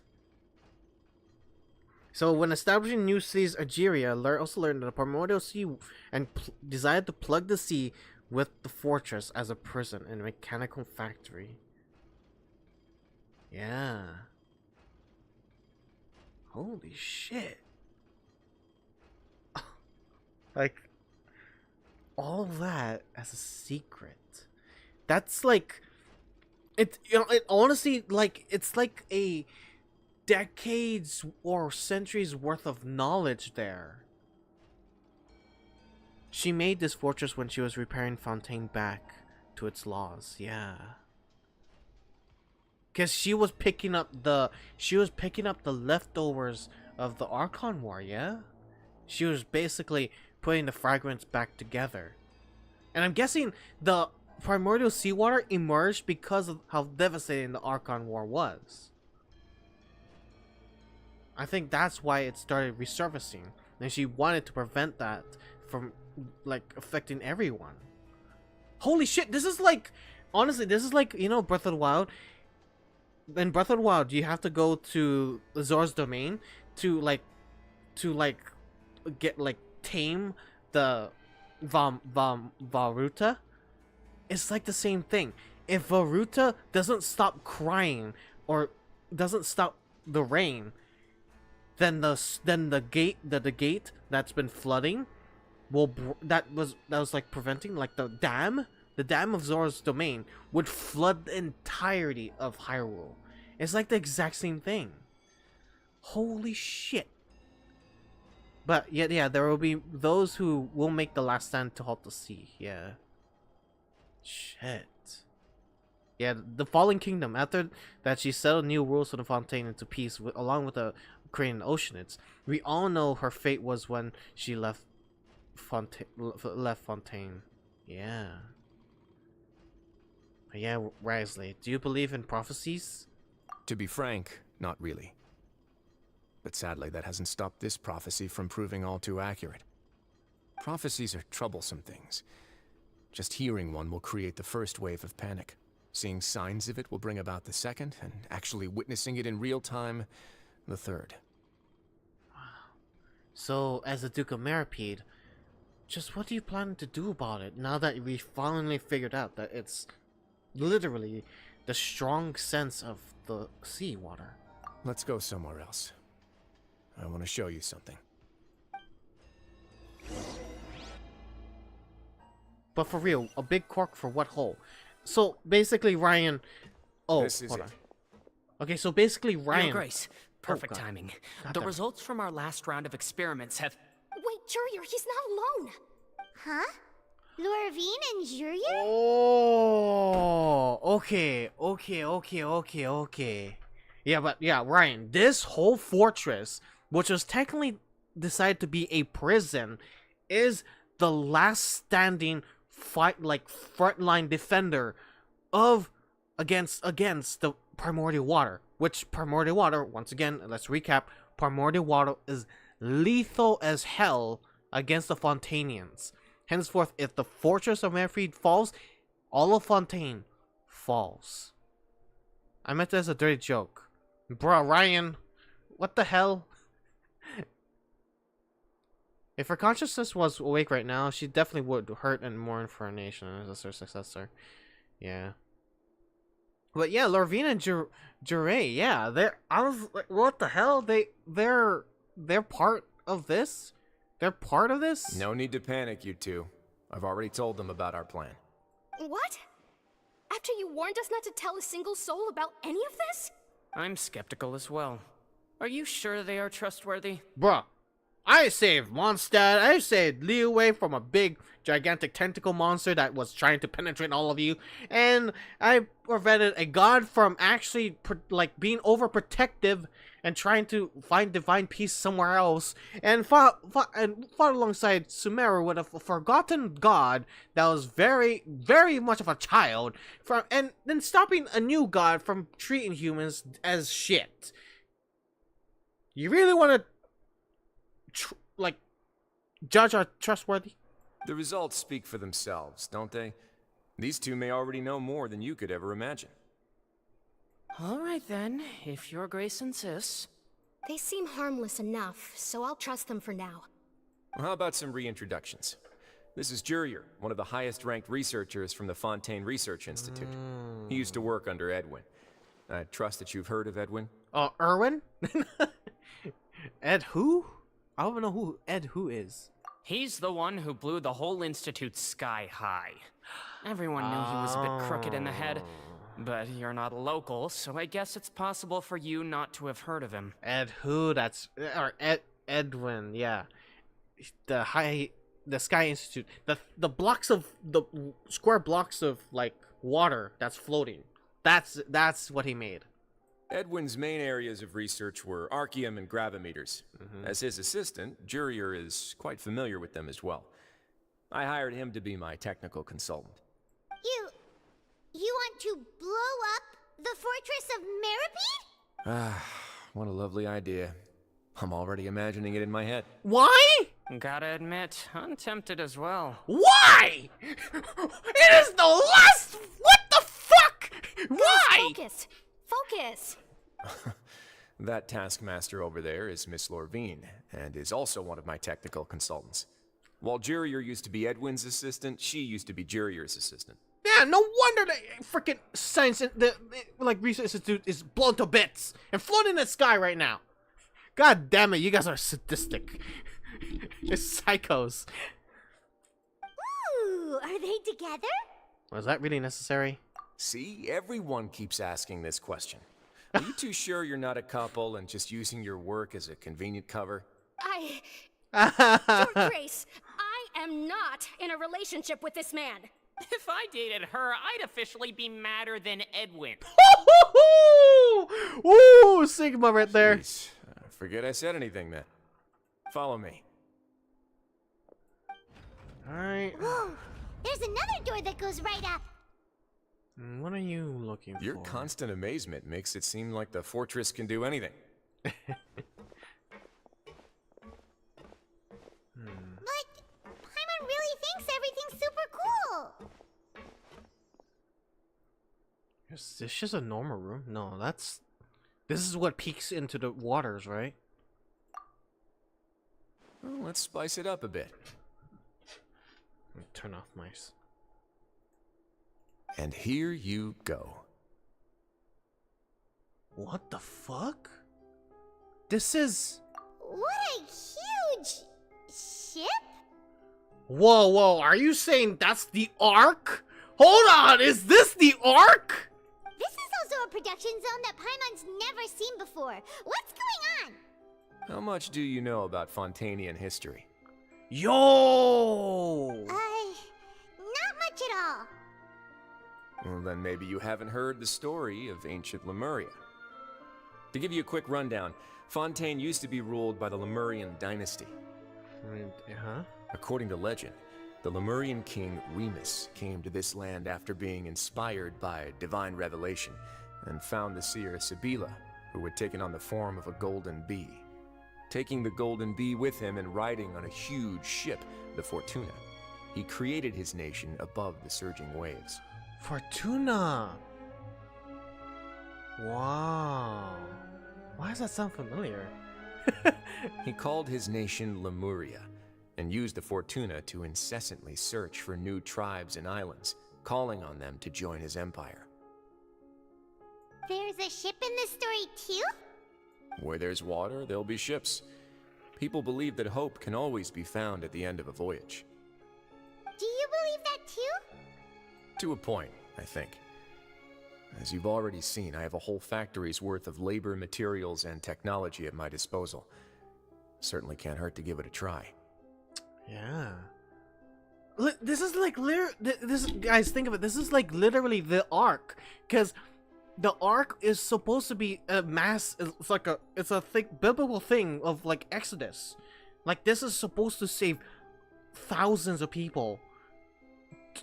So when establishing new cities, Egeria also learned that the primordial sea and decided to plug the sea with the fortress as a prison and a mechanical factory. Yeah. Holy shit. Like, all that as a secret. That's like, it honestly, like, it's like a decades or centuries worth of knowledge there. She made this fortress when she was repairing Fontaine back to its laws. Yeah. Cause she was picking up the leftovers of the Archon War, yeah? She was basically putting the fragments back together. And I'm guessing the primordial seawater emerged because of how devastating the Archon War was. I think that's why it started resurfacing. And she wanted to prevent that from, like, affecting everyone. Holy shit, this is like, honestly, this is like, you know, Breath of the Wild. In Breath of the Wild, you have to go to Zora's domain to get, like, tame the Varuta. It's like the same thing. If Varuta doesn't stop crying or doesn't stop the rain, then the gate that's been flooding that was like preventing, like, the dam of Zora's domain would flood the entirety of Hyrule. It's like the exact same thing. Holy shit. But yeah, there will be those who will make the last stand to halt the sea. Yeah. Shit. Yeah, the Fallen Kingdom, after that she settled new rules for the Fontaine into peace along with the Korean Oceanids. We all know her fate was when she left Fontaine. Yeah. But yeah, Risley, do you believe in prophecies? To be frank, not really. But sadly, that hasn't stopped this prophecy from proving all too accurate. Prophecies are troublesome things. Just hearing one will create the first wave of panic. Seeing signs of it will bring about the second, and actually witnessing it in real time, the third. Wow. So, as the Duke of Meripede, just what do you plan to do about it now that we finally figured out that it's literally the strong sense of the seawater? Let's go somewhere else. I want to show you something. But for real, a big cork for what hole? So basically, Ryan. Oh, hold on. Okay, so basically, Ryan. Your Grace, perfect timing. The results from our last round of experiments have. Wait, Jurier, he's not alone. Huh? Lorvine and Jurier? Oh, okay. Yeah, but yeah, Ryan, this whole fortress, which was technically decided to be a prison, is the last standing frontline defender of against the primordial water. Which primordial water, once again, let's recap, primordial water is lethal as hell against the Fontainians. Henceforth, if the fortress of Meripede falls, all of Fontaine falls. I meant that as a dirty joke. Bruh, Ryan, what the hell? If her consciousness was awake right now, she definitely would hurt and mourn for her nation as her successor. Yeah. But yeah, Lorvine and Jure, yeah, I was like, what the hell? They're part of this? They're part of this? No need to panic, you two. I've already told them about our plan. What? After you warned us not to tell a single soul about any of this? I'm skeptical as well. Are you sure they are trustworthy? Bruh, I saved Mondstadt. I saved Liyue from a big, gigantic tentacle monster that was trying to penetrate all of you. And I prevented a god from actually, being overprotective and trying to find divine peace somewhere else. And fought alongside Sumeru with a forgotten god that was very, very much of a child. And then stopping a new god from treating humans as shit. You really want to, judge our trustworthy? The results speak for themselves, don't they? These two may already know more than you could ever imagine. All right then, if your grace insists. They seem harmless enough, so I'll trust them for now. Well, how about some reintroductions? This is Jurier, one of the highest-ranked researchers from the Fontaine Research Institute. He used to work under Edwin. I trust that you've heard of Edwin? Erwin? Ed who? I don't know who Ed who is. He's the one who blew the whole institute sky high. Everyone knew he was a bit crooked in the head, but you're not local, so I guess it's possible for you not to have heard of him. Ed who? That's Edwin, yeah. The Sky Institute. The blocks of the square blocks of water that's floating. That's what he made. Edwin's main areas of research were archaeum and gravimeters. As his assistant, Jurier is quite familiar with them as well. I hired him to be my technical consultant. You want to blow up the fortress of Meripede? What a lovely idea. I'm already imagining it in my head. Why? Gotta admit, I'm tempted as well. Why? It is the last. What the fuck? Why? Focus! That taskmaster over there is Miss Lorvine, and is also one of my technical consultants. While Jurier used to be Edwin's assistant, she used to be Jurier's assistant. Yeah, no wonder the freaking science, research institute is blown to bits and floating in the sky right now. God damn it, you guys are sadistic. You're psychos. Ooh, are they together? Was that really necessary? See, everyone keeps asking this question. Are you too sure you're not a couple and just using your work as a convenient cover? Your Grace, I am not in a relationship with this man. If I dated her, I'd officially be madder than Edwin. Ooh, Sigma right there. Jeez, forget I said anything then. Follow me. Alright. Whoa, there's another door that goes right up. What are you looking for? Your constant amazement makes it seem like the fortress can do anything. But Paimon really thinks everything's super cool. Is this just a normal room? No, this is what peeks into the waters, right? Well, let's spice it up a bit. Turn off my... And here you go. What the fuck? This is... What a huge ship? Whoa, are you saying that's the Ark? Hold on, is this the Ark? This is also a production zone that Paimon's never seen before. What's going on? How much do you know about Fontainian history? Yo! Not much at all. Well, then maybe you haven't heard the story of ancient Lemuria. To give you a quick rundown, Fontaine used to be ruled by the Lemurian dynasty. According to legend, the Lemurian king Remus came to this land after being inspired by divine revelation and found the seer Sybilla, who had taken on the form of a golden bee. Taking the golden bee with him and riding on a huge ship, the Fortuna, he created his nation above the surging waves. Fortuna! Wow. Why does that sound familiar? He called his nation Lemuria, and used the Fortuna to incessantly search for new tribes and islands, calling on them to join his empire. There's a ship in this story too? Where there's water, there'll be ships. People believe that hope can always be found at the end of a voyage. Do you believe that too? To a point, I think. As you've already seen, I have a whole factory's worth of labor, materials, and technology at my disposal. Certainly can't hurt to give it a try. Yeah. This is like this, guys, think of it. This is like literally the Ark, because the Ark is supposed to be a mass. It's a thick biblical thing of like Exodus. Like, this is supposed to save thousands of people.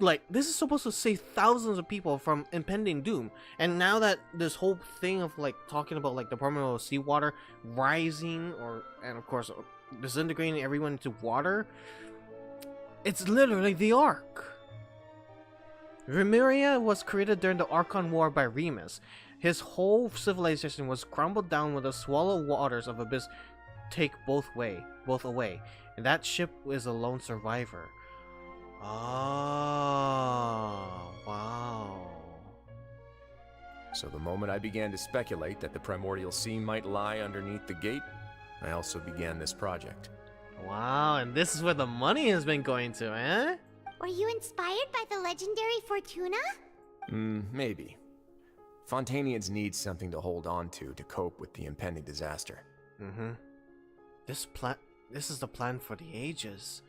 Like, this is supposed to save thousands of people from impending doom. And now that this whole thing of like talking about like the permanent seawater rising, and of course disintegrating everyone into water, it's literally the Ark. Remuria was created during the Archon War by Remus. His whole civilization was crumbled down when the swallow waters of Abyss take both away. And that ship is a lone survivor. Oh, wow. So the moment I began to speculate that the primordial sea might lie underneath the gate, I also began this project. Wow, and this is where the money has been going to, eh? Were you inspired by the legendary Fortuna? Maybe. Fontainians need something to hold on to cope with the impending disaster. This is the plan for the ages.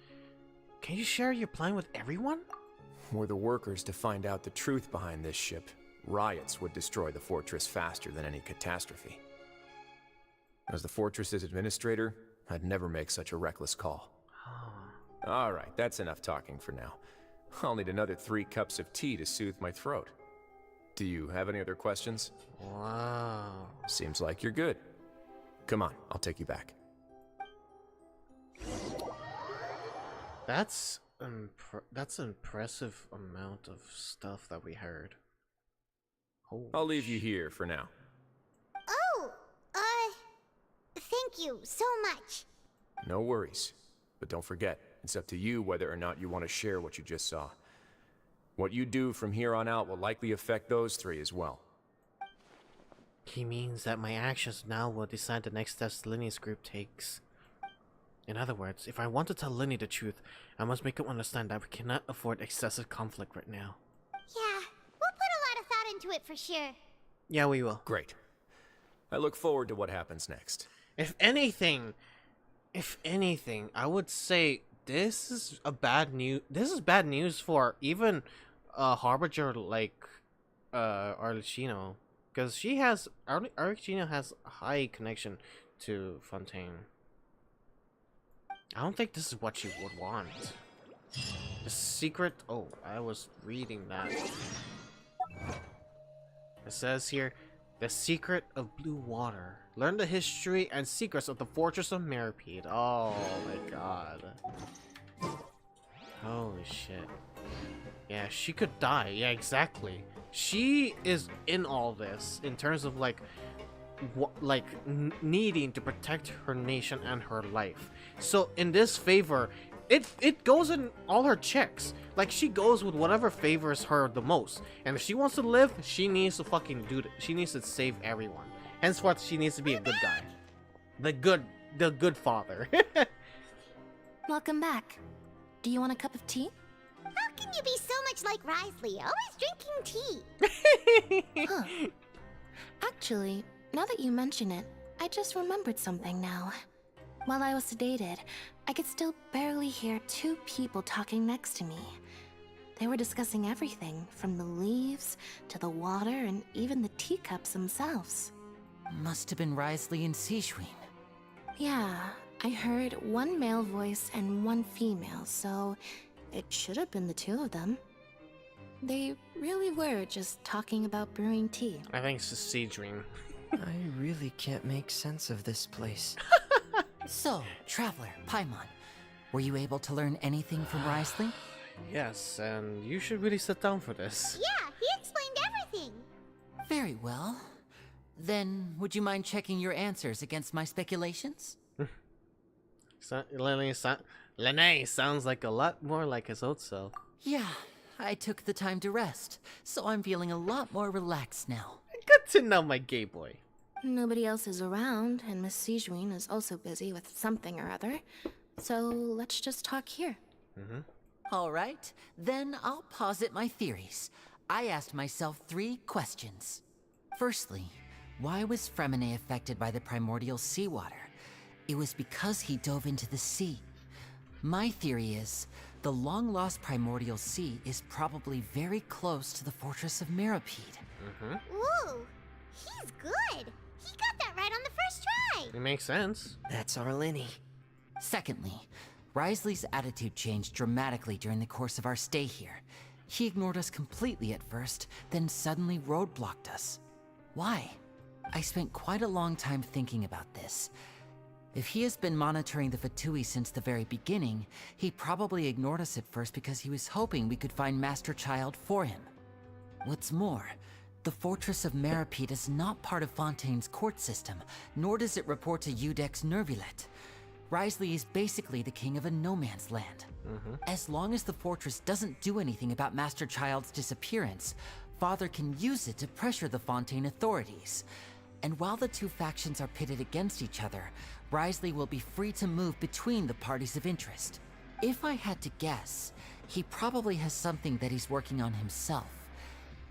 Can you share your plan with everyone? Were the workers to find out the truth behind this ship, riots would destroy the fortress faster than any catastrophe. As the fortress's administrator, I'd never make such a reckless call. Alright, that's enough talking for now. I'll need another 3 cups of tea to soothe my throat. Do you have any other questions? Wow. Seems like you're good. Come on, I'll take you back. That's an impressive amount of stuff that we heard. Holy I'll leave you here for now. Oh, thank you so much. No worries. But don't forget, it's up to you whether or not you want to share what you just saw. What you do from here on out will likely affect those 3 as well. He means that my actions now will decide the next steps Linny's group takes. In other words, if I want to tell Linny the truth, I must make him understand that we cannot afford excessive conflict right now. Yeah, we'll put a lot of thought into it for sure. Yeah, we will. Great. I look forward to what happens next. If anything, I would say this is bad news for even a harbinger like Arlecchino, because Arlecchino has a high connection to Fontaine. I don't think this is what you would want. The secret... Oh, I was reading that. It says here, the secret of blue water. Learn the history and secrets of the Fortress of Meripede. Oh my god. Holy shit. Yeah, she could die. Yeah, exactly. She is in all this in terms of needing to protect her nation and her life. So in this favor, it goes in all her checks. Like, she goes with whatever favors her the most. And if she wants to live, she needs to fucking do it. She needs to save everyone. Henceforth, she needs to be a good guy. The good father. Welcome back. Do you want a cup of tea? How can you be so much like Risley, always drinking tea? Huh. Actually, now that you mention it, I just remembered something now. While I was sedated, I could still barely hear 2 people talking next to me. They were discussing everything, from the leaves to the water and even the teacups themselves. Must have been Risley and Sijwin. Yeah, I heard 1 male voice and 1 female, so it should have been the 2 of them. They really were just talking about brewing tea. I think it's a sea dream. I really can't make sense of this place. So, Traveler, Paimon, were you able to learn anything from Risley? Yes, and you should really sit down for this. Yeah, he explained everything. Very well. Then, would you mind checking your answers against my speculations? Lene sounds like a lot more like his old self. Yeah, I took the time to rest, so I'm feeling a lot more relaxed now. Good to know, my gay boy. Nobody else is around, and Miss Sijwin is also busy with something or other. So let's just talk here. All right, then I'll posit my theories. I asked myself 3 questions. Firstly, why was Fremine affected by the primordial seawater? It was because he dove into the sea. My theory is, the long-lost primordial sea is probably very close to the fortress of Mirapede. Ooh, he's good. He got that right on the first try. It makes sense. That's our Linny. Secondly, Risley's attitude changed dramatically during the course of our stay here. He ignored us completely at first, then suddenly roadblocked us. Why? I spent quite a long time thinking about this. If he has been monitoring the Fatui since the very beginning, he probably ignored us at first because he was hoping we could find Master Child for him. What's more, the Fortress of Mirapede is not part of Fontaine's court system, nor does it report to Udex Nervulet. Risley is basically the king of a no-man's land. As long as the fortress doesn't do anything about Master Child's disappearance, Father can use it to pressure the Fontaine authorities. And while the 2 factions are pitted against each other, Risley will be free to move between the parties of interest. If I had to guess, he probably has something that he's working on himself.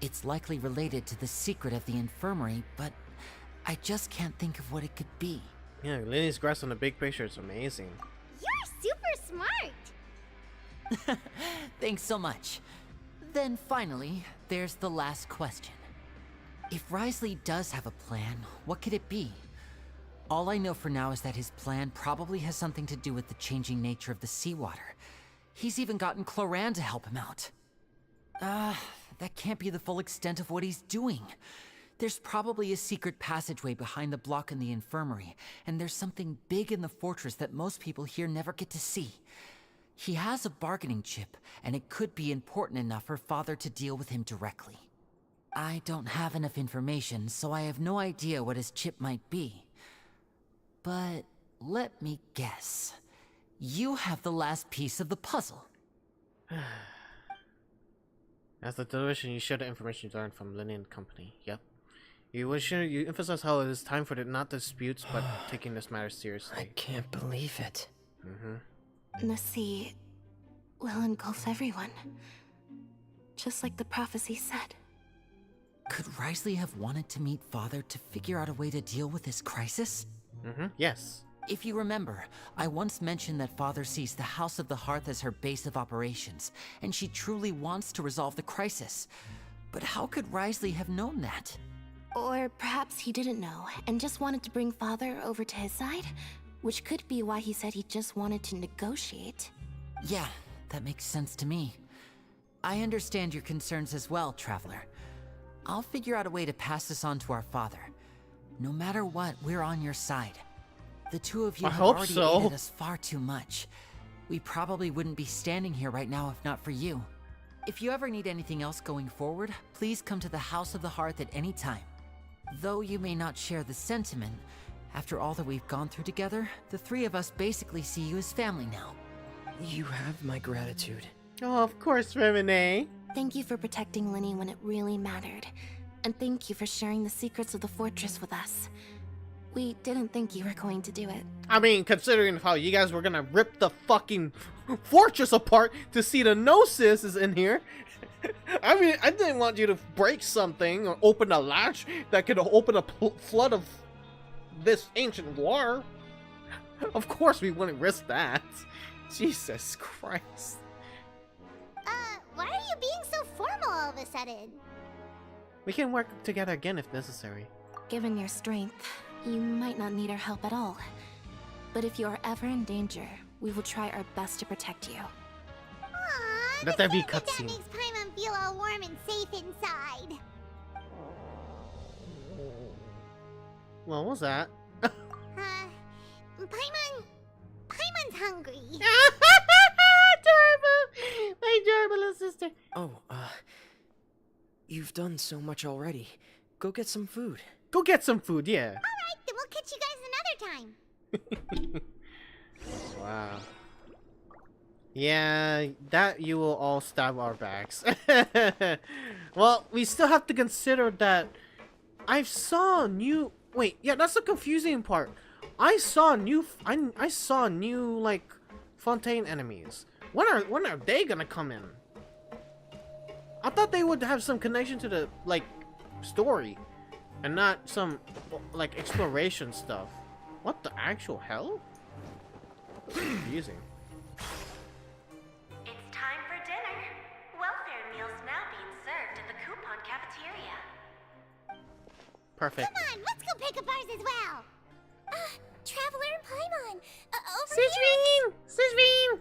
It's likely related to the secret of the infirmary, but I just can't think of what it could be. Yeah, Linny's grasp on the big picture is amazing. You're super smart. Thanks so much. Then finally, there's the last question. If Risley does have a plan, what could it be? All I know for now is that his plan probably has something to do with the changing nature of the seawater. He's even gotten Cloran to help him out. That can't be the full extent of what he's doing. There's probably a secret passageway behind the block in the infirmary, and there's something big in the fortress that most people here never get to see. He has a bargaining chip, and it could be important enough for Father to deal with him directly. I don't have enough information, so I have no idea what his chip might be. But let me guess. You have the last piece of the puzzle. As the television, you share the information you learned from Linny and Company. Yep. You emphasize how it is time for not disputes, but taking this matter seriously. I can't believe it. The sea will engulf everyone. Just like the prophecy said. Could Risley have wanted to meet Father to figure out a way to deal with this crisis? Yes. If you remember, I once mentioned that Father sees the House of the Hearth as her base of operations, and she truly wants to resolve the crisis. But how could Risley have known that? Or perhaps he didn't know, and just wanted to bring Father over to his side? Which could be why he said he just wanted to negotiate. Yeah, that makes sense to me. I understand your concerns as well, Traveler. I'll figure out a way to pass this on to our father. No matter what, we're on your side. The 2 of you have already aided us far too much. We probably wouldn't be standing here right now if not for you. If you ever need anything else going forward, please come to the House of the Hearth at any time. Though you may not share the sentiment, after all that we've gone through together, the 3 of us basically see you as family now. You have my gratitude. Oh, of course, Femine. Thank you for protecting Linny when it really mattered. And thank you for sharing the secrets of the fortress with us. We didn't think you were going to do it. I mean, considering how you guys were gonna rip the fucking fortress apart to see the Gnosis is in here. I mean, I didn't want you to break something or open a latch that could open a flood of this ancient water. Of course we wouldn't risk that. Jesus Christ. Why are you being so formal all of a sudden? We can work together again if necessary. Given your strength, you might not need our help at all. But if you are ever in danger, we will try our best to protect you. Aww, Let there be that cutscene. makes Paimon feel all warm and safe inside. What was that? Paimon's hungry. Adorable! My adorable little sister. Oh, you've done so much already. Go get some food. Go get some food, yeah. Alright, then we'll catch you guys another time. Wow. Yeah, that you will all stab our backs. Well, we still have to consider that I saw new... Wait, yeah, that's the confusing part. I saw new like Fontaine enemies. When are they gonna come in? thought they would have some connection to the like story, and not some like exploration stuff. What the actual hell? Confusing. It's time for dinner. Welfare meals now being served at the coupon cafeteria. Perfect. Come on, let's go pick up ours as well. Traveler and Paimon, over Sijween! Sijween!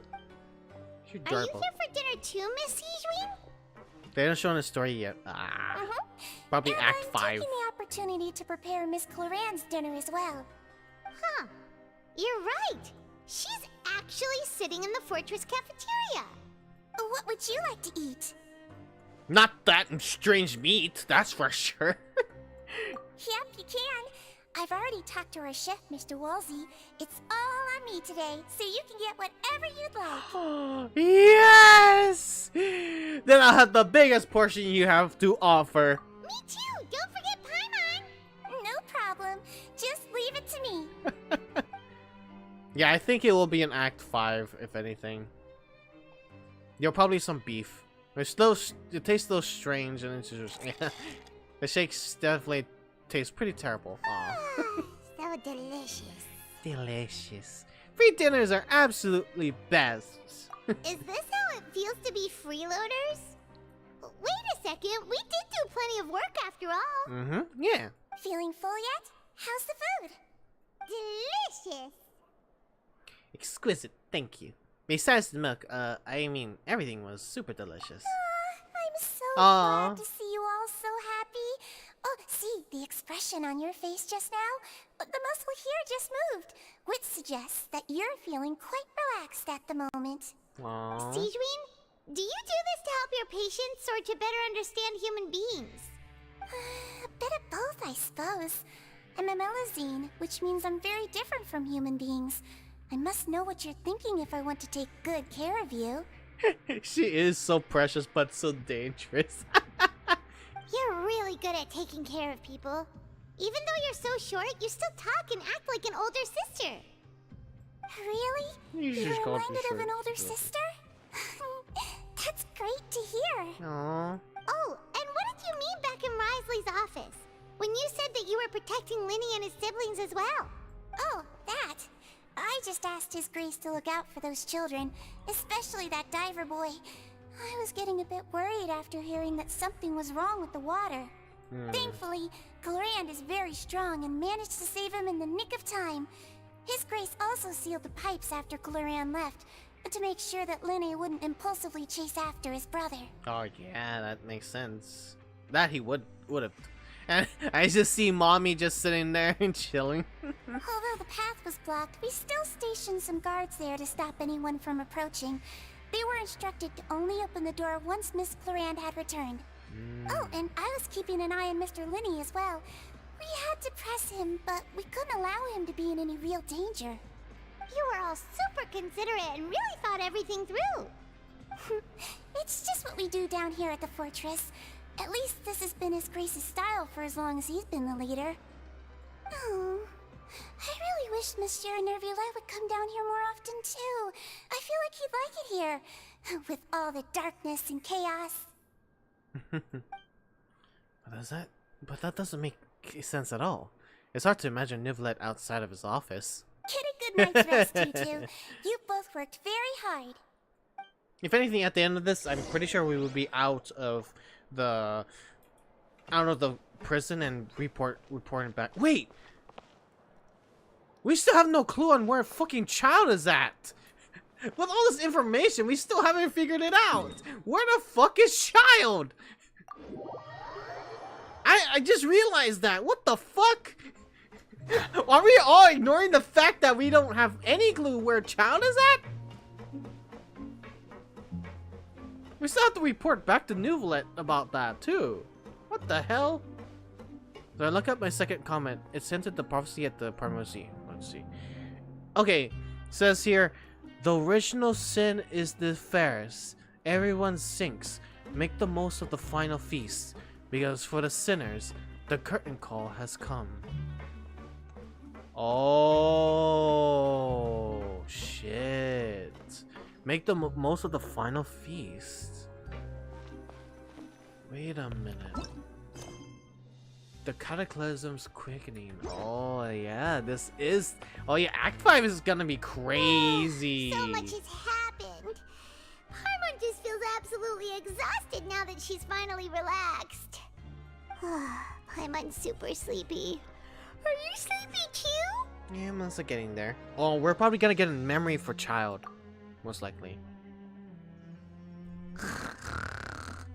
here. Are you here for dinner too, Miss Sijween? They haven't shown a story yet. Probably And Act I'm 5. taking the opportunity to prepare Miss Cloran's dinner as well. Huh. You're right. She's actually sitting in the fortress cafeteria. What would you like to eat? Not that strange meat, that's for sure. Yep, you can. I've already talked to our chef, Mr. Wolsey. It's all on me today, so you can get whatever you'd like. Yes! Then I'll have the biggest portion you have to offer. Me too! Don't forget Paimon! No problem. Just leave it to me. Yeah, I think it will be in Act 5, if anything. You'll probably some beef. It tastes so strange, and it's just... The shakes definitely taste pretty terrible. Aw. So delicious. Delicious. Free dinners are absolutely best. Is this how it feels to be freeloaders? Wait a second, we did do plenty of work after all. Yeah. Feeling full yet? How's the food? Delicious. Exquisite, thank you. Besides the milk, I mean, everything was super delicious. I'm so Aw. glad to see you all so happy. Oh, see, the expression on your face just now? The muscle here just moved, which suggests that you're feeling quite relaxed at the moment. Aww. Sijween, do you do this to help your patients or to better understand human beings? A bit of both, I suppose. I'm a Melusine, which means I'm very different from human beings. I must know what you're thinking if I want to take good care of you. She is so precious, but so dangerous. You're really good at taking care of people. Even though you're so short, you still talk and act like an older sister. Really? You just You're called me reminded of an short. older sister? That's great to hear. Aww. Oh, and what did you mean back in Risley's office? When you said that you were protecting Linny and his siblings as well? Oh, that. I just asked His Grace to look out for those children, especially that diver boy. I was getting a bit worried after hearing that something was wrong with the water. Thankfully, Cloran is very strong and managed to save him in the nick of time. His Grace also sealed the pipes after Cloran left, to make sure that Linny wouldn't impulsively chase after his brother. Oh yeah, that makes sense. That he would have. And I just see Mommy just sitting there and chilling. Although the path was blocked, we still stationed some guards there to stop anyone from approaching. They were instructed to only open the door once Miss Cloran had returned. Oh, and I was keeping an eye on Mr. Linny as well. We had to press him, but we couldn't allow him to be in any real danger. You were all super considerate and really thought everything through. It's just what we do down here at the fortress. At least this has been His Grace's style for as long as he's been the leader. Oh, I really wish Monsieur Nervula would come down here more often too. I feel like he'd like it here, with all the darkness and chaos. But that doesn't make sense at all. It's hard to imagine Nivlet outside of his office. Get a good night's rest, you two. You both worked very hard. If anything, at the end of this, I'm pretty sure we will be out of the prison and reporting back. Wait, we still have no clue on where fucking Child is at. With all this information, we still haven't figured it out. Where the fuck is Child? I just realized that. What the fuck? Are we all ignoring the fact that we don't have any clue where Child is at? We still have to report back to Nuvelet about that too. What the hell? So I look up my second comment. It's hinted the prophecy at the Parmosi. Let's see. Okay, says here, the original sin is the fairest. Everyone sinks. Make the most of the final feast, because for the sinners, the curtain call has come. Oh shit! Make the most of the final feast. Wait a minute. The Cataclysm's quickening. Oh yeah, this is. Oh yeah, Act 5 is gonna be crazy. So much has happened. Paimon just feels absolutely exhausted now that she's finally relaxed. Paimon's super sleepy. Are you sleepy too? Yeah, I'm also getting there. Oh, we're probably gonna get a memory for child, most likely.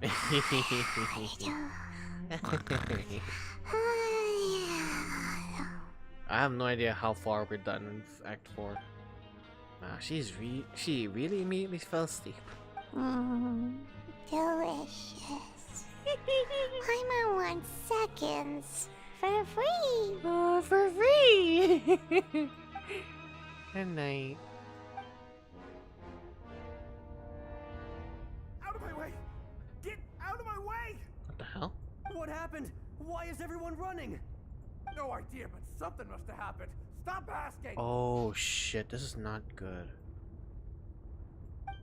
I have no idea how far we're done in Act 4. Wow, she really immediately fell asleep. Delicious. Paimon wants seconds for free. Oh, for free. Good night. Out of my way! Get out of my way! What the hell? What happened? Why is everyone running? No idea, but something must have happened. Stop asking! Oh shit, this is not good.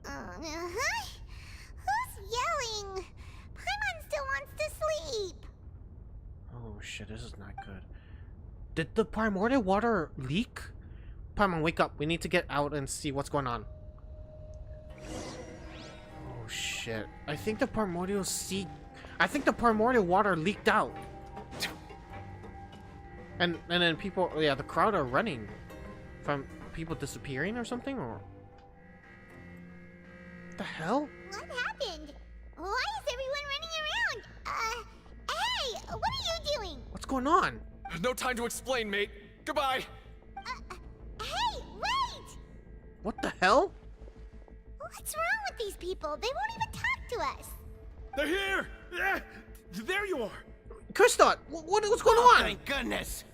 Who's yelling? Paimon still wants to sleep. Oh shit, this is not good. Did the primordial water leak? Paimon, wake up. We need to get out and see what's going on. Oh shit. I think the primordial water leaked out. And then people, yeah, the crowd are running from people disappearing or something, or what the hell? What happened? Why is everyone running around? Hey, what are you doing? What's going on? No time to explain, mate. Goodbye. Hey, wait! What the hell? What's wrong with these people? They won't even talk to us. They're here! Yeah, there you are! Kristot, what's going on? Thank goodness!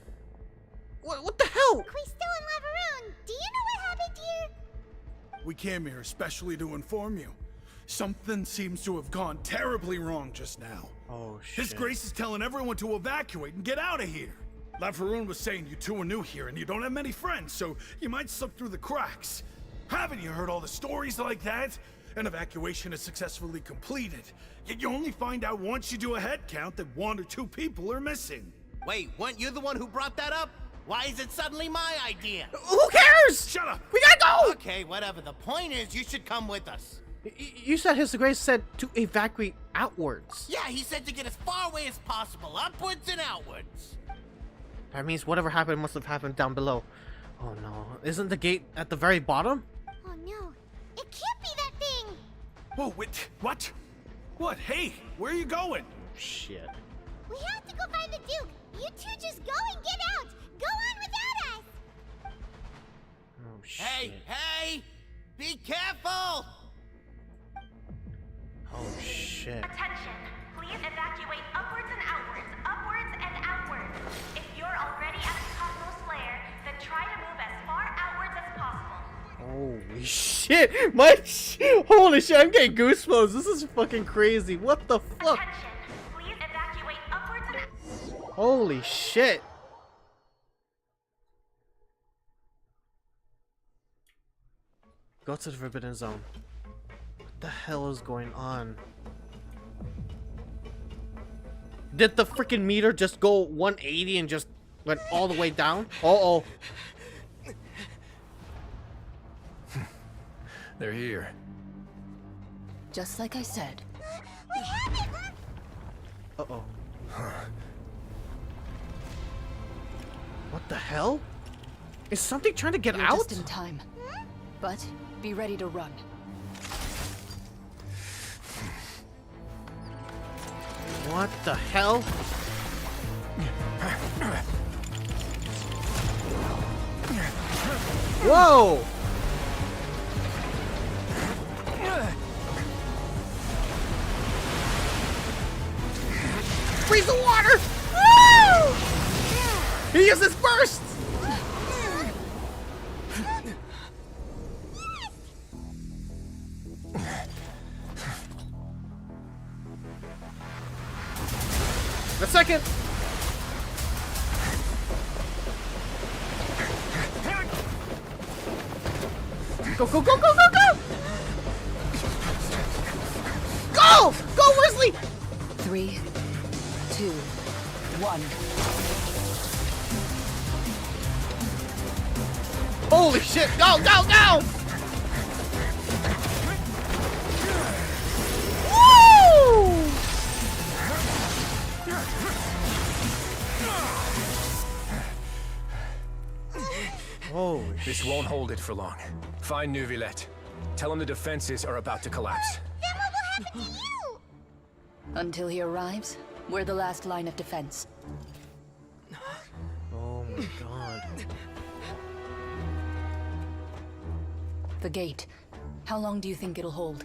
What the hell? Crystal and Lavaroon, do you know what happened here? We came here especially to inform you. Something seems to have gone terribly wrong just now. Oh shit. His Grace is telling everyone to evacuate and get out of here. Lavaroon was saying you two are new here and you don't have many friends, so you might slip through the cracks. Haven't you heard all the stories like that? An evacuation is successfully completed, yet you only find out once you do a head count that 1 or 2 people are missing. Wait, weren't you the one who brought that up? Why is it suddenly my idea? Who cares? Shut up! We gotta go! Okay, whatever. The point is, you should come with us. You said His Grace said to evacuate outwards. Yeah, he said to get as far away as possible, upwards and outwards. That means whatever happened must have happened down below. Oh no. Isn't the gate at the very bottom? Oh no, it can't be that thing! Whoa, wait, what? What? Hey, where are you going? Shit. We have to go find the Duke! You two just go and get out! Go on without us! Oh shit. Hey! Be careful! Oh shit. Attention! Please evacuate upwards and outwards, upwards and outwards. If you're already at the Cosmos Lair, then try to move as far outwards as possible. Holy shit! Holy shit, I'm getting goosebumps. This is fucking crazy. What the fuck? Attention! Please evacuate upwards and Holy shit. Go to the Forbidden Zone. What the hell is going on? Did the freaking meter just go 180 and just went all the way down? Uh-oh. They're here. Just like I said. Uh-oh. What the hell? Is something trying to get You're out? just in time. But be ready to run. What the hell? Whoa! Freeze the water! Woo! He uses burst! The second! Go, go, go, go, go, go! Go! Go, Wesley! 3, one. Holy shit! Go, go, go! Woo! Oh, this won't hold it for long. Find Neuvillette. Tell him the defenses are about to collapse. Then what will happen to you? Until he arrives, we're the last line of defense. oh my god. The gate. How long do you think it'll hold?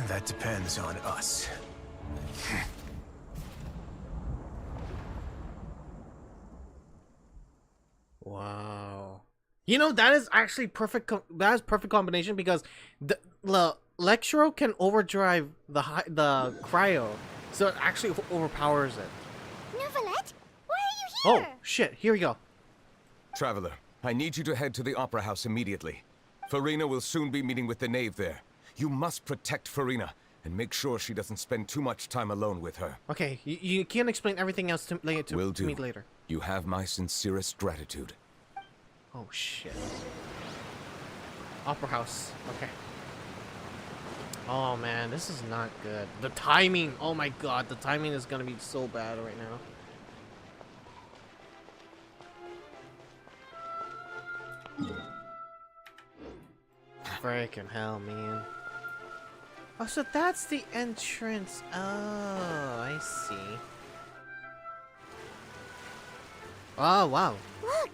That depends on us. Wow. You know, that is actually perfect. That is perfect combination because the Lectro can overdrive the cryo, so it actually overpowers it. Neuvillette, why are you here? Oh shit! Here we go. Traveler, I need you to head to the Opera House immediately. Farina will soon be meeting with the knave there. You must protect Farina and make sure she doesn't spend too much time alone with her. Okay, you can explain everything else to me later. You have my sincerest gratitude. Oh shit. Opera House. Okay. Oh man, this is not good. The timing. Oh my god, the timing is gonna be so bad right now. Freaking hell, man. Oh, so that's the entrance. Oh, I see. Oh, wow. Look,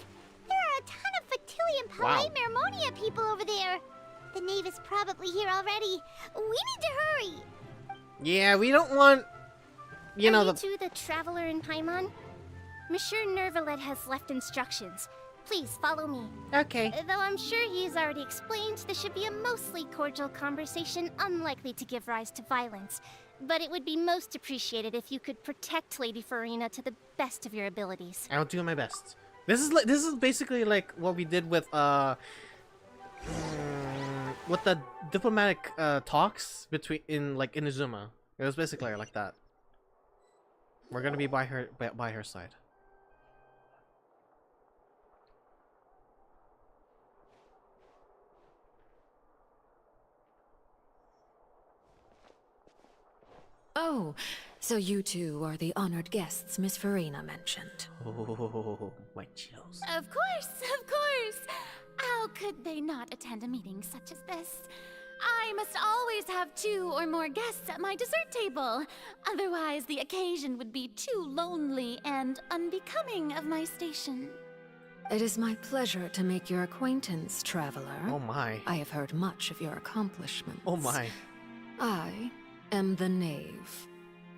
there are a ton of Fatilian Wow. Mermonia people over there. The knave is probably here already. We need to hurry. Yeah, we don't want, you know, Are you the... two the traveler in Paimon? Monsieur Neuvillette has left instructions. Please follow me. Okay. Though I'm sure he's already explained, this should be a mostly cordial conversation, unlikely to give rise to violence. But it would be most appreciated if you could protect Lady Farina to the best of your abilities. I'll do my best. This is basically like what we did with the diplomatic talks between in Inazuma. It was basically like that. We're gonna be by her side. Oh, so you two are the honored guests Miss Farina mentioned. Oh, my chills. Of course, of course. How could they not attend a meeting such as this? I must always have 2 or more guests at my dessert table. Otherwise, the occasion would be too lonely and unbecoming of my station. It is my pleasure to make your acquaintance, traveler. Oh my. I have heard much of your accomplishments. Oh my. I am the knave,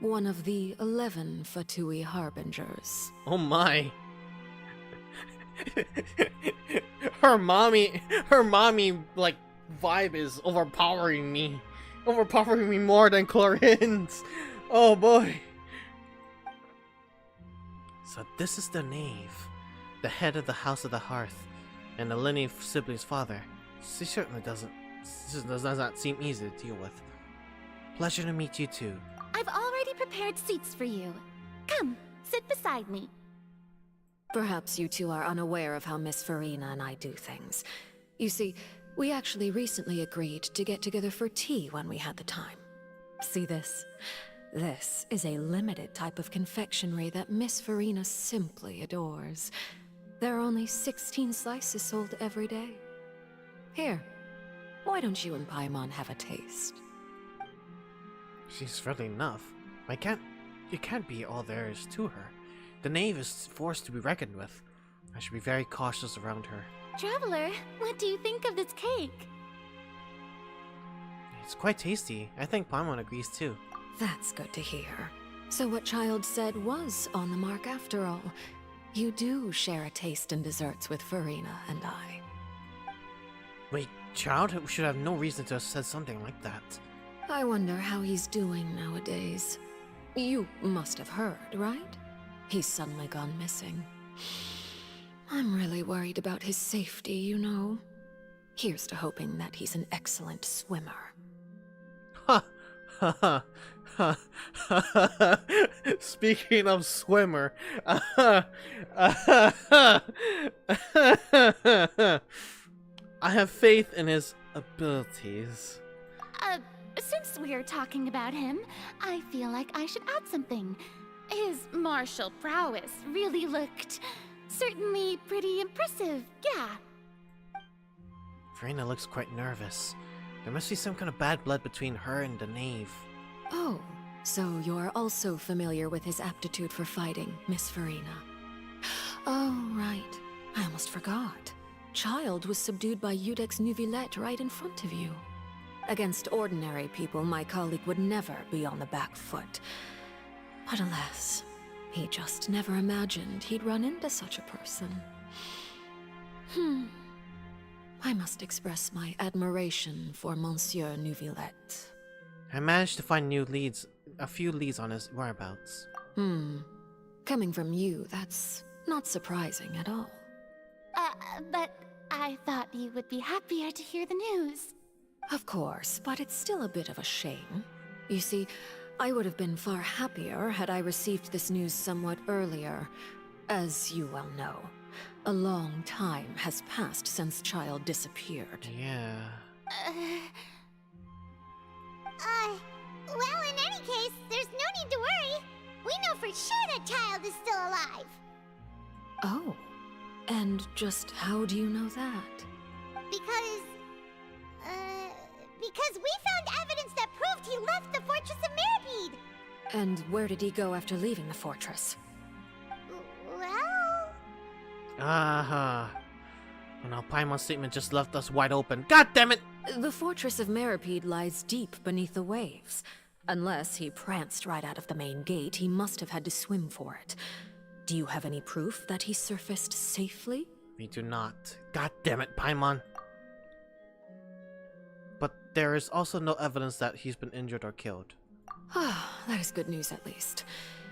one of the 11 Fatui Harbingers. Oh my. her mommy like vibe is overpowering me more than Chlorine's. Oh boy. So this is the knave, the head of the House of the Hearth, and the lineage of sibling's father. She certainly does not seem easy to deal with. Pleasure to meet you too. I've already prepared seats for you. Come, sit beside me. Perhaps you two are unaware of how Miss Farina and I do things. You see, we actually recently agreed to get together for tea when we had the time. See this? This is a limited type of confectionery that Miss Farina simply adores. There are only 16 slices sold every day. Here, why don't you and Paimon have a taste? She's friendly enough. It can't be all there is to her. The knave is forced to be reckoned with. I should be very cautious around her. Traveler, what do you think of this cake? It's quite tasty. I think Paimon agrees too. That's good to hear. So what Child said was on the mark after all. You do share a taste in desserts with Farina and I. Wait, Child should have no reason to have said something like that. I wonder how he's doing nowadays. You must have heard, right? He's suddenly gone missing. I'm really worried about his safety, you know. Here's to hoping that he's an excellent swimmer. Ha! Ha ha! Speaking of swimmer, I have faith in his abilities. Since we're talking about him, I feel like I should add something. His martial prowess really looked certainly pretty impressive, yeah. Verena looks quite nervous. There must be some kind of bad blood between her and the knave. Oh, so you're also familiar with his aptitude for fighting, Miss Verena. Oh, right. I almost forgot. Child was subdued by Udex Neuvillette right in front of you. Against ordinary people, my colleague would never be on the back foot. But alas, he just never imagined he'd run into such a person. I must express my admiration for Monsieur Neuvillette. I managed to find a few leads on his whereabouts. Coming from you, that's not surprising at all. But I thought you would be happier to hear the news. Of course, but it's still a bit of a shame. You see, I would have been far happier had I received this news somewhat earlier. As you well know, a long time has passed since Child disappeared. Yeah. Well, in any case, there's no need to worry. We know for sure that Child is still alive. Oh, and just how do you know that? Because we found evidence that proved he left the Fortress of Mirabede. And where did he go after leaving the fortress? Well... Well, now Paimon's statement just left us wide open. God damn it! The Fortress of Mirabede lies deep beneath the waves. Unless he pranced right out of the main gate, he must have had to swim for it. Do you have any proof that he surfaced safely? We do not. God damn it, Paimon. But there is also no evidence that he's been injured or killed. That is good news at least.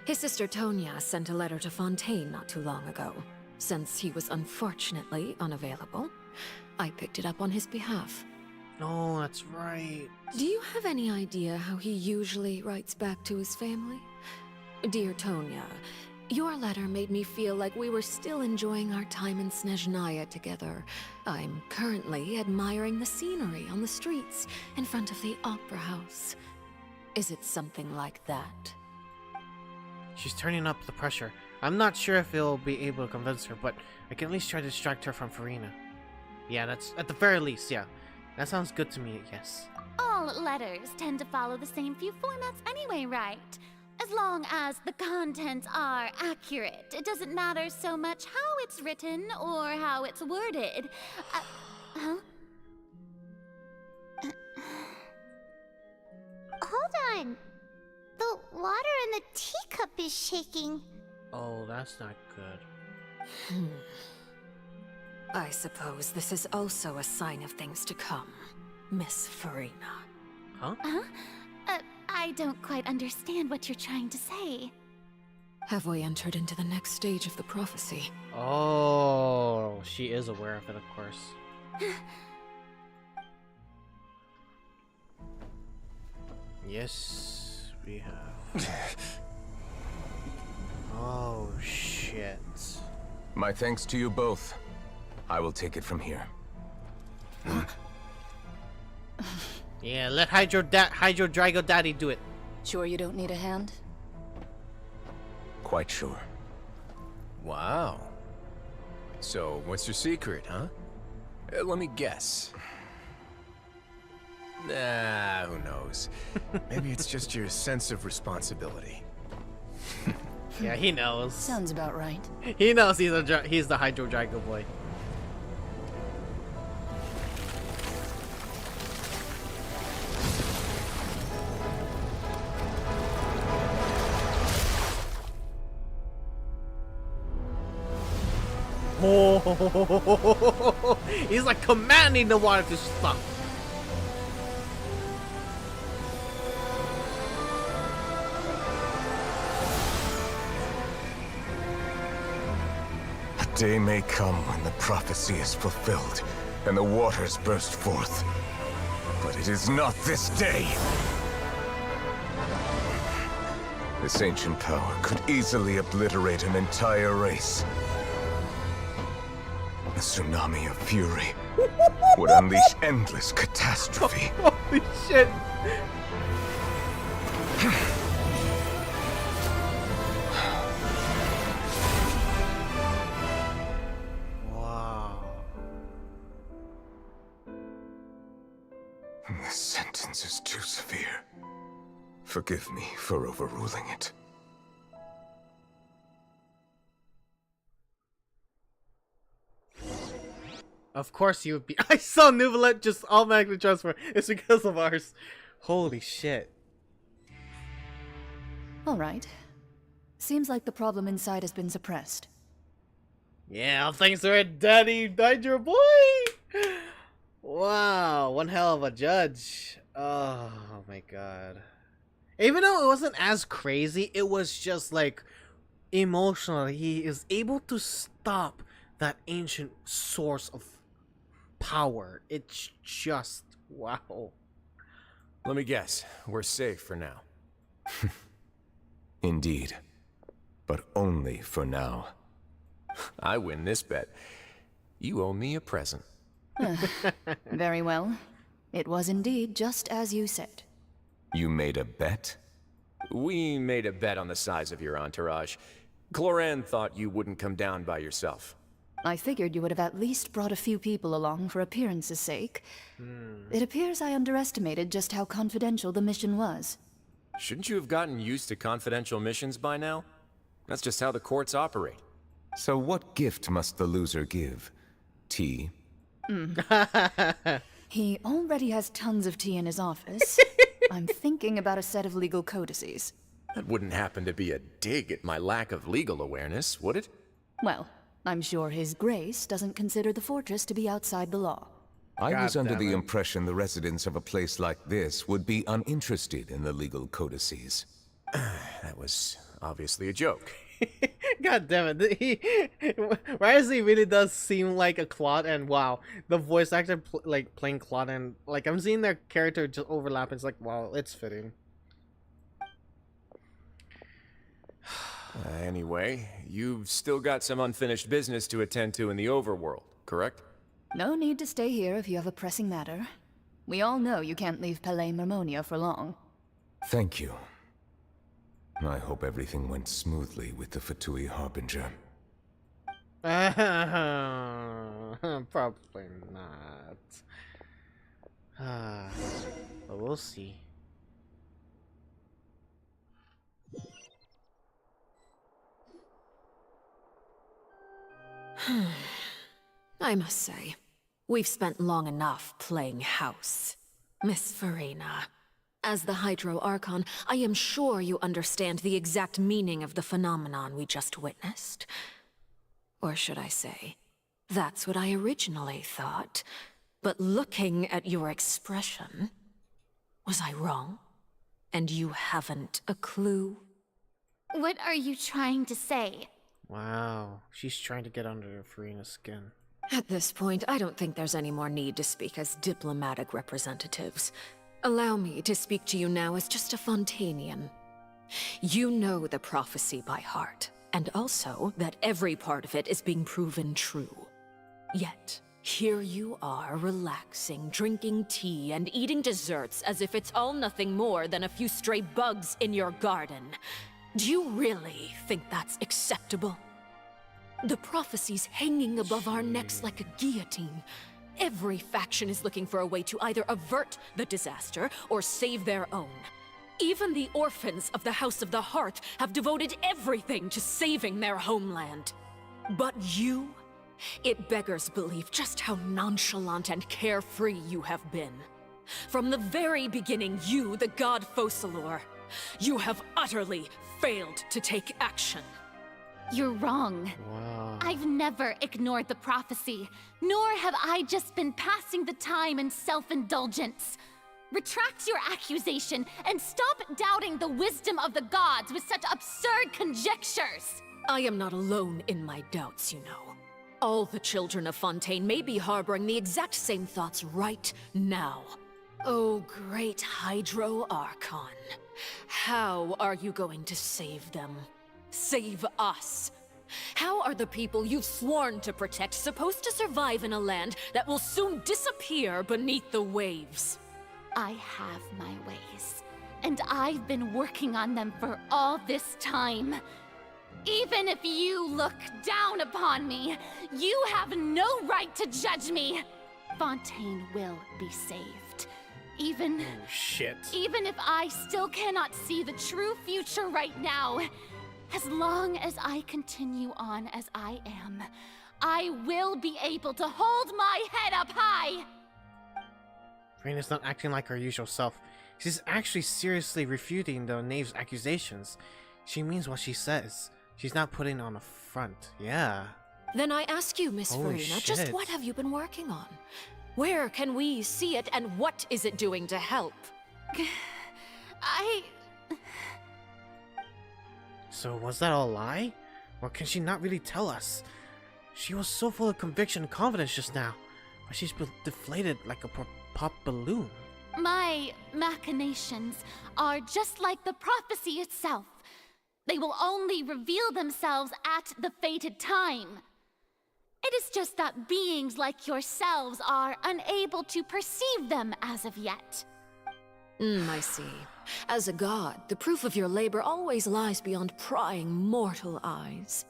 His sister Tonya sent a letter to Fontaine not too long ago. Since he was unfortunately unavailable, I picked it up on his behalf. Oh, that's right. Do you have any idea how he usually writes back to his family? Dear Tonya, your letter made me feel like we were still enjoying our time in Snezhnaya together. I'm currently admiring the scenery on the streets in front of the Opera House. Is it something like that? She's turning up the pressure. I'm not sure if it'll be able to convince her, but I can at least try to distract her from Verena. Yeah, that's at the very least, yeah. That sounds good to me, yes. All letters tend to follow the same few formats anyway, right? As long as the contents are accurate, it doesn't matter so much how it's written or how it's worded. Huh? Hold on. The water in the teacup is shaking. Oh, that's not good. I suppose this is also a sign of things to come, Miss Verena. Huh? I don't quite understand what you're trying to say. Have we entered into the next stage of the prophecy? Oh, she is aware of it, of course. Yes, we have. Oh, shit. My thanks to you both. I will take it from here. Yeah, let Hydro Drago Daddy do it. Sure you don't need a hand? Quite sure. Wow. So, what's your secret, huh? Let me guess. Nah, who knows? Maybe it's just your sense of responsibility. Yeah, he knows. Sounds about right. He knows he's the Hydro Drago boy. Oh, he's like commanding the water to stop. A day may come when the prophecy is fulfilled and the waters burst forth. But it is not this day. This ancient power could easily obliterate an entire race. A tsunami of fury would unleash endless catastrophe. Holy shit! Wow. This sentence is too severe. Forgive me for overruling it. Of course you would be. I saw Nuvalet just automatically transfer. It's because of ours. Holy shit. Alright. Seems like the problem inside has been suppressed. Yeah, thanks to it, Daddy Niger boy! Wow, one hell of a judge. Oh my god. Even though it wasn't as crazy, it was just like emotional. He is able to stop that ancient source of power. It's just wow. Let me guess, we're safe for now. Indeed. But only for now. I win this bet. You owe me a present. Very well. It was indeed just as you said. You made a bet? We made a bet on the size of your entourage. Cloran thought you wouldn't come down by yourself. I figured you would have at least brought a few people along for appearance's sake. It appears I underestimated just how confidential the mission was. Shouldn't you have gotten used to confidential missions by now? That's just how the courts operate. So what gift must the loser give? Tea? He already has tons of tea in his office. I'm thinking about a set of legal codices. That wouldn't happen to be a dig at my lack of legal awareness, would it? Well, I'm sure His Grace doesn't consider the fortress to be outside the law. I was under the impression the residents of a place like this would be uninterested in the legal codices. That was obviously a joke. God damn it. Riley really does seem like a Claude, and wow, the voice actor like playing Claude, and like I'm seeing their character just overlap. It's like, wow, it's fitting. Anyway, you've still got some unfinished business to attend to in the overworld, correct? No need to stay here if you have a pressing matter. We all know you can't leave Palais Mermonia for long. Thank you. I hope everything went smoothly with the Fatui Harbinger. Probably not. But we'll see. I must say, we've spent long enough playing house. Miss Farina, as the Hydro Archon, I am sure you understand the exact meaning of the phenomenon we just witnessed. Or should I say, that's what I originally thought. But looking at your expression, was I wrong? And you haven't a clue? What are you trying to say? Wow, she's trying to get under Farina's skin. At this point, I don't think there's any more need to speak as diplomatic representatives. Allow me to speak to you now as just a Fontainian. You know the prophecy by heart, and also that every part of it is being proven true. Yet, here you are relaxing, drinking tea, and eating desserts as if it's all nothing more than a few stray bugs in your garden. Do you really think that's acceptable? The prophecy's hanging above our necks like a guillotine. Every faction is looking for a way to either avert the disaster or save their own. Even the orphans of the House of the Hearth have devoted everything to saving their homeland. But you? It beggars belief just how nonchalant and carefree you have been. From the very beginning, you, the god Focalor, you have utterly failed to take action. You're wrong. Wow. I've never ignored the prophecy, nor have I just been passing the time in self-indulgence. Retract your accusation and stop doubting the wisdom of the gods with such absurd conjectures. I am not alone in my doubts, you know. All the children of Fontaine may be harboring the exact same thoughts right now. Oh, great Hydro Archon. How are you going to save them? Save us? How are the people you've sworn to protect supposed to survive in a land that will soon disappear beneath the waves? I have my ways, and I've been working on them for all this time. Even if you look down upon me, you have no right to judge me. Fontaine will be saved. Even if I still cannot see the true future right now, as long as I continue on as I am, I will be able to hold my head up high! Furina's not acting like her usual self. She's actually seriously refuting the knave's accusations. She means what she says. She's not putting on a front. Yeah. Then I ask you, Miss Holy Furina, shit. just what have you been working on? Where can we see it, and what is it doing to help? So was that all a lie? Or can she not really tell us? She was so full of conviction and confidence just now, but she's been deflated like a pop balloon. My machinations are just like the prophecy itself. They will only reveal themselves at the fated time. It is just that beings like yourselves are unable to perceive them as of yet. I see. As a god, the proof of your labor always lies beyond prying mortal eyes.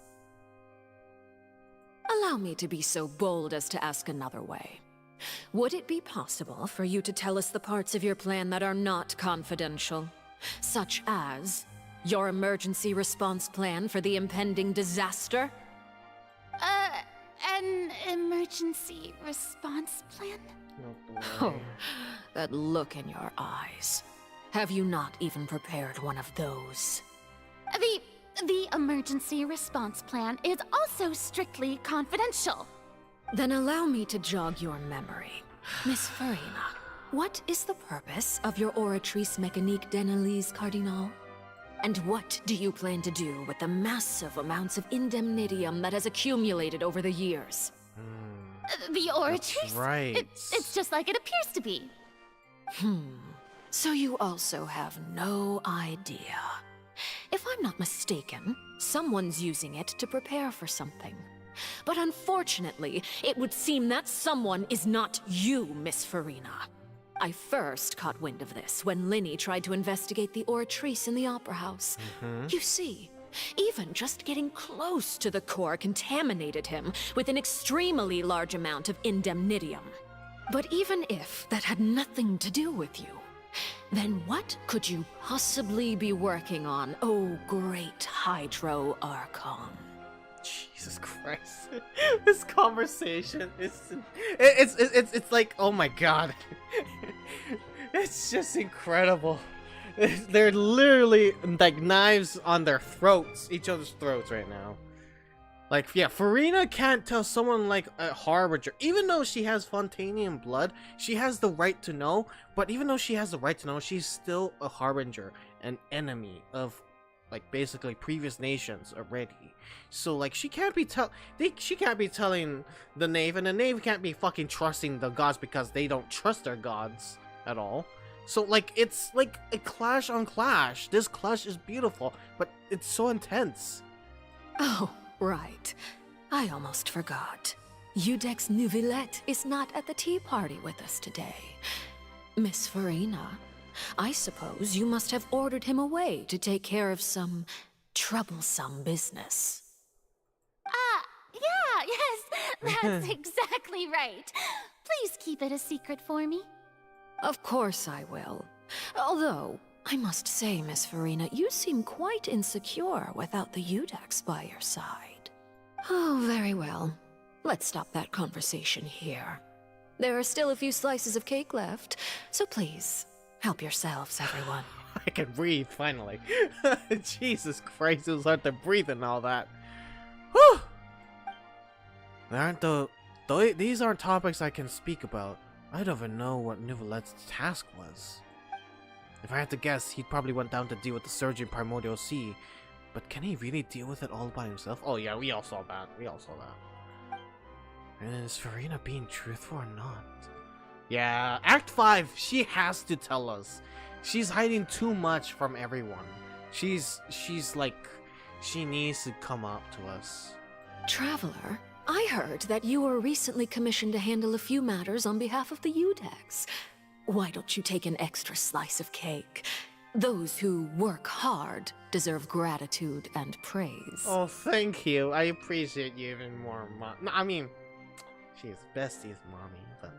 Allow me to be so bold as to ask another way. Would it be possible for you to tell us the parts of your plan that are not confidential? Such as your emergency response plan for the impending disaster? An emergency response plan? Oh, that look in your eyes. Have you not even prepared one of those? The emergency response plan is also strictly confidential. Then allow me to jog your memory. Miss Furina, what is the purpose of your Oratrice Mécanique d'Analyse Cardinal? And what do you plan to do with the massive amounts of indemnitium that has accumulated over the years? The Oratrice? Right. It's just like it appears to be. So you also have no idea. If I'm not mistaken, someone's using it to prepare for something. But unfortunately, it would seem that someone is not you, Miss Furina. I first caught wind of this when Linny tried to investigate the Oratrice in the Opera House. You see, even just getting close to the core contaminated him with an extremely large amount of indemnitium. But even if that had nothing to do with you, then what could you possibly be working on, oh great Hydro Archon? Jesus Christ. This conversation is it's like, oh my god. It's just incredible. They're literally like knives on their throats, each other's throats right now. Like, yeah, Furina can't tell someone like a Harbinger, even though she has Fontainian blood, she has the right to know, but even though she has the right to know, she's still a Harbinger, an enemy of like basically previous nations already. So like she can't be telling the Knave, and the Knave can't be fucking trusting the gods because they don't trust their gods at all. So like it's like a clash on clash. This clash is beautiful, but it's so intense. Oh, right. I almost forgot. Udex Nouvillette is not at the tea party with us today. Miss Furina, I suppose you must have ordered him away to take care of some troublesome business. Yeah, yes, that's exactly right. Please keep it a secret for me. Of course I will. Although, I must say, Miss Furina, you seem quite insecure without the Udex by your side. Oh, very well. Let's stop that conversation here. There are still a few slices of cake left, so please, help yourselves, everyone. I can breathe, finally. Jesus Christ, it was hard to breathe and all that. Whew! These aren't topics I can speak about. I don't even know what Nouvillette's task was. If I had to guess, he'd probably went down to deal with the surge in Primordial Sea. But can he really deal with it all by himself? Oh yeah, we all saw that. And is Furina being truthful or not? Yeah, Act 5, she has to tell us. She's hiding too much from everyone. She's like, she needs to come up to us. Traveler, I heard that you were recently commissioned to handle a few matters on behalf of the Udex. Why don't you take an extra slice of cake? Those who work hard deserve gratitude and praise. Oh, thank you. I appreciate you even more, Mom. No, I mean, she's besties, Mommy, but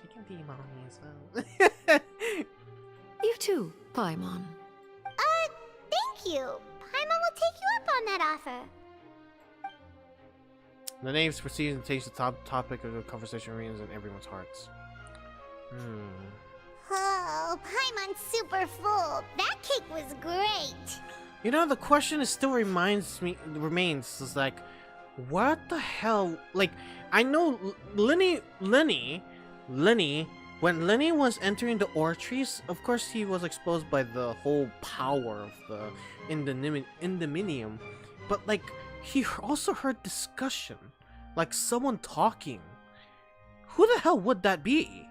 she can be Mommy as well. You too, Paimon. Thank you. Paimon will take you up on that offer. The names proceeds and takes the topic of the conversation remains in everyone's hearts. Oh, Paimon's super full. That cake was great. You know, the question is still remains is like, what the hell? Like, I know Lenny, when Lenny was entering the Ortries, of course he was exposed by the whole power of the Endominium, but like, he also heard discussion, like someone talking. Who the hell would that be?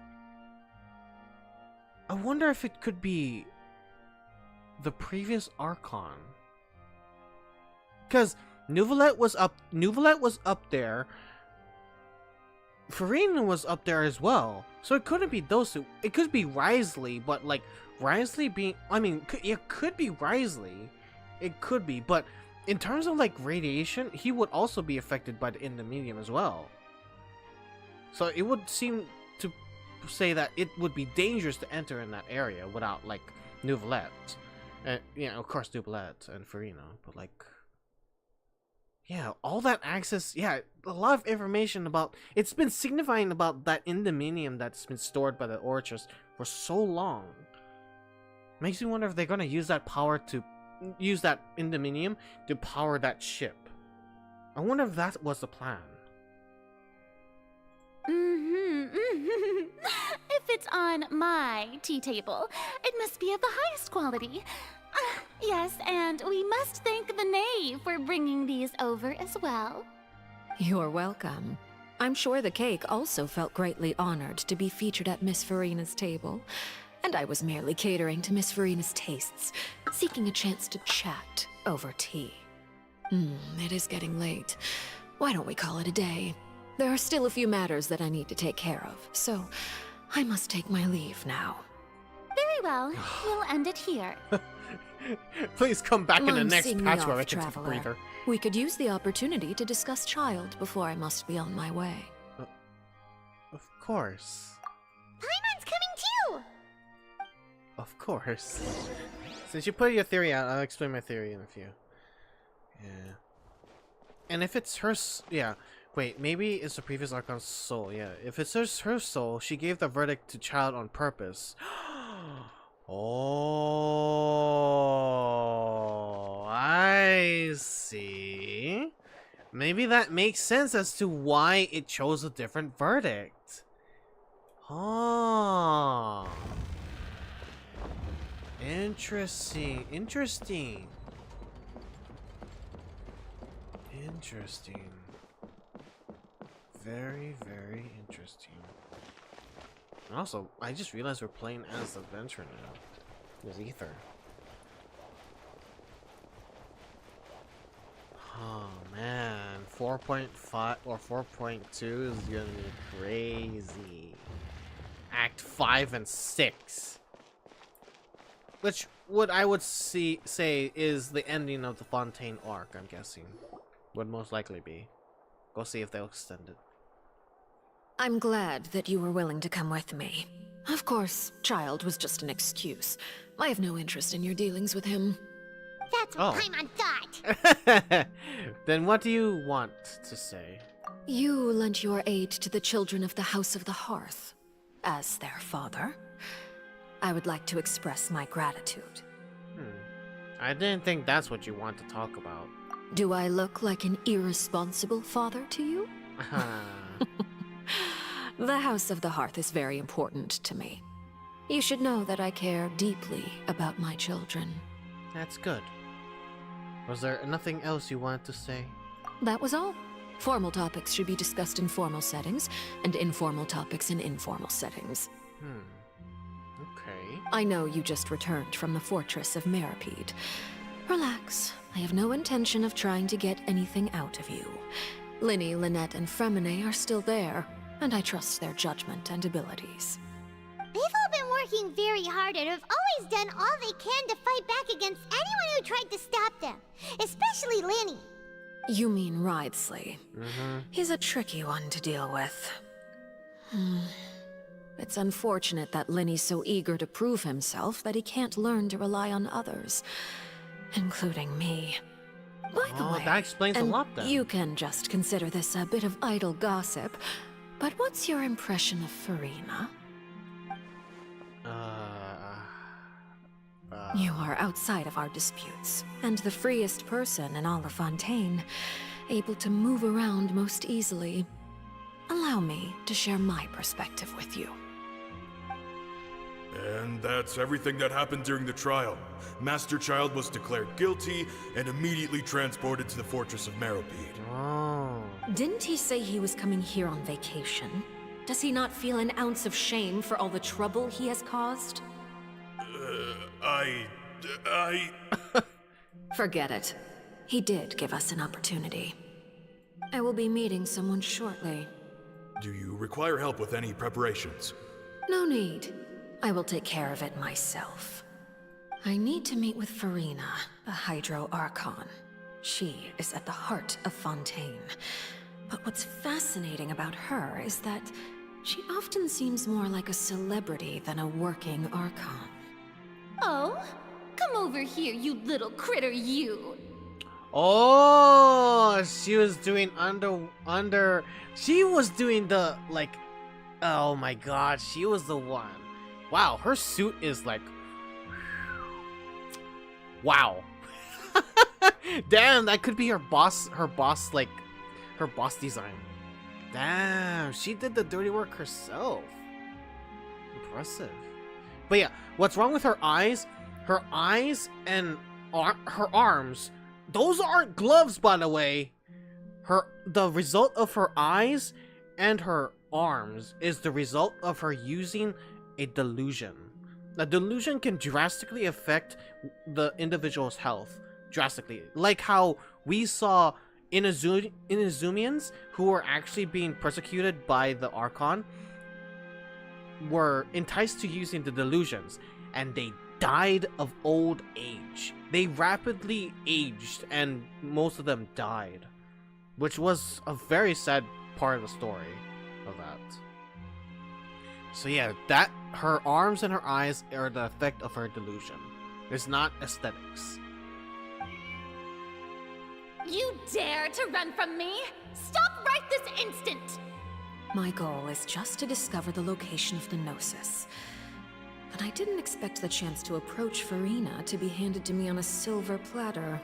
I wonder if it could be the previous Archon. Because Nuvolette was up there. Farina was up there as well. So it couldn't be those two. It could be Risley, but like Risley being, I mean, it could be Risley. It could be, but in terms of like radiation, he would also be affected by the Endominium as well. So it would seem to say that it would be dangerous to enter in that area without like Nuvolette. And you know, of course Nuvolette and Farina, but like, yeah, all that access, yeah, a lot of information about, it's been signifying about that Endominium that's been stored by the Orchis for so long. Makes me wonder if they're gonna use that power to, use that Endominium to power that ship. I wonder if that was the plan. If it's on my tea table, it must be of the highest quality. Yes, and we must thank the knave for bringing these over as well. You're welcome. I'm sure the cake also felt greatly honored to be featured at Miss Farina's table. And I was merely catering to Miss Farina's tastes, seeking a chance to chat over tea. It is getting late. Why don't we call it a day? There are still a few matters that I need to take care of, so I must take my leave now. Very well. We'll end it here. Please come back in the Mind next seeing me patch where off, I can take a traveler. breather. We could use the opportunity to discuss Child before I must be on my way. Of course. Paimon's coming too! Of course. Since you put your theory out, I'll explain my theory in a few. Yeah. And if it's her, yeah. Wait, maybe it's the previous Archon's soul, yeah. If it's her soul, she gave the verdict to Child on purpose. Oh, I see. Maybe that makes sense as to why it chose a different verdict. Oh. Interesting. Interesting. Interesting. Very, very interesting. And also, I just realized we're playing as the Venture now. There's Ether. Oh man, 4.5 or 4.2 is gonna be crazy. Act 5 and 6. Which I would say is the ending of the Fontaine arc, I'm guessing. Would most likely be. Go see if they'll extend it. I'm glad that you were willing to come with me. Of course, Child was just an excuse. I have no interest in your dealings with him. That's what Paimon thought! Then what do you want to say? You lent your aid to the children of the House of the Hearth. As their father, I would like to express my gratitude. I didn't think that's what you want to talk about. Do I look like an irresponsible father to you? The House of the Hearth is very important to me. You should know that I care deeply about my children. That's good. Was there nothing else you wanted to say? That was all. Formal topics should be discussed in formal settings, and informal topics in informal settings. Okay. I know you just returned from the fortress of Meripede. Relax. I have no intention of trying to get anything out of you. Linny, Lynette, and Fremine are still there, and I trust their judgment and abilities. They've all been working very hard and have always done all they can to fight back against anyone who tried to stop them. Especially Linny. You mean Wriothesley. He's a tricky one to deal with. It's unfortunate that Linny's so eager to prove himself that he can't learn to rely on others, including me. By the way, that explains a lot then. You can just consider this a bit of idle gossip, but what's your impression of Furina? You are outside of our disputes, and the freest person in all of Fontaine, able to move around most easily. Allow me to share my perspective with you. And that's everything that happened during the trial. Master Child was declared guilty and immediately transported to the Fortress of Meripede. Didn't he say he was coming here on vacation? Does he not feel an ounce of shame for all the trouble he has caused? Forget it. He did give us an opportunity. I will be meeting someone shortly. Do you require help with any preparations? No need. I will take care of it myself. I need to meet with Furina, the Hydro Archon. She is at the heart of Fontaine. But what's fascinating about her is that she often seems more like a celebrity than a working Archon. Oh, come over here, you little critter, you. Oh, she was doing she was doing the, like, oh my god, she was the one. Wow, her suit is like, wow. Damn, that could be her boss design. Damn, she did the dirty work herself. Impressive. But yeah, what's wrong with her eyes? Her eyes and her arms, those aren't gloves, by the way. The result of her eyes and her arms is the result of her using a delusion. A delusion can drastically affect the individual's health. Drastically. Like how we saw Inuzumians who were actually being persecuted by the Archon were enticed to using the delusions, and they died of old age. They rapidly aged, and most of them died, which was a very sad part of the story of that. So yeah, that her arms and her eyes are the effect of her delusion. It's not aesthetics. You dare to run from me? Stop right this instant! My goal is just to discover the location of the Gnosis. But I didn't expect the chance to approach Furina to be handed to me on a silver platter.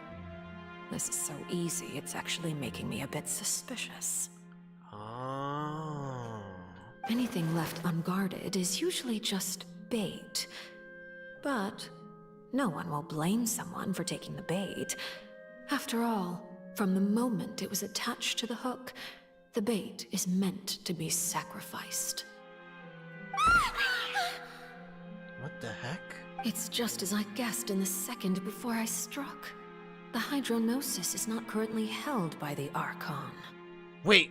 This is so easy, it's actually making me a bit suspicious. Anything left unguarded is usually just bait. But no one will blame someone for taking the bait. After all, from the moment it was attached to the hook, the bait is meant to be sacrificed. What the heck? It's just as I guessed in the second before I struck. The Hydronosis is not currently held by the Archon. Wait.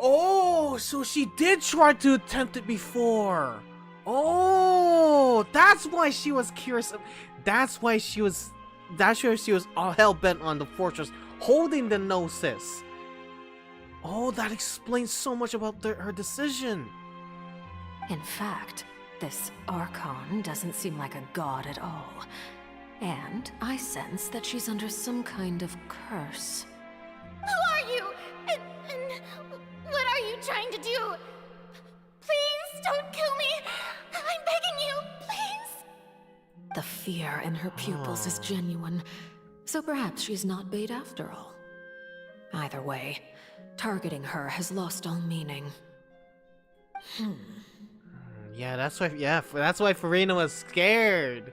Oh, so she did try to attempt it before. Oh, that's why she was curious. That's why she was all hell-bent on the fortress holding the Gnosis. Oh, that explains so much about her decision. In fact, this Archon doesn't seem like a god at all. And I sense that she's under some kind of curse. Who are you? And what are you trying to do? Please don't kill me! I'm begging you, please! The fear in her pupils is genuine, so perhaps she's not bait after all. Either way, targeting her has lost all meaning. Yeah, that's why Furina was scared.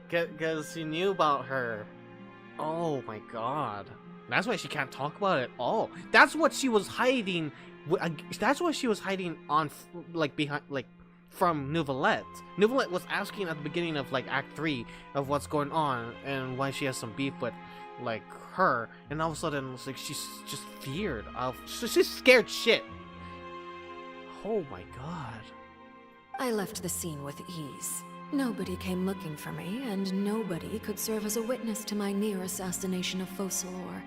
Because she knew about her. Oh my god. That's why she can't talk about it at all. That's what she was hiding. That's what she was hiding on, like, behind, like, from Nouvellette. Nouvellette was asking at the beginning of, like, Act 3 of what's going on and why she has some beef with, like, her. And all of a sudden, it's like, she's just feared of... She's scared shit. Oh my god. I left the scene with ease. Nobody came looking for me, and nobody could serve as a witness to my near assassination of Focalor.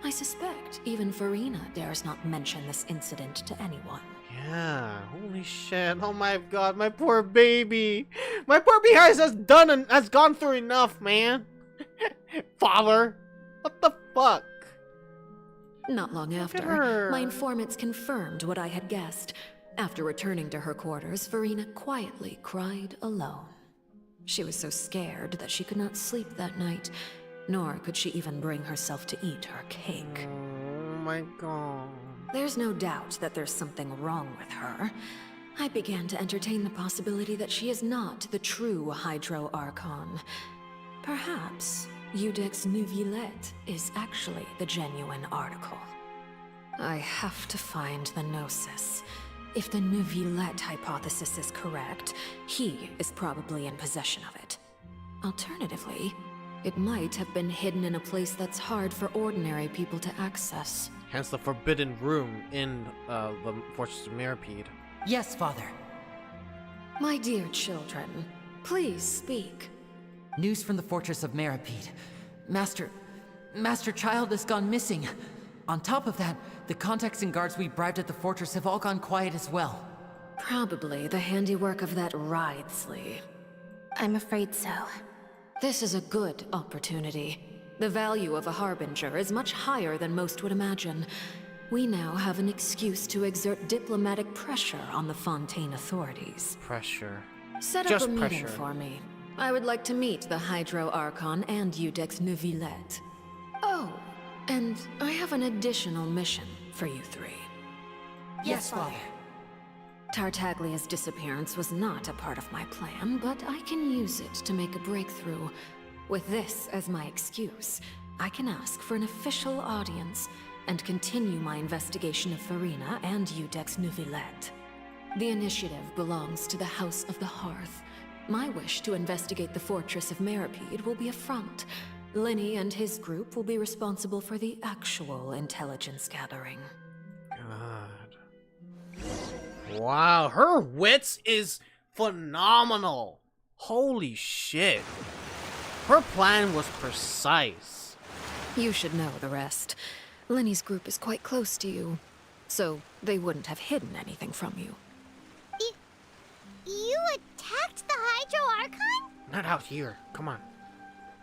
I suspect even Farina dares not mention this incident to anyone. Yeah, holy shit. Oh my god, my poor baby. My poor baby has gone through enough, man. Father, what the fuck? Not long after, my informants confirmed what I had guessed. After returning to her quarters, Farina quietly cried alone. She was so scared that she could not sleep that night, nor could she even bring herself to eat her cake. Oh my god. There's no doubt that there's something wrong with her. I began to entertain the possibility that she is not the true Hydro Archon. Perhaps Iudex Neuvillette is actually the genuine article. I have to find the Gnosis. If the Neuvillette hypothesis is correct, he is probably in possession of it. Alternatively, it might have been hidden in a place that's hard for ordinary people to access. Hence the forbidden room in the Fortress of Mirapede. Yes, Father. My dear children, please speak. News from the Fortress of Mirapede. Master Child has gone missing. On top of that, the contacts and guards we bribed at the fortress have all gone quiet as well. Probably the handiwork of that Writhsley. I'm afraid so. This is a good opportunity. The value of a Harbinger is much higher than most would imagine. We now have an excuse to exert diplomatic pressure on the Fontaine authorities. Pressure. Set up a meeting for me. I would like to meet the Hydro Archon and Iudex Neuvillette. Oh, and I have an additional mission for you three. Yes, Father. Tartaglia's disappearance was not a part of my plan, but I can use it to make a breakthrough. With this as my excuse, I can ask for an official audience and continue my investigation of Farina and Iudex Neuvillette. The initiative belongs to the House of the Hearth. My wish to investigate the Fortress of Mirapede will be a front. Lenny and his group will be responsible for the actual intelligence gathering. God. Wow, her wits is phenomenal. Holy shit. Her plan was precise. You should know the rest. Lenny's group is quite close to you, so they wouldn't have hidden anything from you. You attacked the Hydro Archon? Not out here. Come on.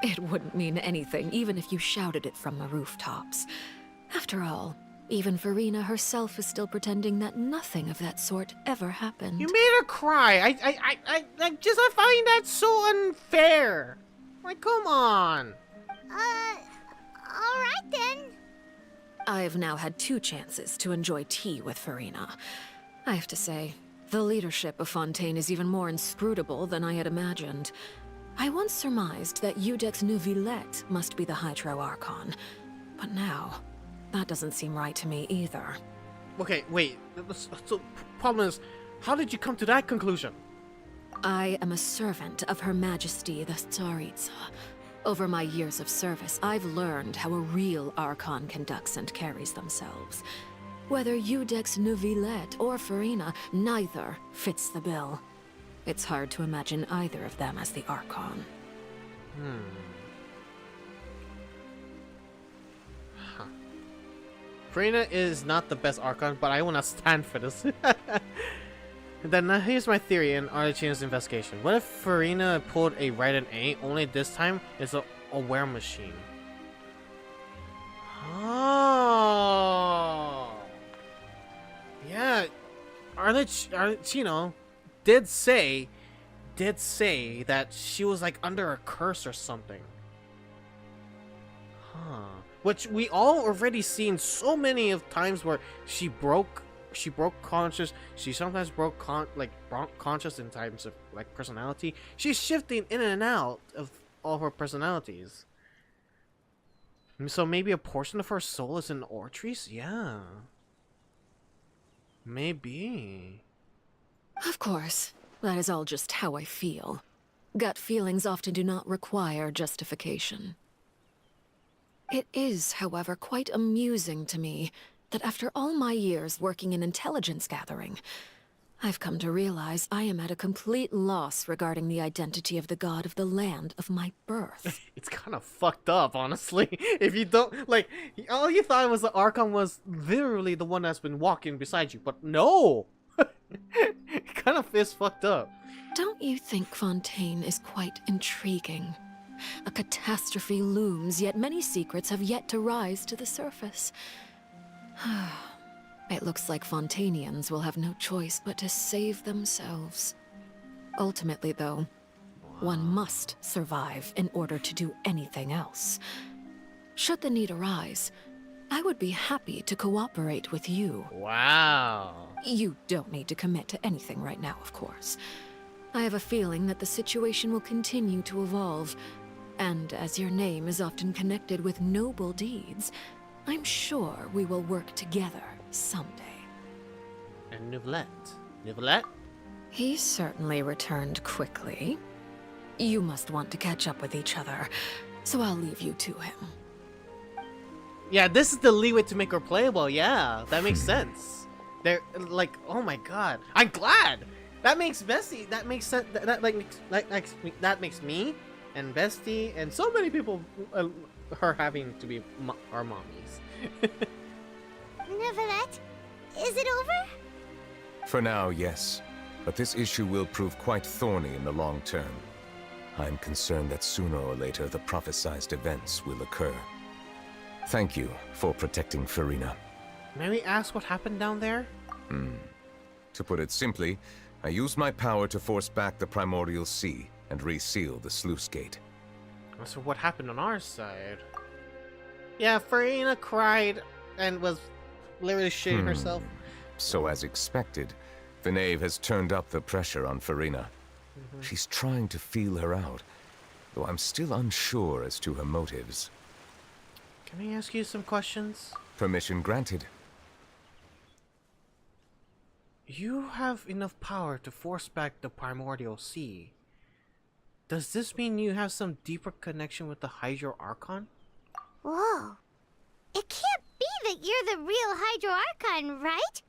It wouldn't mean anything, even if you shouted it from the rooftops. After all, even Farina herself is still pretending that nothing of that sort ever happened. You made her cry. I find that so unfair. Like, come on. Alright then. I've now had 2 chances to enjoy tea with Farina. I have to say, the leadership of Fontaine is even more inscrutable than I had imagined. I once surmised that Iudex Neuvillette must be the Hydro Archon, but now, that doesn't seem right to me either. Okay, wait. So, problem is, how did you come to that conclusion? I am a servant of Her Majesty the Tsaritsa. Over my years of service, I've learned how a real Archon conducts and carries themselves. Whether Iudex Neuvillette or Farina, neither fits the bill. It's hard to imagine either of them as the Archon. Huh. Farina is not the best Archon, but I will not stand for this. Then here's my theory in Arlecchino's investigation. What if Farina pulled a right and A, only this time it's a aware machine? Oh. Yeah, Arlecchino did say that she was like under a curse or something. Huh. Which we all already seen so many of times where she broke conscious. She sometimes broke conscious in times of like personality. She's shifting in and out of all her personalities. So maybe a portion of her soul is in Ortries? Yeah. Maybe. Of course, that is all just how I feel. Gut feelings often do not require justification. It is, however, quite amusing to me that after all my years working in intelligence gathering, I've come to realize I am at a complete loss regarding the identity of the god of the land of my birth. It's kind of fucked up, honestly. If you don't, like, all you thought was the Archon was literally the one that's been walking beside you, but no! It kind of is fucked up. Don't you think Fontaine is quite intriguing? A catastrophe looms, yet many secrets have yet to rise to the surface. It looks like Fontainians will have no choice but to save themselves. Ultimately, though, one must survive in order to do anything else. Should the need arise, I would be happy to cooperate with you. Wow. You don't need to commit to anything right now, of course. I have a feeling that the situation will continue to evolve, and as your name is often connected with noble deeds, I'm sure we will work together someday. And Neuvillette? He certainly returned quickly. You must want to catch up with each other, so I'll leave you to him. Yeah, this is the leeway to make her playable. Yeah, that makes sense. They're like, oh my god, I'm glad. That makes Bestie. That makes sense. That makes me and Bestie and so many people. Her having to be our mommies. Neuvillette, is it over? For now, yes. But this issue will prove quite thorny in the long term. I'm concerned that sooner or later the prophesized events will occur. Thank you for protecting Farina. May we ask what happened down there? To put it simply, I used my power to force back the primordial sea and reseal the sluice gate. So what happened on our side? Yeah, Farina cried and was literally shitting herself. So as expected, the knave has turned up the pressure on Farina. She's trying to feel her out, though I'm still unsure as to her motives. Can I ask you some questions? Permission granted. You have enough power to force back the primordial sea. Does this mean you have some deeper connection with the Hydro Archon? Whoa. It can't be that you're the real Hydro Archon, right?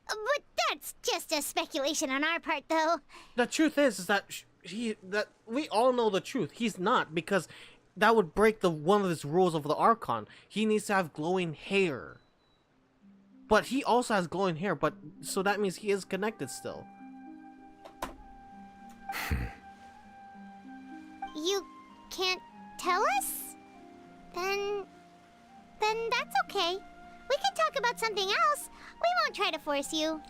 But that's just a speculation on our part, though. The truth is that that we all know the truth. He's not, because that would break one of his rules of the Archon. He needs to have glowing hair. But he also has glowing hair, but so that means he is connected still. You can't tell us? Then that's okay. We can talk about something else. We won't try to force you.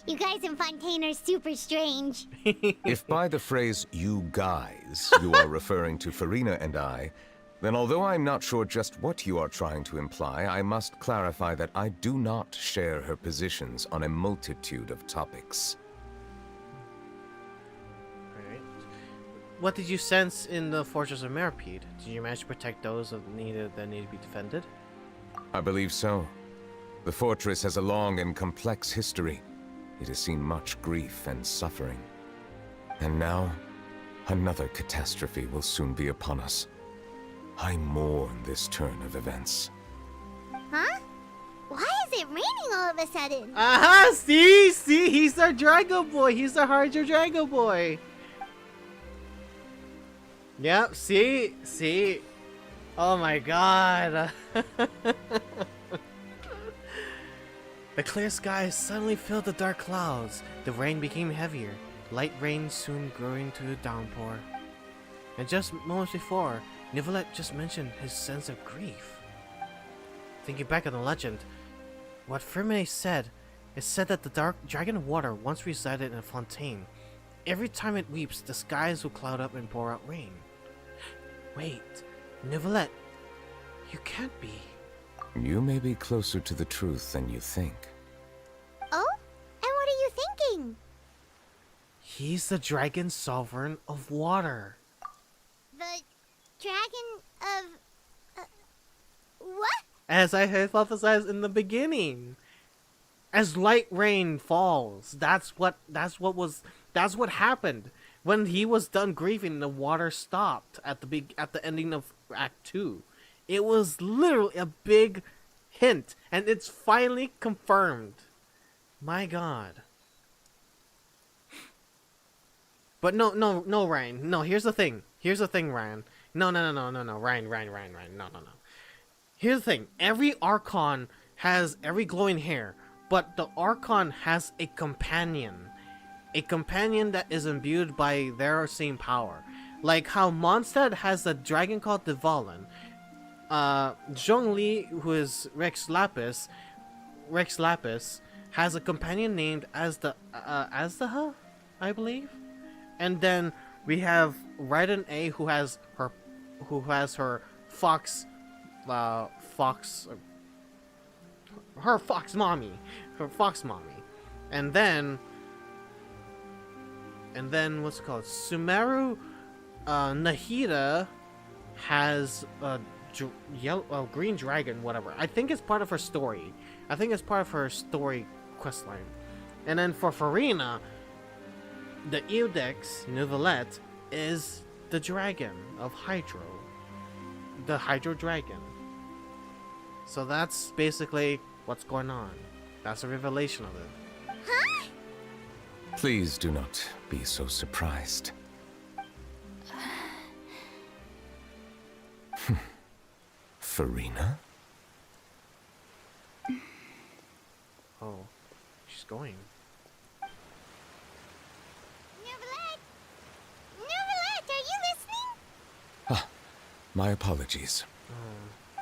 You guys in Fontaine are super strange. If by the phrase, you guys, you are referring to Farina and I, then although I'm not sure just what you are trying to imply, I must clarify that I do not share her positions on a multitude of topics. Alright. What did you sense in the Fortress of Meripede? Did you manage to protect those that need to be defended? I believe so. The fortress has a long and complex history. It has seen much grief and suffering. And now, another catastrophe will soon be upon us. I mourn this turn of events. Huh? Why is it raining all of a sudden? Aha! See? He's our Drago Boy! He's our Hydro Drago Boy! Yep, see? Oh my god! The clear skies suddenly filled with dark clouds. The rain became heavier. Light rain soon grew into a downpour. And just moments before, Neuvillette just mentioned his sense of grief. Thinking back on the legend, what Firmine said, it said that the dark dragon of water once resided in a Fontaine. Every time it weeps, the skies will cloud up and pour out rain. Wait, Neuvillette, you can't be. You may be closer to the truth than you think. Oh? And what are you thinking? He's the dragon sovereign of water. The dragon of... as I hypothesized in the beginning. As light rain falls, that's what happened. When he was done grieving, the water stopped at the ending of Act 2. It was literally a big hint, and it's finally confirmed. My God. But no, Ryan. No, here's the thing, Ryan. No, Ryan. No. Here's the thing. Every Archon has every glowing hair, but the Archon has a companion. A companion that is imbued by their same power. Like how Mondstadt has a dragon called Dvalin. Zhongli, who is Rex Lapis, has a companion named Azdaha, I believe. And then we have Raiden A, who has her fox mommy. And then what's it called? Sumeru Nahida has a green dragon, whatever. I think it's part of her story. Questline. And then for Farina, the Eodex Neuvillette is the dragon of Hydro. The Hydro Dragon. So that's basically what's going on. That's a revelation of it. Huh? Please do not be so surprised. Farina? Oh, she's going. Neuvillette, are you listening? Ah, my apologies.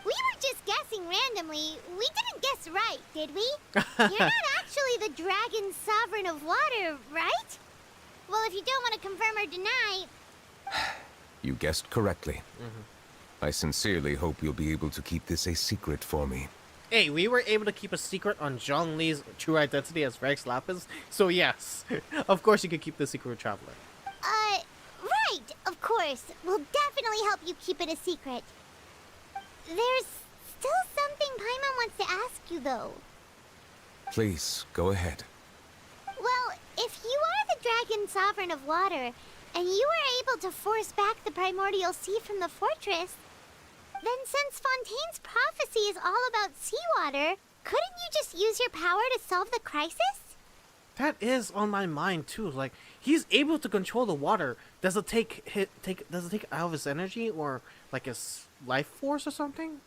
We were just guessing randomly. We didn't guess right, did we? You're not actually the dragon sovereign of water, right? Well, if you don't want to confirm or deny... You guessed correctly. I sincerely hope you'll be able to keep this a secret for me. Hey, we were able to keep a secret on Zhong Li's true identity as Rex Lapis, so yes, of course you could keep the secret, Traveler. Right, of course. We'll definitely help you keep it a secret. There's still something Paimon wants to ask you, though. Please, go ahead. Well, if you are the dragon sovereign of water, and you were able to force back the primordial sea from the fortress, then since Fontaine's prophecy is all about seawater, couldn't you just use your power to solve the crisis? That is on my mind too. Like, he's able to control the water. Does it take out of his energy or like his life force or something?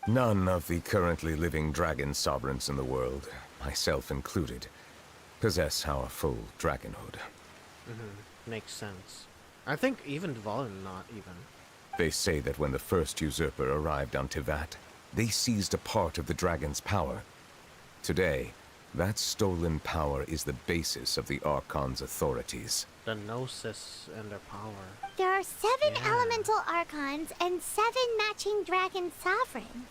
None of the currently living dragon sovereigns in the world, myself included, possess our full dragonhood. Makes sense. I think even Dvalin not even. They say that when the first usurper arrived on Tivat, they seized a part of the dragon's power. Today, that stolen power is the basis of the Archon's authorities. The Gnosis and their power. There are 7 elemental archons and 7 matching dragon sovereigns.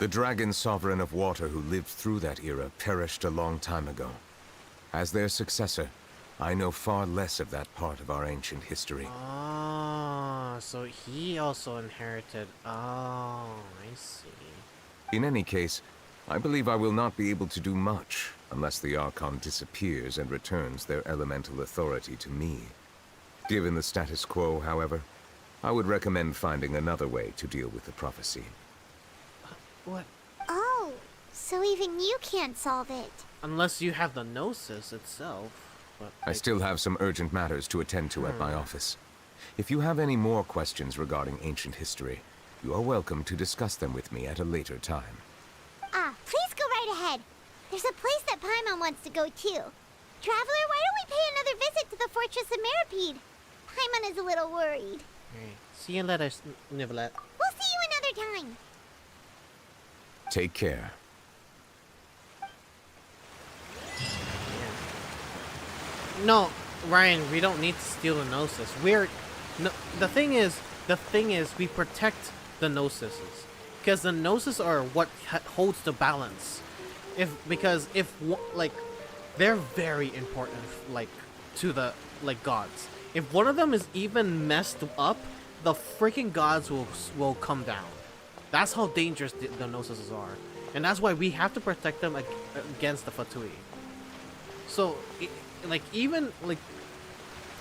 The dragon sovereign of water who lived through that era perished a long time ago. As their successor, I know far less of that part of our ancient history. Oh, so he also inherited. Oh, I see. In any case, I believe I will not be able to do much unless the Archon disappears and returns their elemental authority to me. Given the status quo, however, I would recommend finding another way to deal with the prophecy. What? Oh, so even you can't solve it. Unless you have the Gnosis itself. But I still have some urgent matters to attend to at my office. If you have any more questions regarding ancient history, you are welcome to discuss them with me at a later time. Please go right ahead. There's a place that Paimon wants to go too. Traveler, why don't we pay another visit to the Fortress of Meripede? Paimon is a little worried. Alright, see you later, Neuvillette. We'll see you another time. Take care. No, Ryan, we don't need to steal the Gnosis. The thing is, we protect the Gnosis. Because the Gnosis are what holds the balance. They're very important, to the, gods. If one of them is even messed up, the freaking gods will come down. That's how dangerous the Gnosis are. And that's why we have to protect them against the Fatui. So, like, even, like,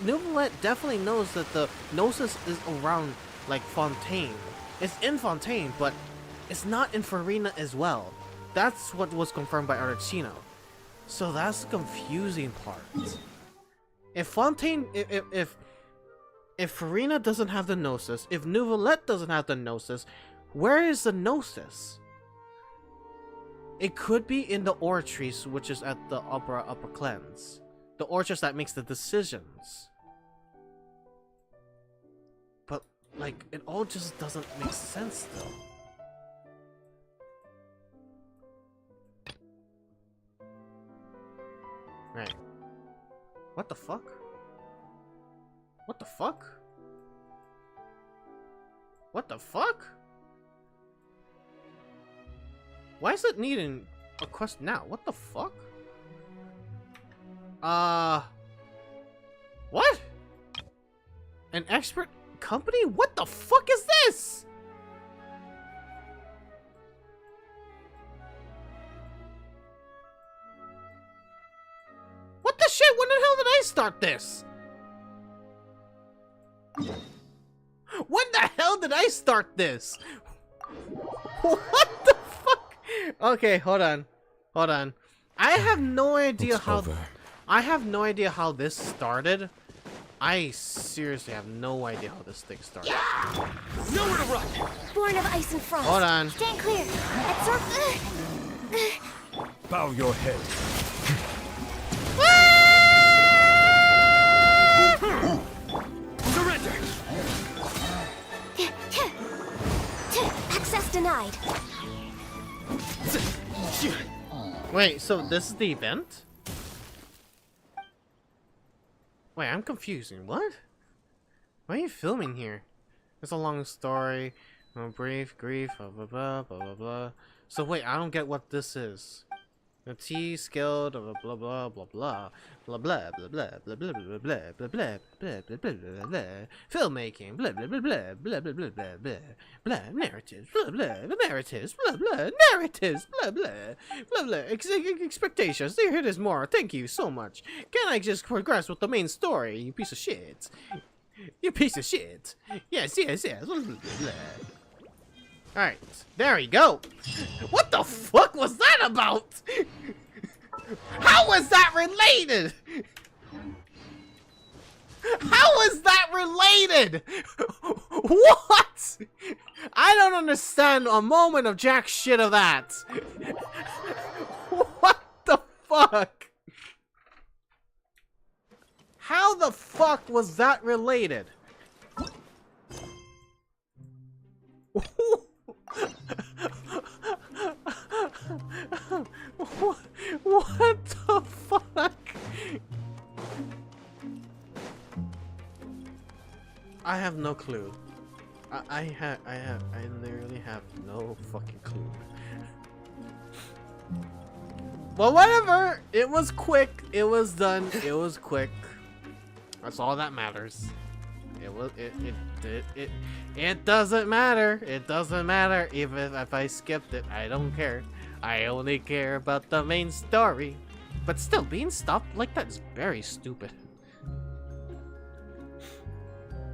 Neuvillette definitely knows that the Gnosis is around, like, Fontaine. It's in Fontaine, but it's not in Farina as well. That's what was confirmed by Arlecchino. So that's the confusing part. If Fontaine, if Farina doesn't have the Gnosis, if Neuvillette doesn't have the Gnosis, where is the Gnosis? It could be in the Orchrys, which is at the upper cleanse. The Orchrys that makes the decisions. But, like, it all just doesn't make sense, though. Right. What the fuck? What the fuck? What the fuck? Why is it needing a quest now? What the fuck? What? An expert company? What the fuck is this? What the shit? When the hell did I start this? When the hell did I start this? What the fuck? Okay, hold on. Hold on. I have no idea I have no idea how this started. I seriously have no idea how this thing started. Yeah! Nowhere to run! Born of ice and frost. Hold on. Stand clear. Bow your head. Surrender! Access denied. Wait, so this is the event? Wait, I'm confusing. What? Why are you filming here? It's a long story. Brief, grief, blah blah blah blah blah blah. So wait, I don't get what this is. The T skilled, blah blah blah blah blah blah blah blah blah blah blah blah blah blah blah blah blah blah blah filmmaking, blah blah blah blah blah blah blah blah blah blah narratives, blah blah narratives, blah blah narratives, blah blah blah blah expectations. Here it is more. Thank you so much. Can I just progress with the main story? You piece of shit. You piece of shit. Yes, yes, yes. Blah blah blah. Alright, there we go. What the fuck was that about? How was that related? How was that related? What? I don't understand a moment of jack shit of that. What the fuck? How the fuck was that related? What the fuck? I have no clue. I literally have no fucking clue. Well, whatever. It was quick. It was done. It was quick. That's all that matters. It doesn't matter. It doesn't matter even if I skipped it. I don't care. I only care about the main story. But still, being stopped like that is very stupid.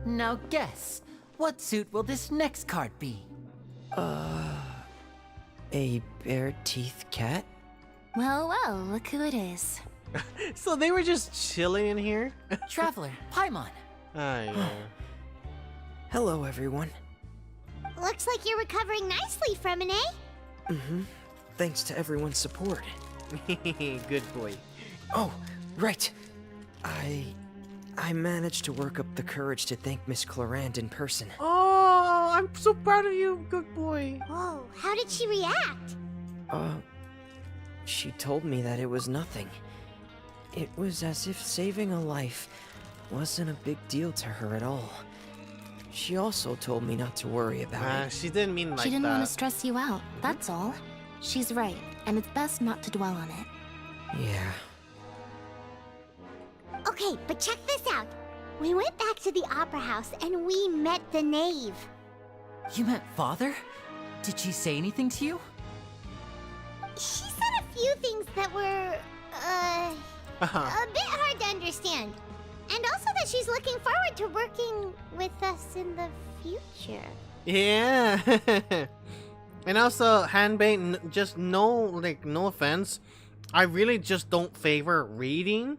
Now guess, what suit will this next card be? A bare teeth cat? Well, well, look who it is. So they were just chilling in here? Traveler, Paimon. Ah, yeah. Hello, everyone. Looks like you're recovering nicely from an A. Mm-hmm. Thanks to everyone's support. Good boy. Oh, right. I managed to work up the courage to thank Miss Clarand in person. Oh, I'm so proud of you, good boy. Whoa, how did she react? She told me that it was nothing. It was as if saving a life wasn't a big deal to her at all. She also told me not to worry about it. She didn't mean like that. She didn't want to stress you out, that's all. She's right, and it's best not to dwell on it. Yeah. Okay, but check this out. We went back to the opera house and we met the knave. You met Father? Did she say anything to you? She said a few things that were, a bit hard to understand. And also that she's looking forward to working with us in the future. Yeah. And also, Hanbei, just no offense. I really just don't favor reading.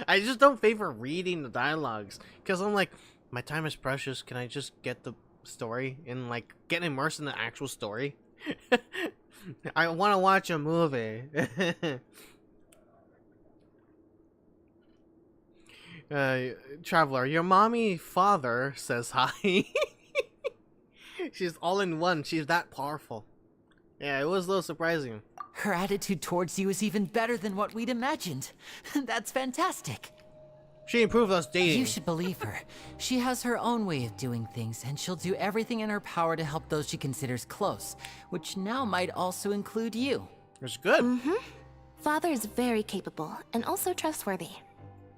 I just don't favor reading the dialogues. Because I'm like, my time is precious. Can I just get the story and like get immersed in the actual story? I want to watch a movie. Traveler, your mommy father says hi. She's all in one. She's that powerful. Yeah, it was a little surprising. Her attitude towards you is even better than what we'd imagined. That's fantastic. She improved us dating. You should believe her. She has her own way of doing things, and she'll do everything in her power to help those she considers close, which now might also include you. That's good. Father is very capable and also trustworthy.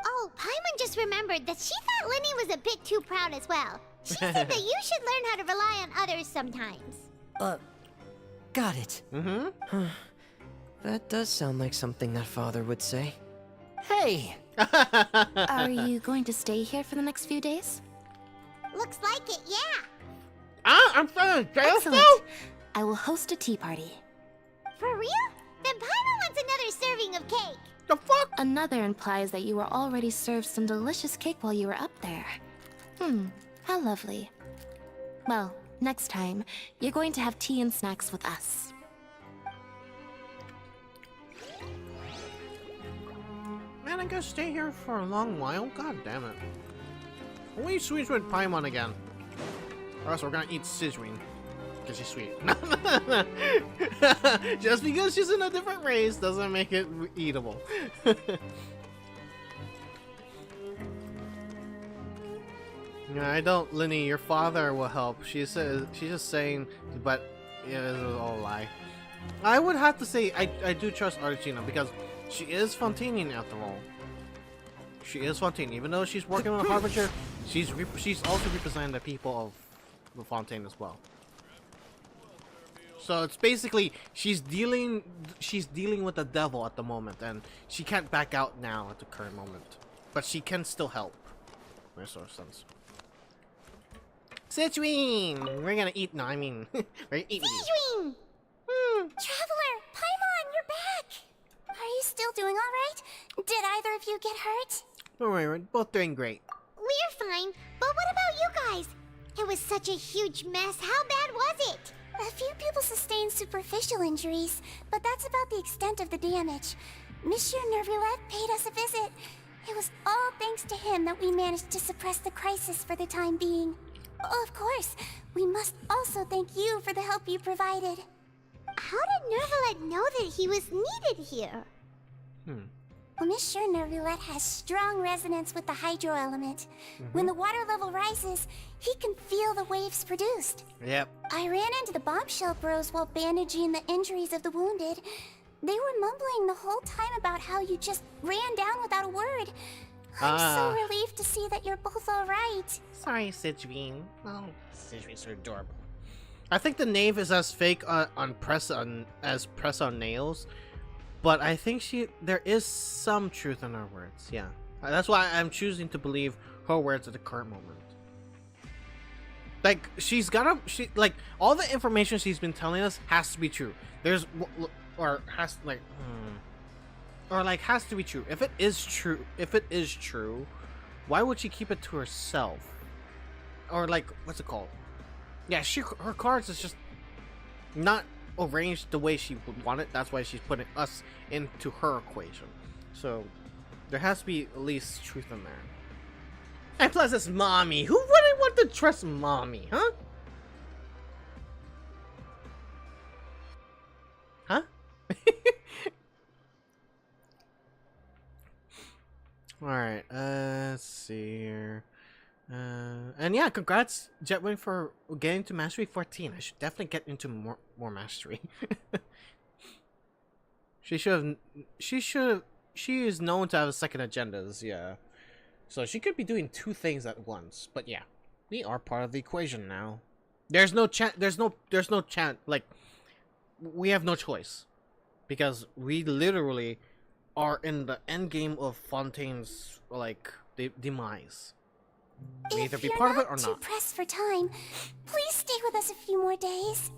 Oh, Paimon just remembered that she thought Lenny was a bit too proud as well. She said that you should learn how to rely on others sometimes. Got it. That does sound like something that father would say. Hey! Are you going to stay here for the next few days? Looks like it, yeah. I'm feeling Excellent. I will host a tea party. For real? Then Paimon wants another serving of cake. The fuck? Another implies that you were already served some delicious cake while you were up there. How lovely. Well, next time, you're going to have tea and snacks with us. Man, I gotta stay here for a long while. God damn it. We switch with Paimon again. Or else we're gonna eat Sidgeween. Because she's sweet. Just because she's in a different race doesn't make it eatable. Yeah, I don't, Linny. Your father will help. She's just saying, but yeah, this is all a lie. I would have to say I do trust Argentina because she is Fontaine after all. She is Fontaine, even though she's working on a Harbinger. She's also representing the people of Fontaine as well. So it's basically she's dealing with the devil at the moment, and she can't back out now at the current moment, but she can still help. In sort of sense. Sidgeween! We're gonna eat. No, I mean, we're gonna eat with you. Sidgeween! Traveler, Paimon, you're back! Are you still doing alright? Did either of you get hurt? Don't worry, we're both doing great. We're fine, but what about you guys? It was such a huge mess. How bad was it? A few people sustained superficial injuries, but that's about the extent of the damage. Monsieur Nervulette paid us a visit. It was all thanks to him that we managed to suppress the crisis for the time being. Of course, we must also thank you for the help you provided. How did Nervulette know that he was needed here? Well, Monsieur Nervulette has strong resonance with the hydro element. When the water level rises, he can feel the waves produced. Yep. I ran into the bombshell bros while bandaging the injuries of the wounded. They were mumbling the whole time about how you just ran down without a word. I'm so relieved to see that you're both alright. Sorry, Sidgeween. Oh, Sidgeween's so adorable. I think the knave is as fake as press on nails, but I think there is some truth in her words. Yeah, that's why I'm choosing to believe her words at the current moment. Like like all the information she's been telling us has to be true. Has to be true. If it is true, why would she keep it to herself? Or like, what's it called? Yeah, her cards is just not arranged the way she would want it. That's why she's putting us into her equation. So there has to be at least truth in there. And plus, it's mommy. Who wouldn't want to trust mommy, huh? Huh? Alright, let's see here. And yeah, congrats, Jetwing, for getting to Mastery 14. I should definitely get into more Mastery. She is known to have second agendas, yeah. So she could be doing two things at once. But yeah, we are part of the equation now. There's no chance. There's no chance. Like, we have no choice, because we literally are in the end game of Fontaine's like demise. We either be part of it or If you're not. not too pressed for time, please stay with us a few more days.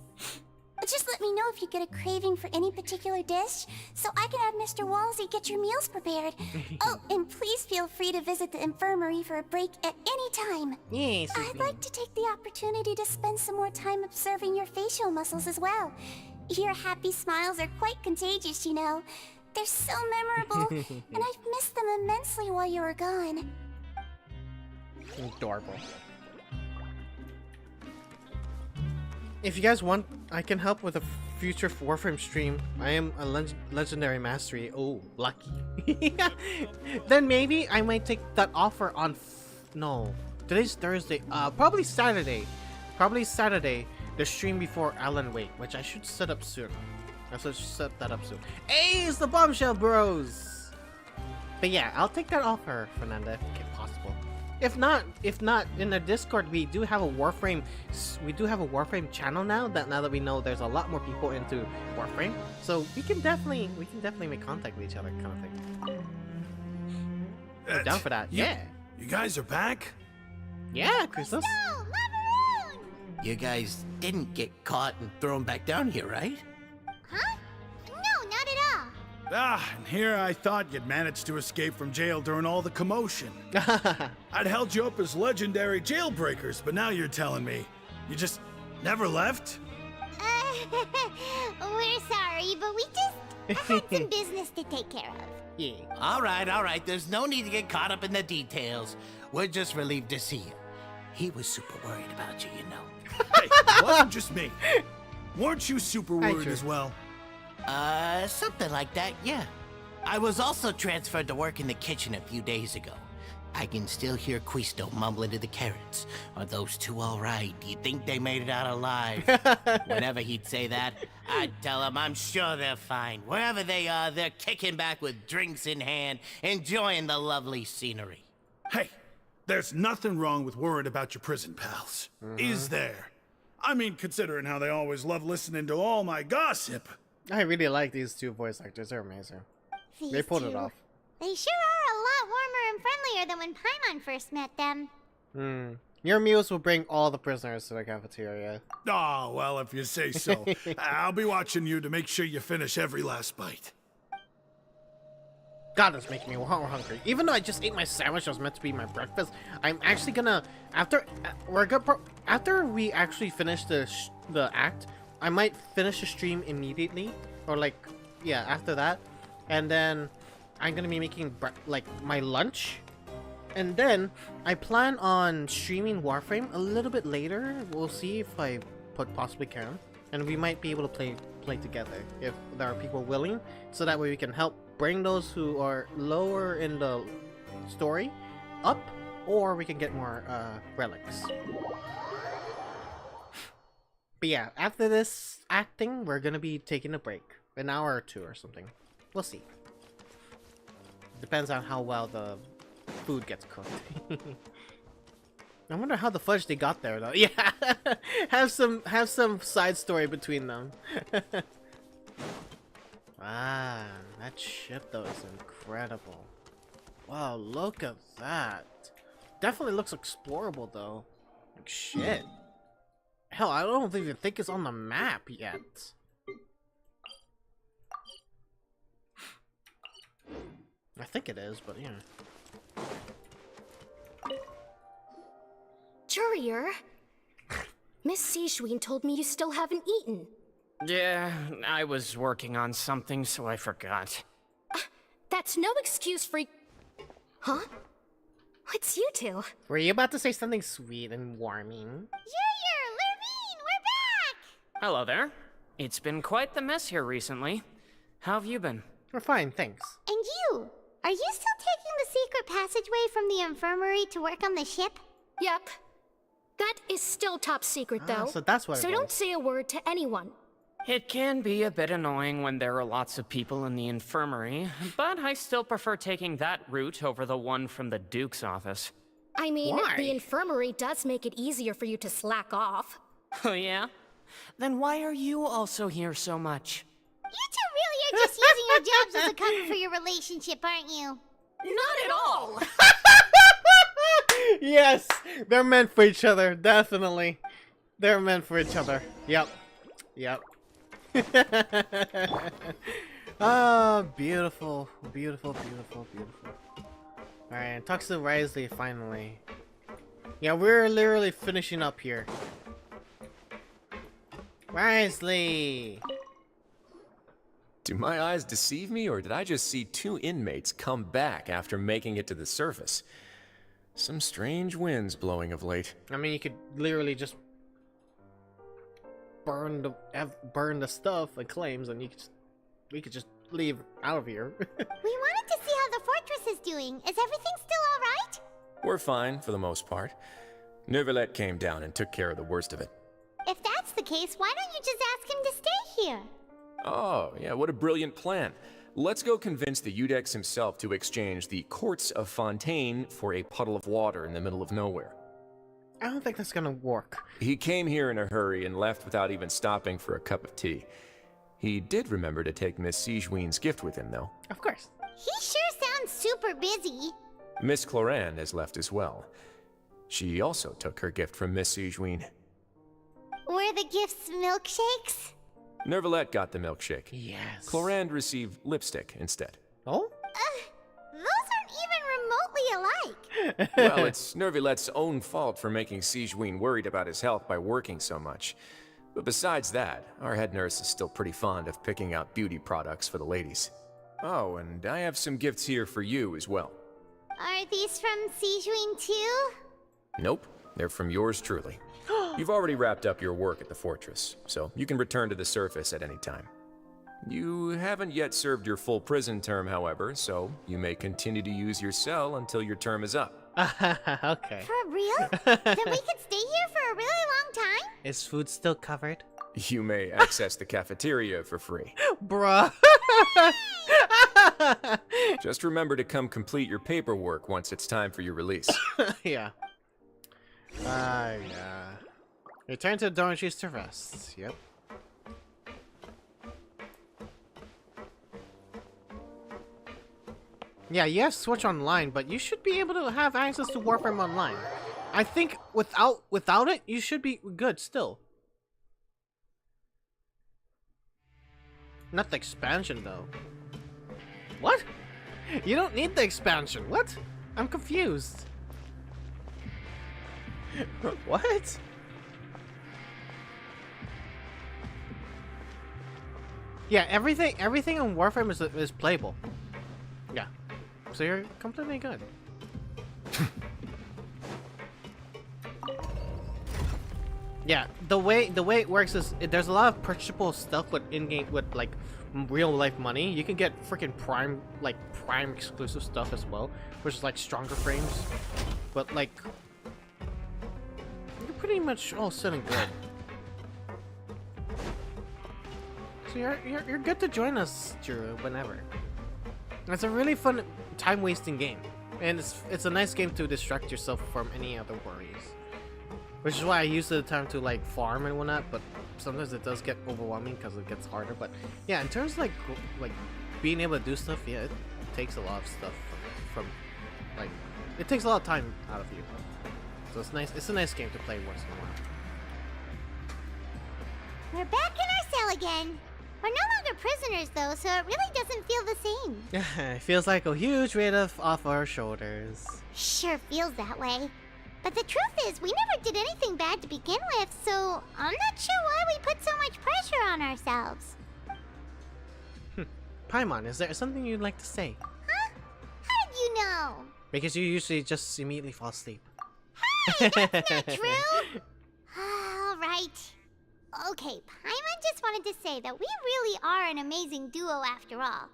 Just let me know if you get a craving for any particular dish, so I can have Mr. Walsey get your meals prepared. Oh, and please feel free to visit the infirmary for a break at any time. Yes. I'd like to take the opportunity to spend some more time observing your facial muscles as well. Your happy smiles are quite contagious, you know. They're so memorable, and I've missed them immensely while you were gone. Adorable. If you guys want, I can help with a future Warframe stream. I am a legendary mastery. Oh, lucky. Then maybe I might take that offer on. No, today's Thursday. Probably Saturday. Probably Saturday. The stream before Alan Wake, which I should set up soon. I should set that up soon. Hey, it's the Bombshell Bros. But yeah, I'll take that offer, Fernanda, if possible. If not, in the Discord we do have a Warframe. We do have a Warframe channel now. Now that we know there's a lot more people into Warframe, so we can definitely make contact with each other, kind of thing. I'm down for that. Yeah. You guys are back? Yeah, Christos. You guys didn't get caught and thrown back down here, right? Huh? No, not at all. Ah, and here I thought you'd managed to escape from jail during all the commotion. I'd held you up as legendary jailbreakers, but now you're telling me you just never left? We're sorry, but we just had some business to take care of. Yeah. All right. There's no need to get caught up in the details. We're just relieved to see you. He was super worried about you, you know. Hey, it wasn't just me. Weren't you super worried as well? Something like that, yeah. I was also transferred to work in the kitchen a few days ago. I can still hear Quisto mumbling to the carrots. Are those two all right? Do you think they made it out alive? Whenever he'd say that, I'd tell him I'm sure they're fine. Wherever they are, they're kicking back with drinks in hand, enjoying the lovely scenery. Hey, there's nothing wrong with worrying about your prison pals. Is there? I mean, considering how they always love listening to all my gossip. I really like these two voice actors. They're amazing. They pulled it off. They sure are a lot warmer and friendlier than when Paimon first met them. Your meals will bring all the prisoners to the cafeteria. Oh, well, if you say so. I'll be watching you to make sure you finish every last bite. God, that's making me hungry. Even though I just ate my sandwich, that was meant to be my breakfast. I'm actually gonna after we actually finish the act, I might finish the stream immediately, or after that, and then I'm gonna be making my lunch, and then I plan on streaming Warframe a little bit later. We'll see if I possibly can, and we might be able to play together if there are people willing, so that way we can help bring those who are lower in the story up, or we can get more relics. But yeah, after this acting, we're gonna be taking a break, an hour or two or something. We'll see. Depends on how well the food gets cooked. I wonder how the fudge they got there though. Yeah, have some side story between them. Ah, that ship though is incredible. Wow, look at that. Definitely looks explorable though. Like shit. Hell, I don't even think it's on the map yet. I think it is, but yeah. Jurier, Miss Sijween told me you still haven't eaten. Yeah, I was working on something, so I forgot. That's no excuse for... Huh? It's you two. Were you about to say something sweet and warming? Jurier, Lurvine, we're back! Hello there. It's been quite the mess here recently. How have you been? We're fine, thanks. And you? Are you still taking the secret passageway from the infirmary to work on the ship? Yep. That is still top secret, though. So that's what it So was. don't say a word to anyone. It can be a bit annoying when there are lots of people in the infirmary, but I still prefer taking that route over the one from the Duke's office. I mean, Why? the infirmary does make it easier for you to slack off. Oh yeah? Then why are you also here so much? You two really are just using your jobs as a cover for your relationship, aren't you? Not at all! Yes, they're meant for each other, definitely. They're meant for each other. Yep. Yep. Oh, beautiful. Beautiful, beautiful, beautiful. Alright, talks to Risley finally. Yeah, we're literally finishing up here. Risley! Do my eyes deceive me, or did I just see 2 inmates come back after making it to the surface? Some strange winds blowing of late. I mean, you could literally just burn the stuff and claims, and we could just leave out of here. We wanted to see how the fortress is doing. Is everything still alright? We're fine, for the most part. Neuvillette came down and took care of the worst of it. If that's the case, why don't you just ask him to stay here? Oh, yeah, what a brilliant plan. Let's go convince the Udex himself to exchange the courts of Fontaine for a puddle of water in the middle of nowhere. I don't think that's gonna work. He came here in a hurry and left without even stopping for a cup of tea. He did remember to take Miss Sigewinne's gift with him, though. Of course. He sure sounds super busy. Miss Cloran has left as well. She also took her gift from Miss Sigewinne. Were the gifts milkshakes? Neuvillette got the milkshake. Yes. Cloran received lipstick instead. Oh? Those aren't even remotely alike. Well, it's Neuvillette's own fault for making Sigewinne worried about his health by working so much. But besides that, our head nurse is still pretty fond of picking out beauty products for the ladies. Oh, and I have some gifts here for you as well. Are these from Sigewinne too? Nope, they're from yours truly. You've already wrapped up your work at the fortress, so you can return to the surface at any time. You haven't yet served your full prison term, however, so you may continue to use your cell until your term is up. Okay. For real? Then we could stay here for a really long time? Is food still covered? You may access the cafeteria for free. Bruh. Just remember to come complete your paperwork once it's time for your release. Yeah. Yeah. Return to the dormitories to rest. Yep. Yeah, you have Switch Online, but you should be able to have access to Warframe Online. I think without it, you should be good still. Not the expansion though. What? You don't need the expansion. What? I'm confused. What? Yeah, everything on Warframe is playable. Yeah. So you're completely good. Yeah, the way it works is there's a lot of purchasable stuff with in-game with like real life money. You can get freaking prime exclusive stuff as well, which is like stronger frames. But like you're pretty much all set and good. So you're good to join us, Drew, whenever. It's a really fun time-wasting game, and it's a nice game to distract yourself from any other worries. Which is why I use the time to like farm and whatnot, but sometimes it does get overwhelming because it gets harder. But yeah, in terms of like being able to do stuff, yeah, it takes a lot of stuff from like it takes a lot of time out of you. So it's nice. It's a nice game to play once in a while. We're back in our cell again. We're no longer prisoners though, so it really doesn't feel the same. Yeah, it feels like a huge weight off our shoulders. Sure feels that way. But the truth is, we never did anything bad to begin with, so I'm not sure why we put so much pressure on ourselves. Paimon, is there something you'd like to say? Huh? How did you know? Because you usually just immediately fall asleep. Hey, that's not true! Alright. Okay, Paimon just wanted to say that we really are an amazing duo after all.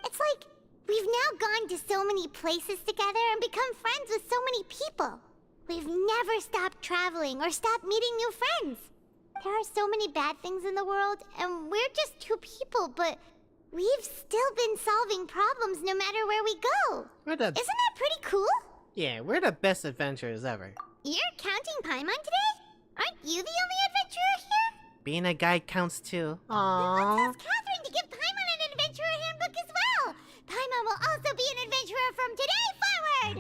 It's like, we've now gone to so many places together and become friends with so many people. We've never stopped traveling or stopped meeting new friends. There are so many bad things in the world, and we're just two people, but we've still been solving problems no matter where we go. Isn't that pretty cool? Yeah, we're the best adventurers ever. You're counting Paimon today? Aren't you the only adventurer here? Being a guy counts too. Then let's ask Catherine to give Paimon an adventurer handbook as well. Paimon will also be an adventurer from today forward.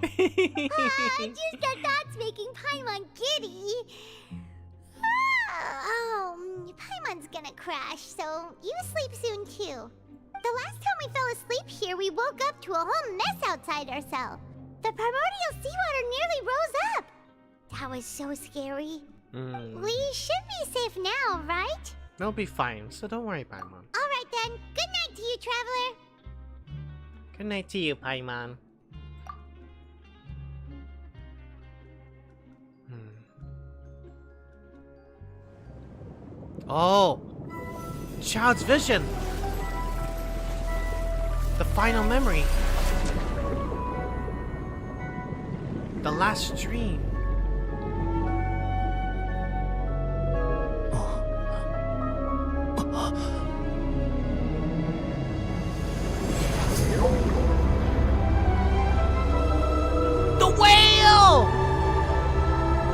Just our thoughts making Paimon giddy. Paimon's gonna crash, so you sleep soon too. The last time we fell asleep here, we woke up to a whole mess outside our cell. The primordial seawater nearly rose up. That was so scary. We should be safe now, right? They'll be fine, so don't worry, Paimon. Alright then, good night to you, traveler. Good night to you, Paimon. Oh! Child's vision! The final memory! The last dream! The whale!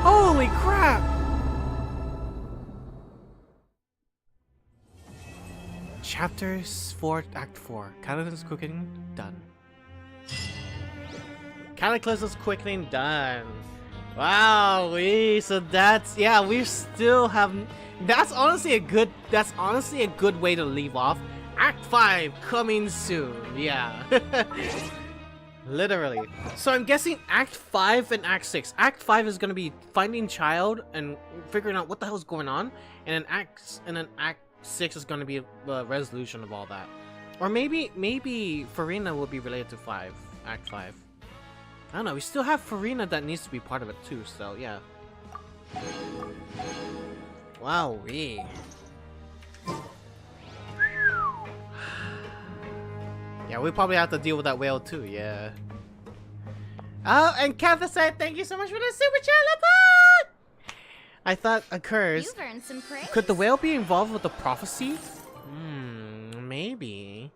Holy crap! Chapter 4, Act 4. Cataclysm's Quickening done. Cataclysm's Quickening done. Wow, so that's, yeah, we still have, that's honestly a good way to leave off. Act 5 coming soon, yeah. Literally. So I'm guessing Act 5 and Act 6. Act 5 is gonna be finding child and figuring out what the hell's going on, and then Act 6 is gonna be the resolution of all that. Or maybe Farina will be related to Act 5. I don't know, we still have Farina that needs to be part of it too, so yeah. Wowee. Yeah, we probably have to deal with that whale too, yeah. Oh, and Katha said thank you so much for the super chat report! I thought occurs. You've earned some praise. Could the whale be involved with the prophecy? Maybe.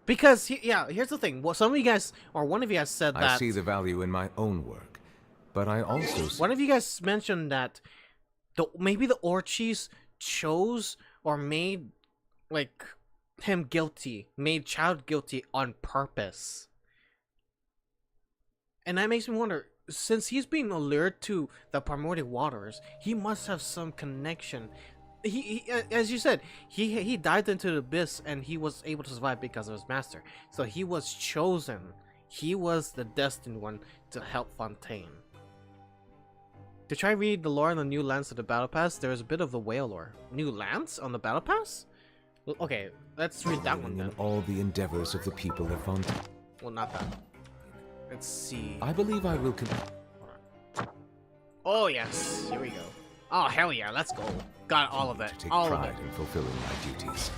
Because, yeah, here's the thing. Well, some of you guys, or one of you guys said that... I see the value in my own work, but I also... One of you guys mentioned that maybe the Orchis chose or made, like, him guilty, made Child guilty on purpose. And that makes me wonder, since he's being allured to the primordial waters, he must have some connection. He as you said, he dived into the abyss and he was able to survive because of his master. So he was chosen. He was the destined one to help Fontaine. To try read the lore on the new lands of the battle pass, there is a bit of the whale lore. New lands on the battle pass? Okay, let's read that one then. In all the endeavors of the people of Fontaine. Well, not that. Let's see. I believe I will. Oh yes, here we go. Oh hell yeah, let's go. Got all of it. Take all pride of it. in fulfilling my duties.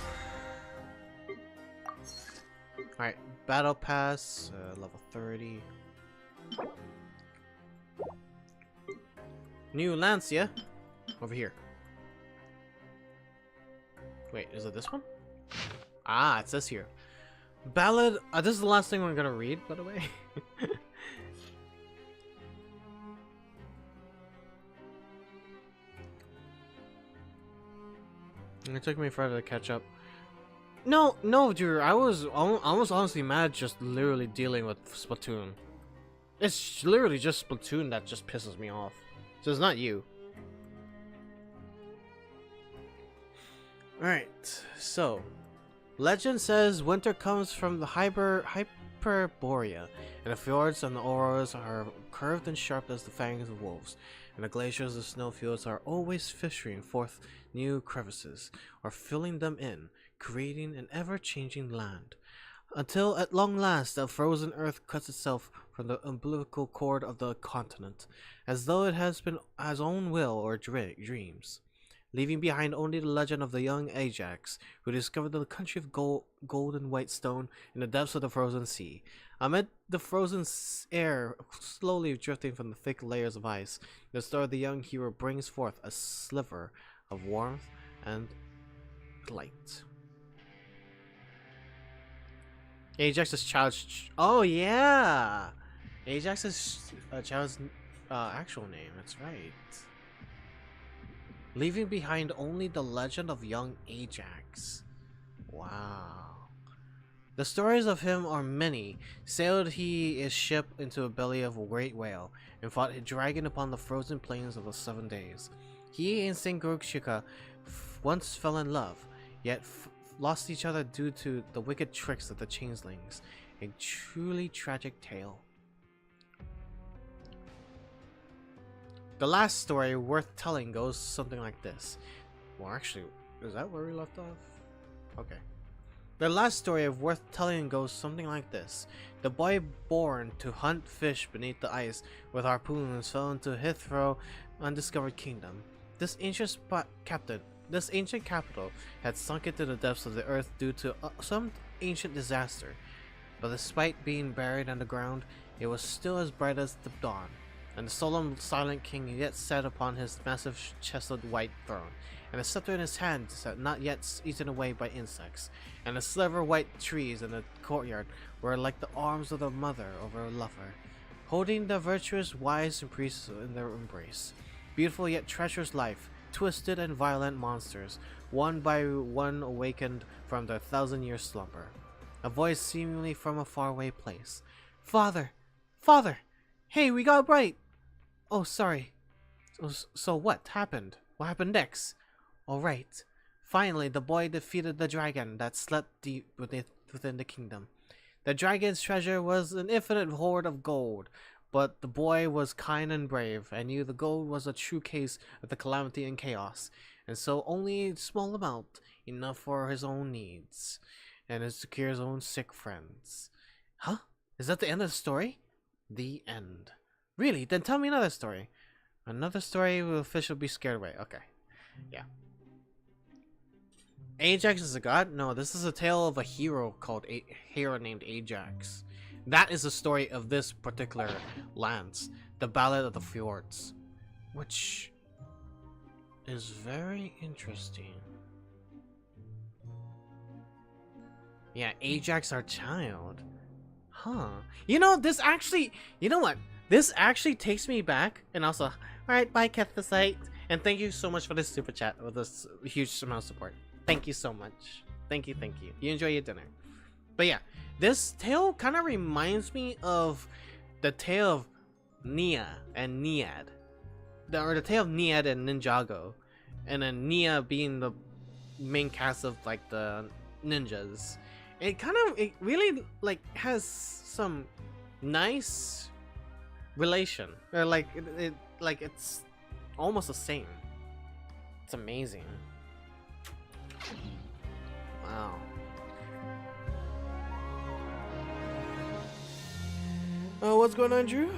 All right, battle pass, level 30. New Lancia, over here. Wait, is it this one? Ah, it says here. Ballad. This is the last thing we're gonna read, by the way. It took me forever to catch up. No, Drew. I was honestly mad just literally dealing with Splatoon. It's literally just Splatoon that just pisses me off. So it's not you. Alright, so legend says winter comes from the Hyperborea, and the fjords and the auroras are curved and sharp as the fangs of wolves, and the glaciers and snowfields are always fishing forth new crevices, or filling them in, creating an ever-changing land. Until at long last the frozen earth cuts itself from the umbilical cord of the continent, as though it has been its own will or dreams, leaving behind only the legend of the young Ajax, who discovered the country of gold and white stone in the depths of the frozen sea. Amid the frozen air slowly drifting from the thick layers of ice, the story of the young hero brings forth a sliver of warmth and light. Ajax's child's... Oh yeah! Ajax's child's actual name, that's right. leaving behind only the legend of young Ajax. Wow. The stories of him are many. Sailed he his ship into the belly of a great whale, and fought a dragon upon the frozen plains of the 7 days. He and Sengokushika once fell in love, yet lost each other due to the wicked tricks of the changelings. A truly tragic tale. The last story worth telling goes something like this. Well, actually, is that where we left off? Okay. The last story of worth telling goes something like this. The boy born to hunt fish beneath the ice with harpoons fell into Hithro, undiscovered kingdom. This ancient capital had sunk into the depths of the earth due to some ancient disaster. But despite being buried underground, it was still as bright as the dawn. And the solemn, silent king yet sat upon his massive chested white throne, and the scepter in his hand had not yet eaten away by insects, and the sliver white trees in the courtyard were like the arms of the mother over a lover, holding the virtuous, wise, and priests in their embrace. Beautiful yet treacherous life, twisted and violent monsters, one by one awakened from their 1,000-year slumber. A voice seemingly from a faraway place. Father! Father! Hey, we got right! Oh, sorry. So what happened? What happened next? Alright. Finally, the boy defeated the dragon that slept deep within the kingdom. The dragon's treasure was an infinite hoard of gold, but the boy was kind and brave, and knew the gold was a true case of the calamity and chaos, and so only a small amount, enough for his own needs, and to secure his own sick friends. Huh? Is that the end of the story? The end. Really? Then tell me another story. Another story will fish will be scared away. Okay. Yeah. Ajax is a god? No, this is a tale of a hero called a hero named Ajax. That is the story of this particular lance, the Ballad of the Fjords, which is very interesting. Yeah, Ajax, our child. Huh. You know, this actually, you know what? This actually takes me back, and also, alright, bye Kethasite, and thank you so much for this super chat with this huge amount of support. Thank you so much. Thank you, thank you. You enjoy your dinner. But yeah, this tale kind of reminds me of the tale of Nia and Niad. Or the tale of Niad and Ninjago. And then Nia being the main cast of like the ninjas. It really like has some nice relation, or like it's almost the same. It's amazing. Wow. What's going on, Drew?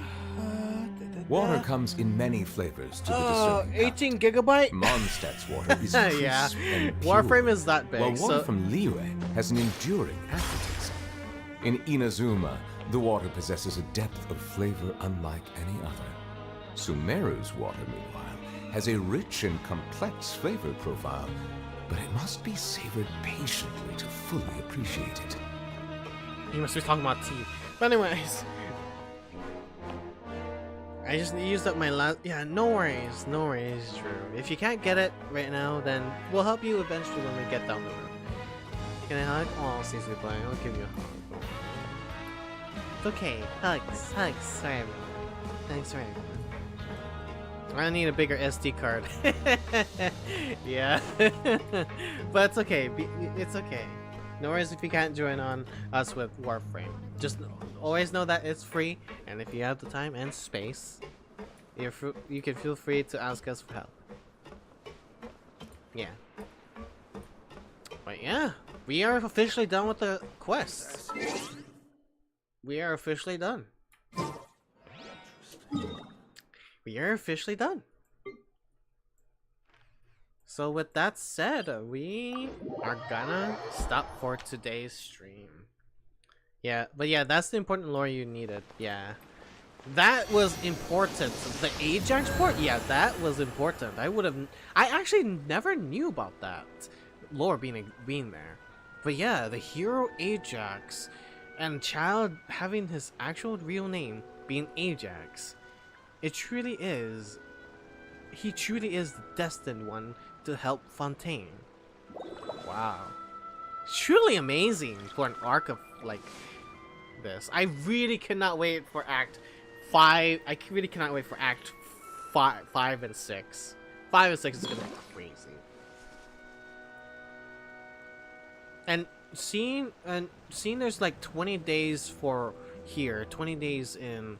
Water comes in many flavors to the discerning 18 gigabyte? Mondstadt's water is crisp yeah. and pure, Warframe is that big. while water So from Liyue has an enduring aftertaste. In Inazuma, the water possesses a depth of flavor unlike any other. Sumeru's water, meanwhile, has a rich and complex flavor profile, but it must be savored patiently to fully appreciate it. he must be talking about tea. But anyways, I just used up my last. Yeah, no worries, Drew. If you can't get it right now, then we'll help you eventually when we get down the road. Can I hug? Oh, Cecily playing. I'll give you a hug. It's okay. Hugs. Sorry, everyone. Thanks for everyone. I need a bigger SD card. Yeah. But it's okay. It's okay. No worries if you can't join on us with Warframe. Just always know that it's free, and if you have the time and space, you can feel free to ask us for help. Yeah. But yeah, we are officially done with the quest. We are officially done. We are officially done. So with that said, we are gonna stop for today's stream. Yeah, but yeah, that's the important lore you needed. Yeah. That was important. The Ajax port? Yeah, that was important. I actually never knew about that lore being there. But yeah, the hero Ajax and child having his actual real name being Ajax. It truly is he truly is the destined one to help Fontaine. Wow. Truly amazing for an arc of like this. I really cannot wait for Act 5. I really cannot wait for Act 5 and 6. 5 and 6 is gonna be crazy. And seeing there's like 20 days for here, 20 days in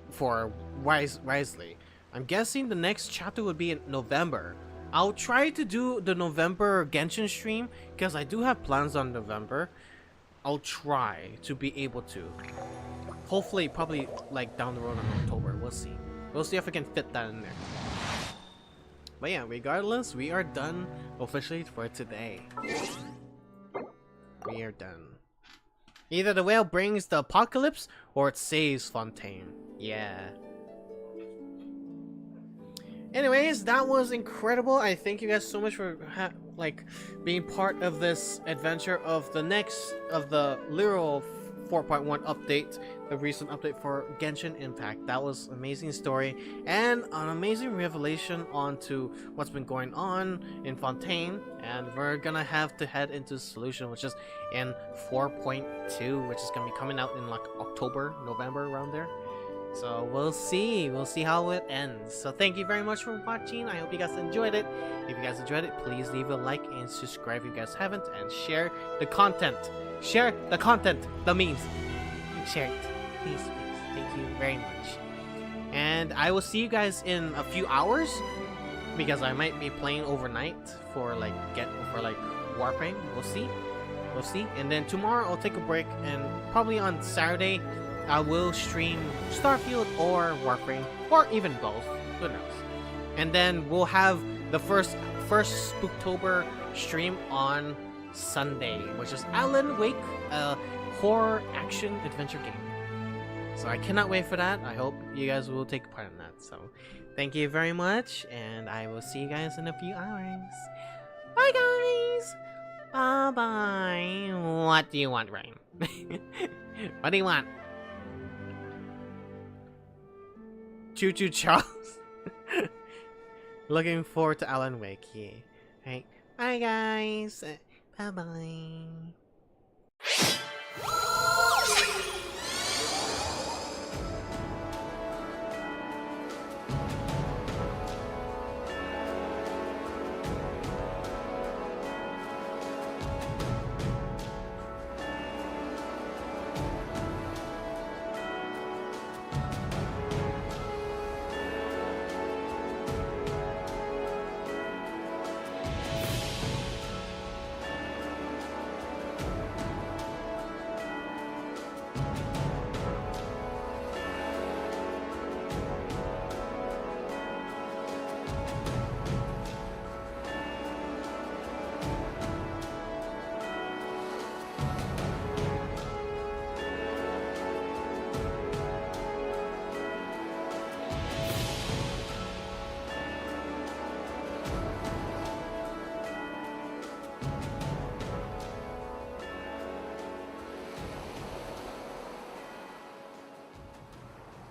for Risley. I'm guessing the next chapter would be in November. I'll try to do the November Genshin stream because I do have plans on November. I'll try to be able to. Hopefully, probably like down the road in October. We'll see. We'll see if I can fit that in there. But yeah, regardless, we are done officially for today. We are done. Either the whale brings the apocalypse or it saves Fontaine. Yeah. Anyways, that was incredible. I thank you guys so much for like being part of this adventure of the next of the literal 4.1 update, the recent update for Genshin Impact. That was an amazing story and an amazing revelation onto what's been going on in Fontaine, and we're gonna have to head into solution, which is in 4.2, which is gonna be coming out in like October, November, around there. So we'll see how it ends. So thank you very much for watching. I hope you guys enjoyed it. If you guys enjoyed it, please leave a like and subscribe if you guys haven't, and share the content. Share the content, the memes. Share it, please. Thank you very much. And I will see you guys in a few hours because I might be playing overnight for like Warframe. We'll see. And then tomorrow I'll take a break, and probably on Saturday I will stream Starfield or Warframe, or even both. Who knows? And then we'll have the first Spooktober stream on Sunday, which is Alan Wake, a horror action adventure game. So I cannot wait for that. I hope you guys will take part in that. So thank you very much, and I will see you guys in a few hours. Bye guys! Bye bye. What do you want, Ryan? What do you want? Choo Choo Charles. Looking forward to Alan Wake. Yeah. Right. Bye guys. Bye bye.